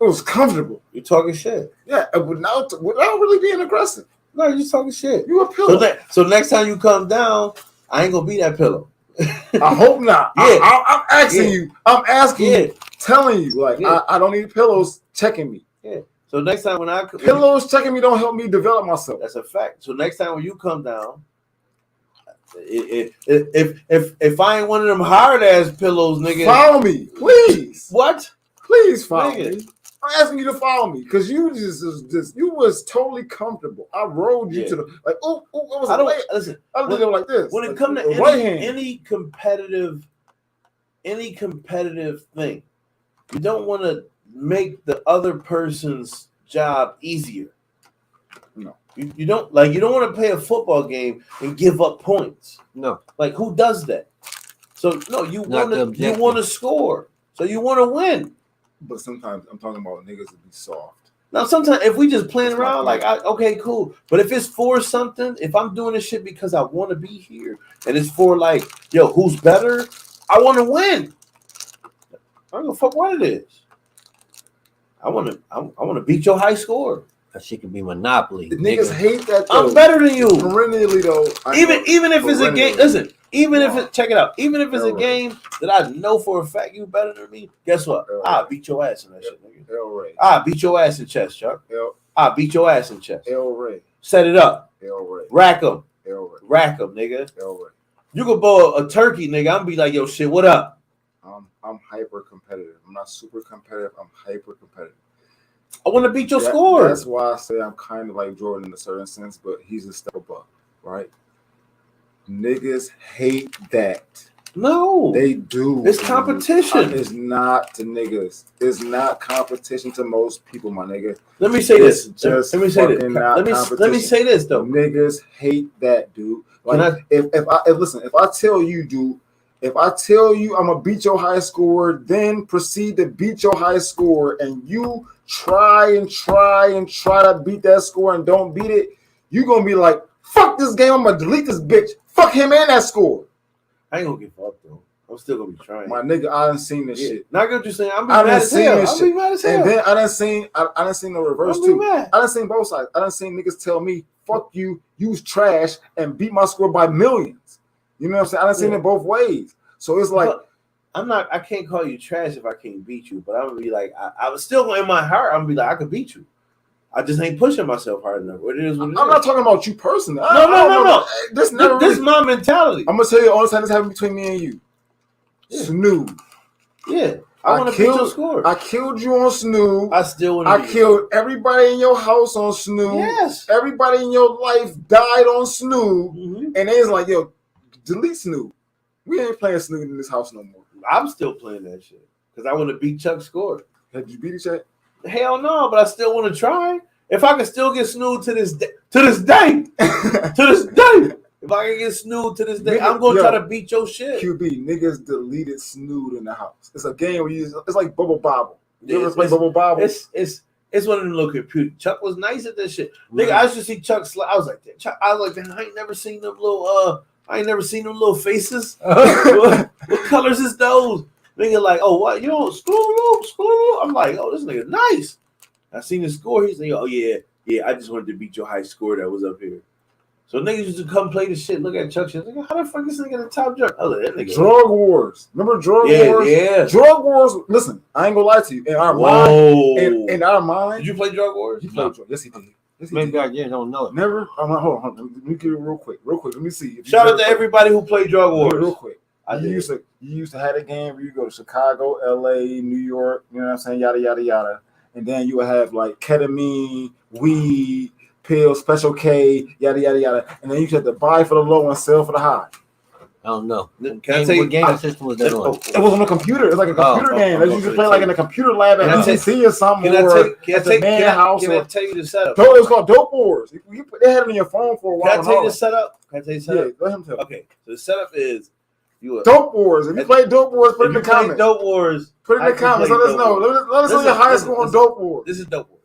It was comfortable. You talking shit. Yeah, without really being aggressive. No, you just talking shit. You a pillow. So next time you come down, I ain't gonna be that pillow. I hope not. Yeah. I'm asking you. I'm asking you, telling you, I don't need pillows checking me. Yeah. So next time pillows checking me don't help me develop myself. That's a fact. So next time when you come down, if I ain't one of them hard ass pillows, nigga, follow me, please. What? Please follow me. I'm asking you to follow me because you you was totally comfortable. I rolled you to the it was. I did it like this. When it comes to any competitive thing, you don't want to make the other person's job easier. No, you don't want to play a football game and give up points. No, like who does that? So no, you want to score, so you want to win. But sometimes I'm talking about niggas to be soft. Now, sometimes if we just playing around, okay, cool. But if it's for something, if I'm doing this shit because I want to be here, and it's for who's better? I want to win. I don't give a fuck what it is. I want to beat your high score. That shit can be Monopoly. Niggas hate that. Though. I'm better than you. Perennially though. Even if it's a game. Listen. Even if it's a game that I know for a fact you better than me, guess what? I'll beat your ass in that shit, nigga. I'll beat your ass in chess, Chuck. I'll beat your ass in chess. Set it up. Rack them. Rack them, nigga. You could bowl a turkey, nigga. I'm be like, yo, shit, what up? I'm hyper competitive. I'm not super competitive. I'm hyper competitive. I want to beat your score. That's why I say I'm kind of like Jordan in a certain sense, but he's a step above, right? Niggas hate that. No, they do. It's competition. It's not to niggas. It's not competition to most people, my nigga. Let me say this. Let me say this though. Niggas hate that, dude. Like if I tell you, dude, if I tell you I'm gonna beat your high score, then proceed to beat your high score, and you try to beat that score and don't beat it, you gonna be like, fuck this game. I'm gonna delete this bitch. Fuck him and that score. I ain't gonna give up though. I'm still gonna be trying. My nigga, I done seen this shit. Not good. You saying I'm mad as hell. I'm mad as hell. And then I done seen the reverse too. I done seen both sides. I done seen niggas tell me, "Fuck you, you was trash," and beat my score by millions. You know what I'm saying? I done seen it both ways. So it's like, I can't call you trash if I can't beat you, but I'm gonna be like, I was still in my heart. I'm gonna be like, I could beat you. I just ain't pushing myself hard enough. What it is, I'm not talking about you personally. No. This is my mentality. I'm gonna tell you the only time this happened between me and you. Yeah. Snoo. Yeah. I want to beat your score. I killed you on Snoo. I still want to I killed everybody in your house on Snoo. Yes. Everybody in your life died on Snoo. Mm-hmm. And they was like, yo, delete Snoo. We ain't playing Snoo in this house no more. I'm still playing that shit because I want to beat Chuck's score. Have you beat it yet? Hell no, but I still want to try. If I can still get Snoo to this day, if I can get Snood to this day, I'm gonna try to beat your shit. QB, niggas deleted Snood in the house. It's a game where it's like Bubble Bobble. You ever play Bubble Bobble? It's one of them little computers. Chuck was nice at this shit. Right. Nigga, I used to see Chuck I was like, I ain't never seen them little faces. what colors is those? Nigga like, oh what? You know, school. I'm like, oh, this nigga nice. I seen the score. He's like, oh yeah, I just wanted to beat your high score that was up here. So niggas used to come play the shit, look at Chuck shit. Like, how the fuck this nigga the top drug? Oh, that nigga. Drug Wars. Remember Drug Wars? Yeah. Drug Wars. Listen, I ain't gonna lie to you. In our mind. Did you play Drug Wars? You played Drug. Yes, he did. Maybe I don't know it. Never. Hold on. Let me get it real quick. Let me see. Shout out to everybody who played Drug Wars. Real quick. You used to have a game where you go to Chicago, LA, New York, you know what I'm saying, yada yada yada. And then you would have like ketamine, weed, pills, Special K, yada yada yada. And then you had to buy for the low and sell for the high. I don't know. Can I tell you what game system was that on? It was on a computer. It's like a computer game. They used to play like in a computer lab at UCC or something. Can I tell you the setup? It was called Dope Wars. They had it on your phone for a while. Can I tell you the setup? Yeah, let him tell. Okay, so the setup is Dope Wars. If you play Dope Wars, put it in the comments. Dope Wars. Put it in the comments. Let us know. Let us know your high school on Dope Wars. This is Dope Wars.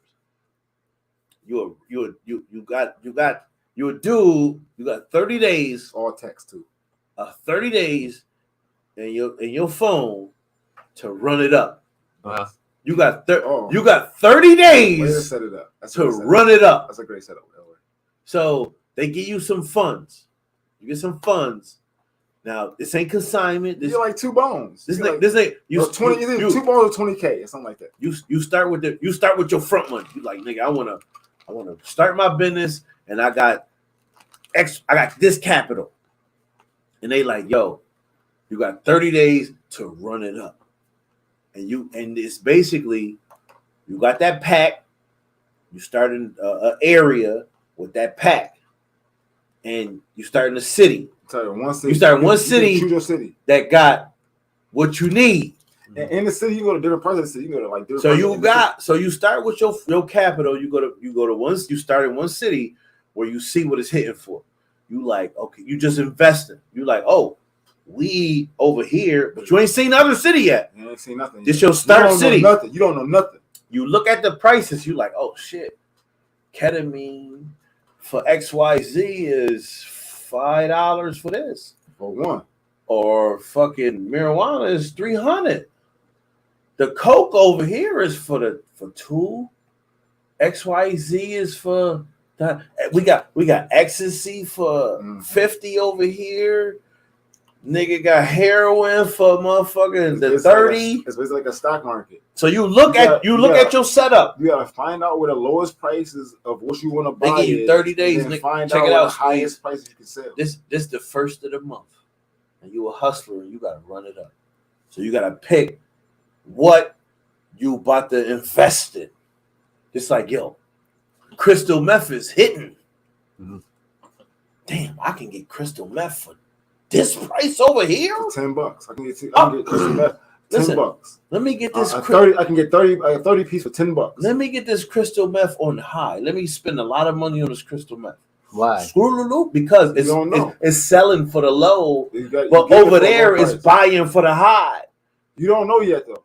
You a dude. You got 30 days. All text too. 30 days in your phone to run it up. Wow. You got 30 days way to set it up. to run it up. That's a great setup. So they give you some funds. You get some funds. Now this ain't consignment. This like 2 bones. This ain't 2 bones or 20K or something like that. You start with your front money. You like, nigga, I wanna start my business and I got this capital. And they like, yo, you got 30 days to run it up. And it's basically, you got that pack, you start in an area with that pack, and you start in a city. You start in one city that got what you need. And in the city, you go to different parts of the city. You go to like different So you start with your capital. You start in one city where you see what it's hitting for. You like, okay, you just investing. You like, oh, we over here, but you ain't seen the other city yet. You ain't seen nothing. This your start city. You don't know nothing. You look at the prices. You like, oh shit, ketamine for XYZ is $5 for this. For one. Or fucking marijuana is $300. The coke over here is for 2. XYZ is for that. We got ecstasy for 50 over here. Nigga got heroin for motherfucking the 30. It's basically like a stock market. So you look at your setup. You gotta find out where the lowest prices of what you want to buy. They give you 30 days. And find out the highest prices you can sell. This the first of the month, and you a hustler and you gotta run it up. So you gotta pick what you about to invest in. It's like, yo, crystal meth is hitting. Mm-hmm. Damn, I can get crystal meth for this price over here. For $10, I can get crystal meth. $10. Let me get this. 30. I can get 30 piece for $10. Let me get this crystal meth on high. Let me spend a lot of money on this crystal meth. Why? Because it's selling for the low, but over there it's buying for the high. You don't know yet though.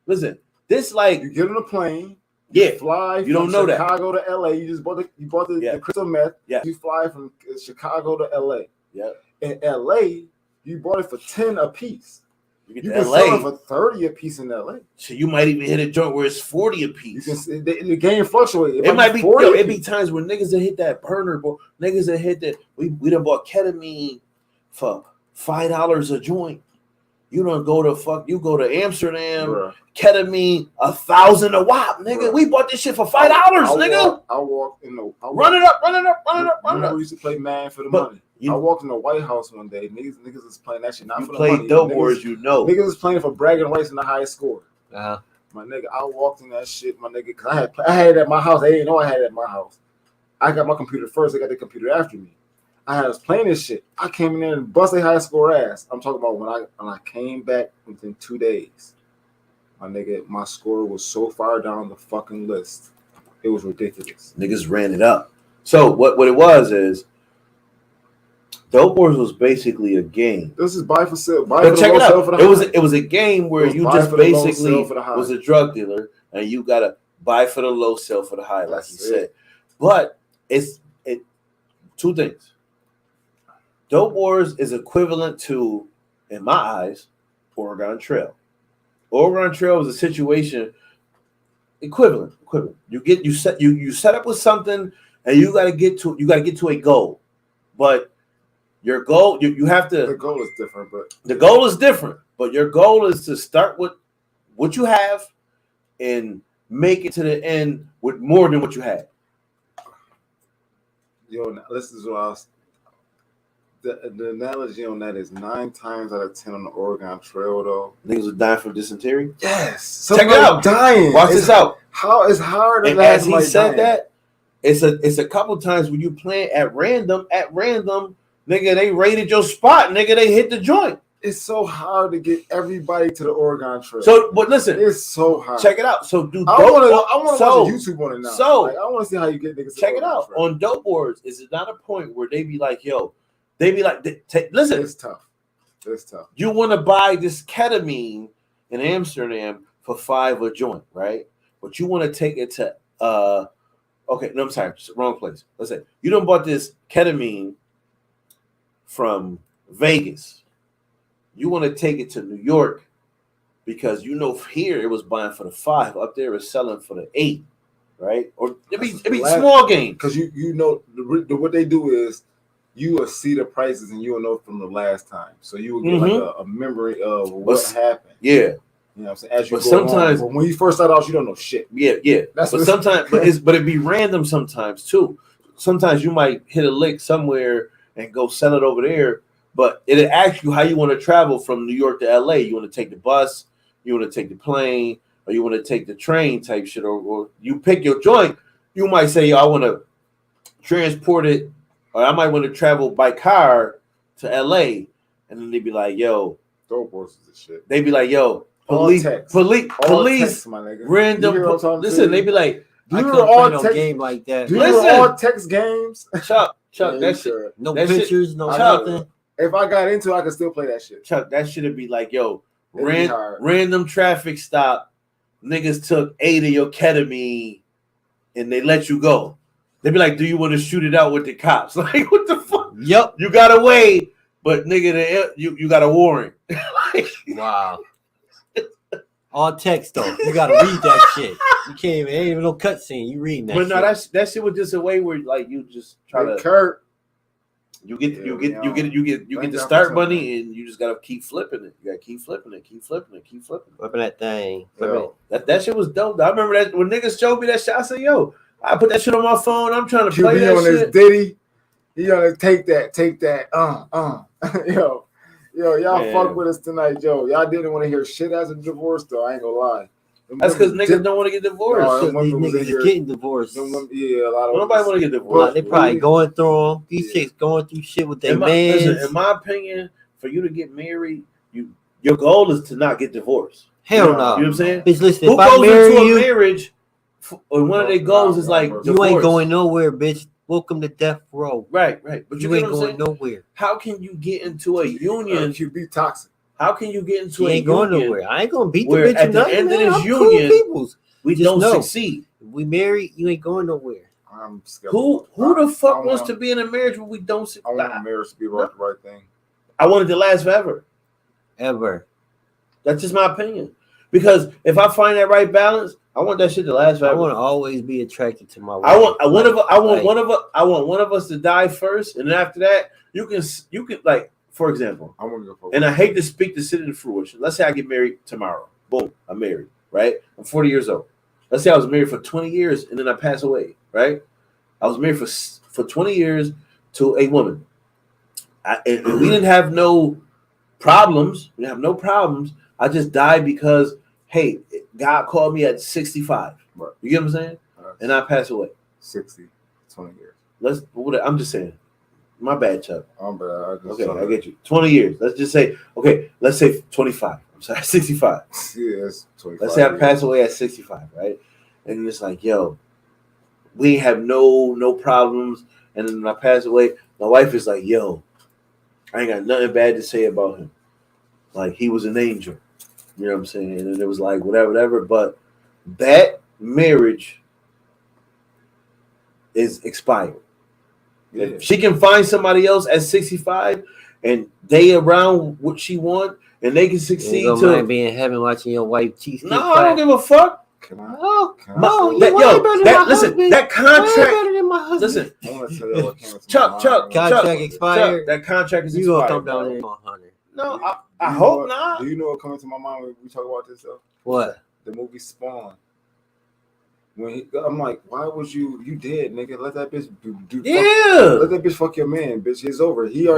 Listen, this like you get on a plane. Yeah, fly. You don't know Chicago to LA. You just bought the crystal meth. Yeah. You fly from Chicago to LA. Yeah. In LA, you bought it for 10 a piece. You can sell it for 30 a piece in LA. So you might even hit a joint where it's 40 a piece. The game fluctuates. It might be 40. It be times where niggas that hit that burner, bro. Niggas that hit that we done bought ketamine for $5 a joint. You don't go to you go to Amsterdam, ketamine, 1,000 a wop, nigga. We bought this shit for $5, nigga. I walked in the run it up. We used to play Man for the Money. I walked in the White House one day. Niggas was playing that shit. Not for the money. You play Dope Wars, you know. Niggas was playing for bragging rights and the highest score. Uh-huh. My nigga, I walked in that shit, my nigga, because I had it at my house. They didn't know I had it at my house. I got my computer first. They got the computer after me. I was playing this shit. I came in there and busted high score ass. I'm talking about when I came back within 2 days. My nigga, my score was so far down the fucking list. It was ridiculous. Niggas ran it up. So what it was is Dope Wars was basically a game. This is buy for sale. But check it out. It was a game where you just basically was a drug dealer and you gotta buy for the low, sell for the high, like you said. But it's two things. Dope Wars is equivalent to, in my eyes, Oregon Trail. Oregon Trail is a situation equivalent. You set up with something and you gotta get to a goal. But your goal, you have to. The goal is different, but your goal is to start with what you have and make it to the end with more than what you had. Yo, listen to what I was. The analogy on that is 9 times out of 10 on the Oregon Trail, though. Niggas was dying from dysentery. Yes, check it out. Dying. Watch this out. How it's hard. And as he said that, it's a couple times when you playing at random, nigga, they raided your spot, nigga. They hit the joint. It's so hard to get everybody to the Oregon Trail. So, but listen, it's so hard. Check it out. So, I want to watch a YouTube on it now. So, I want to see how you get niggas. Check it out on Dope Wars. Is it not a point where they be like, yo? They be like, listen, it's tough. You want to buy this ketamine in Amsterdam for $5 a joint, right? But you want to take it to okay, no, I'm sorry, wrong place. Let's say you don't bought this ketamine from Vegas. You want to take it to New York because you know here it was buying for the $5, up there it's selling for the $8, right? Or it be small game because you know what they do is. You will see the prices and you will know from the last time. So you will get like a memory of what happened. Yeah. You know what I'm saying? As you go sometimes along, when you first start out, you don't know shit. Yeah. But sometimes but it be random sometimes too. Sometimes you might hit a lick somewhere and go sell it over there, but it'll ask you how you want to travel from New York to LA. You want to take the bus, you want to take the plane, or you want to take the train type shit, or you pick your joint. You might say, I want to transport it. Or I might want to travel by car to LA, and then they'd be like, "Yo, Dope Wars is shit." They'd be like, "Yo, police, text, my nigga. Random." Listen, they'd be like, "I couldn't play no game like that." Listen, all text games. Chuck, that shit, no pictures, no nothing. If I got into it, I could still play that shit. Chuck, that shit'd be like, "Yo, random traffic stop, niggas took 8 of your ketamine, and they let you go." They'd be like, "Do you want to shoot it out with the cops?" Like, what the fuck? Yep. You got away, but nigga, you got a warrant. Wow. All text though. You gotta read that shit. You can't ain't even no cutscene. You reading that. But no, that shit was just a way where like you just try to. Kurt. You get the start money, and you just gotta keep flipping it. You gotta keep flipping it. Flipping that thing. That shit was dope. I remember that when niggas showed me that shit. I said, "Yo." I put that shit on my phone. I'm trying to play that on shit. His Diddy. He gonna take that. Y'all fuck with us tonight, yo. Y'all didn't want to hear shit as a divorce, though. I ain't gonna lie. That's because niggas don't want to get divorced. These niggas is getting divorced. Yeah, a lot of nobody want to get divorced. They probably going through them. These chicks going through shit with their man. In my opinion, for you to get married, your goal is to not get divorced. Hell no. You know what I'm saying? Bitch, listen, who goes into a marriage? Or one of their goals is like you ain't going nowhere, bitch. Welcome to death row. Right. But you ain't going nowhere. How can you get into a union? You be toxic. How can you get into a union? Going nowhere. I ain't gonna beat the bitch at the end of this union. We don't succeed. If we married, you ain't going nowhere. I'm skeptical. Who the fuck wants to be in a marriage where we don't succeed? I want a marriage to be the right thing. I want it to last forever. Ever. That's just my opinion. Because if I find that right balance, I want that shit to last forever. I want to always be attracted to my wife. I want one of us to die first, and then after that, you can like for example, I and I hate to speak this into fruition. Let's say I get married tomorrow. Boom, I'm married, right? I'm 40 years old. Let's say I was married for 20 years and then I pass away, right? I was married for 20 years to a woman. And we didn't have no problems. We didn't have no problems. I just died because, hey, God called me at 65. Right. You get what I'm saying? And I pass away. 20 years. I'm just saying. My bad, Chuck. I'm bad. I get you. 20 years. Let's just say, let's say 25. I'm sorry, 65. Yeah, it's 25. Let's say I pass away at 65, right? And it's like, yo, we have no problems. And then when I pass away, my wife is like, yo, I ain't got nothing bad to say about him. Like, he was an angel. You know what I'm saying? And it was like, whatever. But that marriage is expired. Yeah. If she can find somebody else at 65 and they around what she want and they can succeed you don't mind being in heaven watching your wife cheat. No, I don't give a fuck. That contract. Listen, Chuck, contract expired. That contract is expired. You gonna come down there 100? No, I hope not. Do you know what comes to my mind when we talk about this stuff? What? The movie Spawn. I'm like, why was you dead, nigga? Let that bitch let that bitch fuck your man, bitch. It's over. He a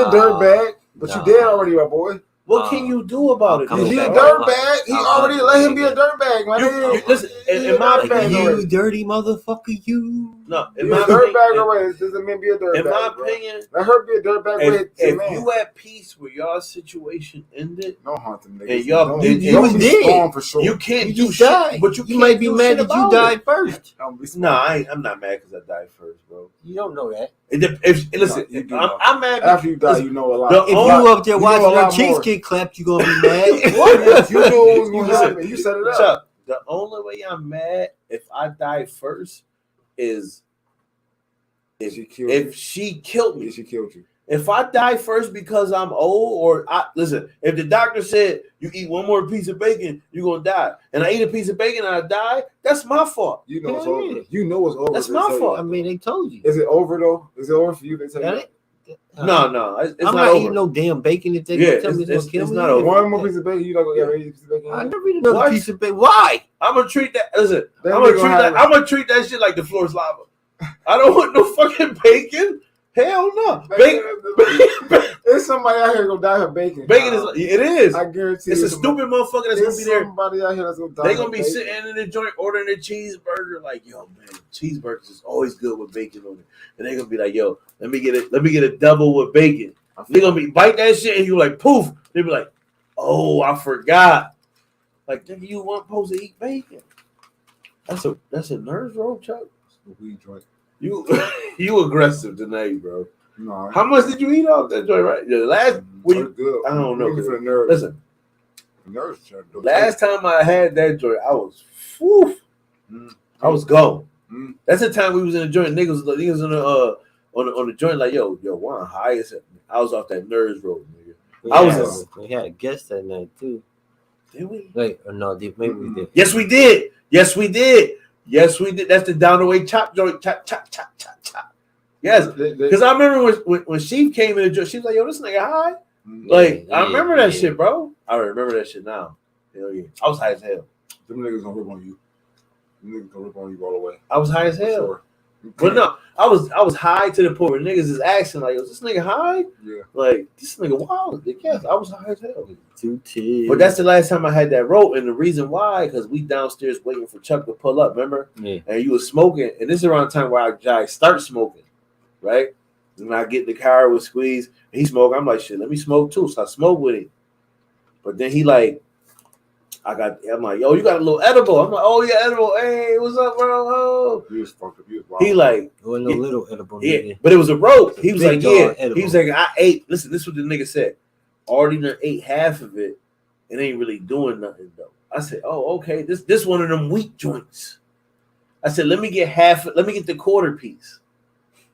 dirtbag, but you dead already, my boy. What can you do about it? He a dirtbag. He already let him be a dirtbag, man. Listen, in my opinion, you dirty motherfucker, you. No, in my dirtbag already. Doesn't mean be a dirtbag. In my opinion, let her be a dirtbag. If you at peace with your situation ended, no haunting niggas. And y'all, you was dead for sure. You can't you do just shit, died. but you might be mad that you died first. No, I'm not mad because I died first, bro. You don't know that. I'm mad after you die. You know a lot. If you up there watching your cheeks get clapped, you gonna be mad. What? You know what was gonna happen. You set it up. Chuck, the only way I'm mad if I die first is if she killed me. She killed you. If I die first because I'm old, if the doctor said you eat one more piece of bacon, you're gonna die, and I eat a piece of bacon and I die, that's my fault. You know it's over. You know it's over. That's my fault. I mean, they told you. Is it over though? Is it over for you? They tell you. No, it's I'm not eating no damn bacon if they tell me it's gonna kill me. Not over. One more piece of bacon, you not gonna eat a piece of bacon. I never eat another piece of bacon. Why? I'm gonna treat that. Listen, I'm gonna treat that shit like the floor is lava. I don't want no fucking bacon. Hell no. Bacon. There's somebody out here gonna die for bacon. Bacon it is. I guarantee it's a stupid motherfucker that's gonna be there. Somebody out here that's gonna die. They gonna be sitting in the joint ordering a cheeseburger, like, yo, man, cheeseburgers is always good with bacon on it. And they gonna be like, yo, let me get a double with bacon. They gonna be bite that shit and you like poof. They be like, oh, I forgot. Like, nigga, you weren't supposed to eat bacon. That's a nerves roll, Chuck. Weed joint. You aggressive tonight, bro. No. How much did you eat off that joint? Right, the last good. I don't know. For the nerves. Listen, the nerves. Last time I had that joint, I was I was gone. That's the time we was in the joint. Niggas in the on the joint like yo, one high as I was off that nerves road, nigga. We had a guest that night too. Did we? Wait, or no? Maybe we did. Yes, we did. That's the down the way chop joint. Chop. Yes, because I remember when she came in the joint, she was like, "Yo, this nigga high." I remember that shit, bro. I remember that shit now. Hell yeah, I was high as hell. Them niggas gonna rip on you. Them niggas gonna rip on you all the way. I was high as hell. Sure. But no, I was high to the point where niggas is asking like, "Is this nigga high?" Yeah. Like, this nigga wild. Yes, I was high as hell. But that's the last time I had that rope, and the reason why, because we downstairs waiting for Chuck to pull up. Remember? Yeah. And you was smoking, and this is around the time where I start smoking, right? And I get in the car with Squeeze, and he smoke. I'm like, shit, let me smoke too. So I smoke with him. But then he like, I'm like, yo, you got a little edible. I'm like, oh yeah, edible. Hey, what's up, bro? Oh. He was fucked up. He was wild. He like, a little edible. Yeah, but it was a rope. He was like, yeah. Edible. He was like, I ate. Listen, this is what the nigga said. Already done ate half of it. It ain't really doing nothing though. I said, oh, okay. This one of them weak joints. I said, let me get the quarter piece.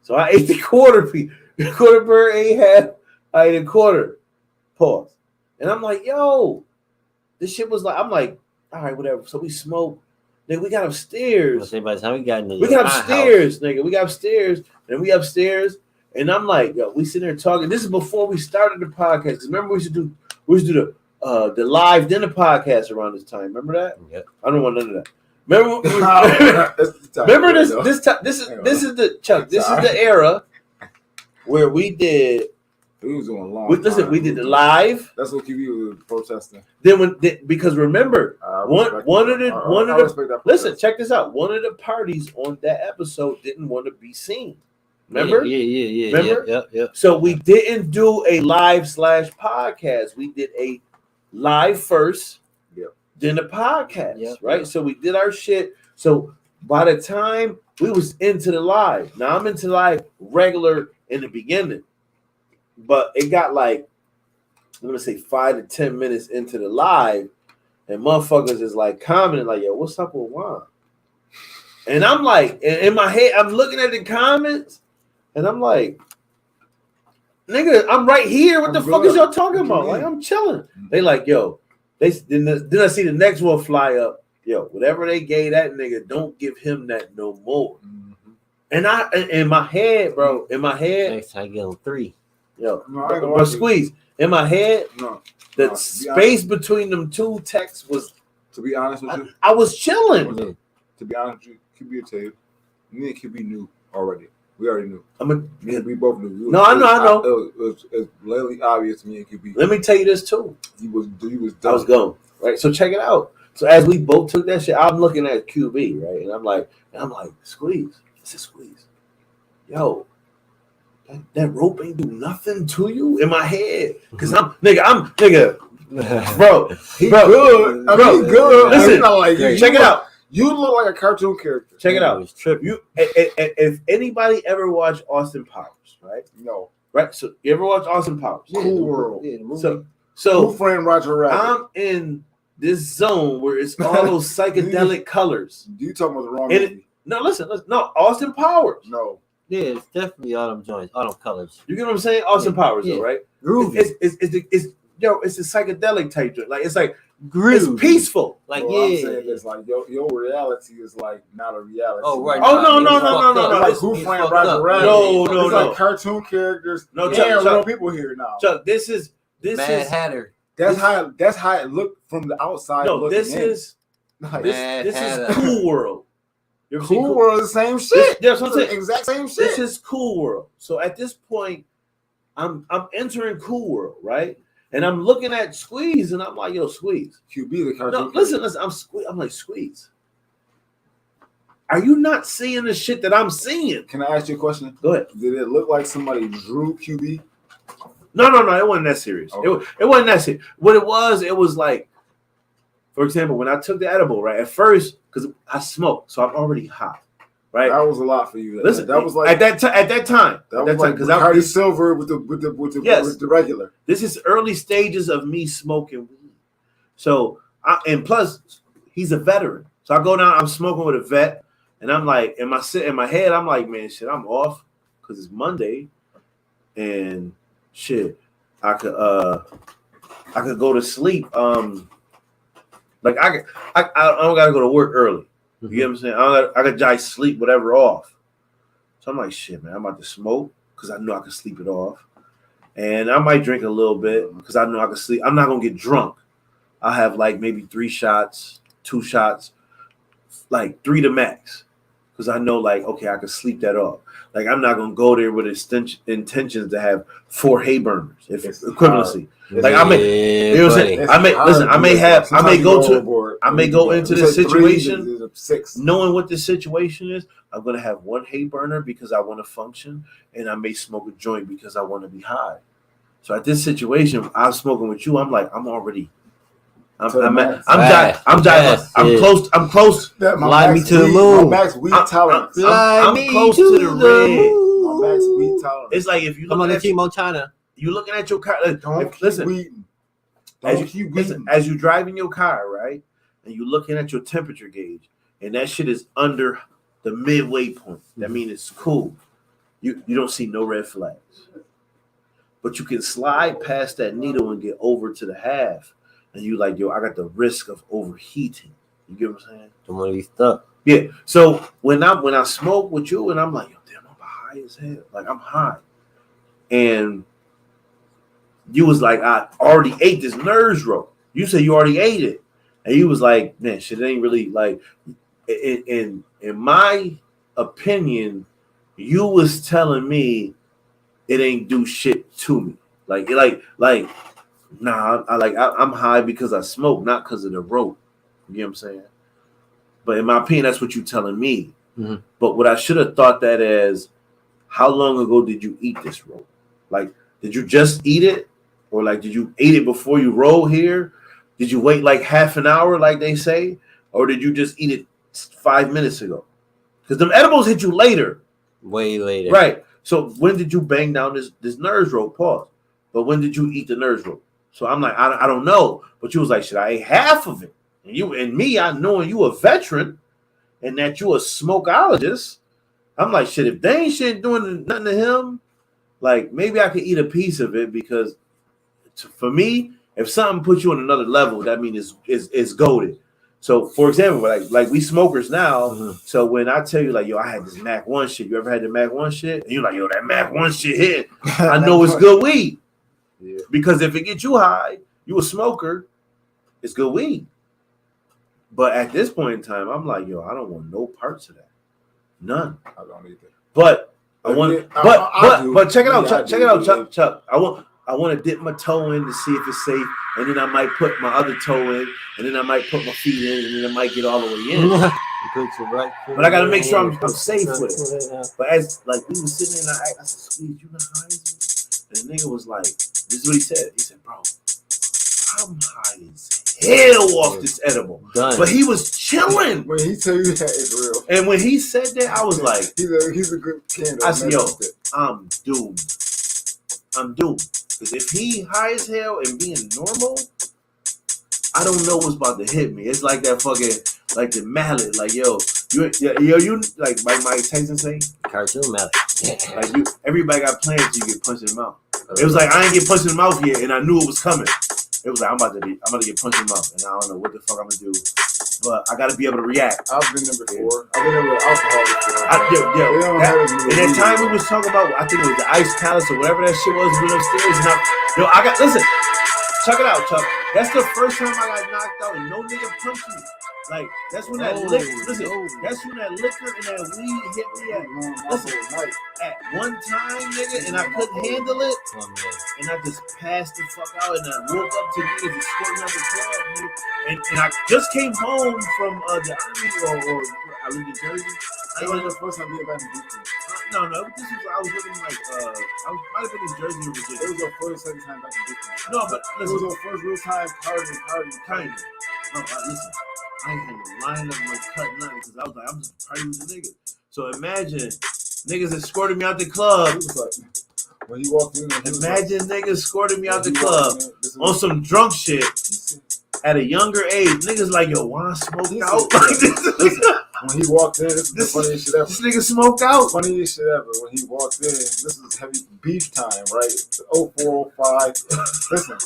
So I ate the quarter piece. The quarter bird ate half. I ate a quarter. Pause. And I'm like, yo. This shit was like, I'm like, all right, whatever. So we smoked. Nigga, we got upstairs. By the time we got upstairs, nigga. We got upstairs. And we upstairs. And I'm like, yo, we sitting there talking. This is before we started the podcast. Remember, we used to do the live dinner podcast around this time. Remember that? Yeah. I don't want none of that. Remember this is the era where we did. We was doing long. We did the live. That's what QB was protesting. Then because remember, listen, check this out. One of the parties on that episode didn't want to be seen. Remember? Yeah. Remember? Yeah. So we didn't do a live /podcast. We did a live first, then the podcast, right? So we did our shit. So by the time we was into the live, now I'm into live regular in the beginning, but it got like, I'm gonna say 5 to 10 minutes into the live, and motherfuckers is like commenting like, yo, what's up with Juan? And I'm like, in my head, I'm looking at the comments, and I'm like, nigga, I'm right here. What the fuck is y'all talking about? Like, I'm chilling. They like, yo, then I see the next one fly up. Yo, whatever they gave that nigga, don't give him that no more. Mm-hmm. And in my head, bro, next time I get him 3. Yo, but squeeze. In my head, the space between them two texts was. To be honest with you, I was chilling. To be honest with you, QB tell you, me and QB knew already. We already knew. We both knew. I know. It was blatantly obvious to me and QB. Let me tell you this too. He was I was going right. So check it out. So as we both took that shit, I'm looking at QB, right, and I'm like, squeeze. It's a squeeze. Yo, that rope ain't do nothing to you in my head, cause I'm nigga, bro. He good. Good. Listen, like, check it out. You look like a cartoon character. Check it out. If anybody ever watched Austin Powers, right? No. Right. So you ever watch Austin Powers? Cool World. So Who Framed Roger Rabbit? I'm in this zone where it's all those psychedelic colors. You talking about the wrong movie? No, listen. No, Austin Powers. No. Yeah, it's definitely autumn joints, autumn colors. You get what I'm saying? Austin Powers, though, right? Groovy. It's a psychedelic type joint. Like, it's like groovy. It's peaceful. Like, I'm saying it's like your reality is like not a reality. Oh, right. Oh, no. Like Who Framed Roger Rabbit? No. Like cartoon characters. No, Chuck, real people here now. Chuck, this is Mad Hatter. That's how it looked from the outside. No, this is Cool World. Cool World is the same shit. That's what I'm saying. Exact same shit. This is Cool World. So at this point, I'm entering Cool World, right? And I'm looking at Squeeze, and I'm like, yo, Squeeze. QB the cartoon. No, listen. I'm like, Squeeze. Are you not seeing the shit that I'm seeing? Can I ask you a question? Go ahead. Did it look like somebody drew QB? No. It wasn't that serious. Okay. It wasn't that serious. What it was like, for example, when I took the edible, right, at first, because I smoked, so I'm already hot, right? That was a lot for you. Listen, that was like at that time. That was like Bacardi Silver with the regular. This is early stages of me smoking weed. So, and plus, he's a veteran. So I go down, I'm smoking with a vet, and I'm like, in my head, I'm like, man, shit, I'm off because it's Monday, and shit, I could go to sleep. Like I don't gotta go to work early. You get what I'm saying? I could just sleep whatever off. So I'm like, shit, man, I'm about to smoke because I know I can sleep it off. And I might drink a little bit because I know I can sleep. I'm not gonna get drunk. I have like maybe 3 shots, 2 shots, like 3 to max. Because I know, like, okay, I can sleep that off. Like, I'm not gonna go there with intentions to have 4 hay burners, if equivalency. Like, I may, you know what I'm saying? I may go into this situation knowing what this situation is. I'm gonna have 1 hay burner because I want to function, and I may smoke a joint because I want to be high. So at this situation, I'm smoking with you. I'm like, I'm already. I'm close. Fly me to the moon. My max weed tolerance. I'm close to the red. My max weed tolerance. It's like if you look at China, you looking at your car. As you driving your car, right, and you looking at your temperature gauge, and that shit is under the midway point. That means it's cool. You don't see no red flags, but you can slide past that needle and get over to the half. And you like, yo, I got the risk of overheating. You get what I'm saying? Don't want to be stuck. Yeah. So when I smoke with you and I'm like, yo, damn, I'm high as hell. Like I'm high. and you was like, I already ate this nerves roll. You said you already ate it, and he was like, man, shit ain't really like. In my opinion, you was telling me it ain't do shit to me. Like nah. I'm high because I smoke, not because of the rope. You know what I'm saying? But in my opinion, that's what you telling me. Mm-hmm. But what I should have thought that as, how long ago did you eat this roll? Like, did you just eat it? Or like, did you eat it before you roll here? Did you wait like half an hour, like they say? Or did you just eat it 5 minutes ago? Because them edibles hit you later. Way later. Right. So when did you bang down this nerves roll? Pause. But when did you eat the nerves roll? So I'm like, I don't know. But you was like, shit, I ate half of it. And you and me, I knowing you a veteran and that you a smokeologist, I'm like, shit, if they ain't shit doing nothing to him, like maybe I could eat a piece of it, because for me, if something puts you on another level, that means it's goated. So for example, like we smokers now. Mm-hmm. So when I tell you like, yo, I had this Mac 1 shit. You ever had the Mac 1 shit? And you're like, yo, that Mac 1 shit hit. I know it's good weed. Yeah. Because if it gets you high, you a smoker, it's good weed. But at this point in time, I'm like, yo, I don't want no parts of that. None. I don't either. But I want, but check it out, Chuck. Check it out, Chuck. I want to dip my toe in to see if it's safe, and then I might put my other toe in, and then I might put my feet in, and then I might get all the way in. But I got to make sure I'm safe with it. But as like we was sitting there, and I said, "Squeeze, you been high as me?" And the nigga was like, "This is what he said." He said, "Bro, I'm high as hell off this edible." Done. But he was chilling. When he tell you that, it's real. And when he said that, I was like, he's a good candidate. I said, yo, I'm doomed. I'm doomed. Because if he high as hell and being normal, I don't know what's about to hit me. It's like that fucking, like the mallet. Like, yo, you like Mike Tyson say? Cartoon mallet. Like everybody got plans till you get punched in the mouth. It was like I ain't get punched in the mouth yet, and I knew it was coming. It was like I'm about to get punched in the mouth, and I don't know what the fuck I'm gonna do, but I gotta be able to react. I've been there before. I've been there with alcohol before. And that time we was talking about, I think it was the Ice Palace or whatever that shit was. We went upstairs, and listen, check it out, Chuck. That's the first time I got knocked out, and no nigga punched me. Like that's when that liquor. Listen, that's when that liquor and that weed hit me at. Listen, at one time, nigga, and I couldn't handle it, and I just passed the fuck out, and I woke up to niggas escorting out the club, nigga. And I just came home from the army, or I lived in Jersey. That was the first time being back in Houston. No, this was I was living like I might have been in Jersey or Virginia. It was your first, second time back in Houston. No, but listen, it was your first real time partying. Kind of. No, listen. I ain't had to line up no cut nothing because I was like, I'm just partying with the niggas. So imagine niggas escorted me out the club. He was like, when he walked in, imagine niggas escorted me out the club on some drunk shit at a younger age. Niggas like, yo, wanna smoke out? When he walked in, this is the funniest shit ever. This nigga smoked out. Funniest shit ever. When he walked in, this is heavy beef time, right? 0405. Listen,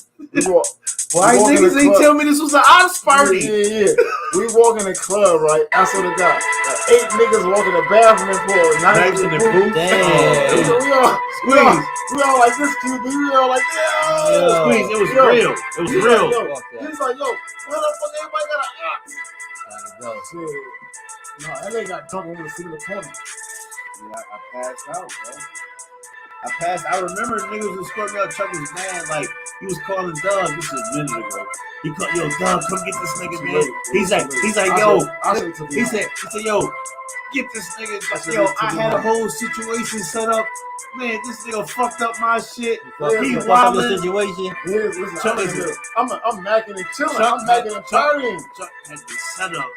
why niggas ain't tell me this was an ops party? Yeah. We walk in the club, right? I swear to God, 8 niggas walk in the bathroom and pour knives in the booth. Damn. We all like this, QB. We all like, yeah. Squeeze, it was real. It was real. He's like, yo, why the fuck everybody got an ox? No, that nigga got drunk when we sitting in the corner. Yeah, I passed out, bro. I remember niggas was escorting me out. Chuck was mad, like he was calling Doug. This is a minute ago. He called, yo, Doug, come get this nigga, man. He's like, yo. He said, yo, get this nigga. Yo, I had a whole situation set up. Man, this nigga fucked up my shit. He wildin'. Situation. I'm macking and chilling. I'm macking and partying. Chuck had this set up.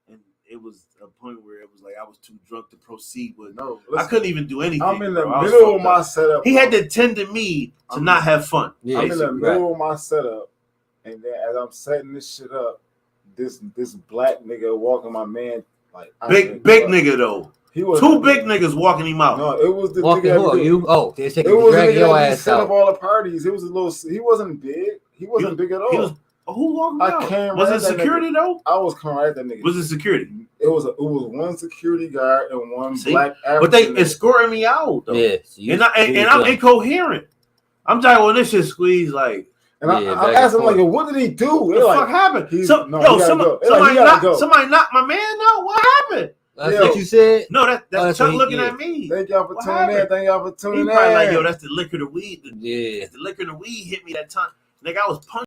And it was a point where it was like I was too drunk to proceed with. No, I couldn't even do anything. I'm in the middle of my setup. He had to tend to me to not have fun. Yeah, I'm in the middle of my setup, and then as I'm setting this shit up, this black nigga walking my man like big nigga though. He was two big niggas walking him out. No, it was the walking nigga. Who are you? Oh, they're taking your ass out. Of all the parties, it was a little. He wasn't big. He wasn't big at all. Who walked out? I can't. Was it security though? I was coming right at that nigga. Was it security? It was one security guard and one black African. But they escorting me out though. Yeah, and I'm incoherent. I'm talking when this shit squeezed like. And I asked him like, what did he do? What the fuck happened? Somebody knocked my man out. What happened? That's what you said? No, that's Chuck looking at me. Thank y'all for tuning in. Thank y'all for tuning in. He probably like, yo, that's the liquor, the weed. Yeah. The liquor and the weed hit me that time. Nigga, I was punched.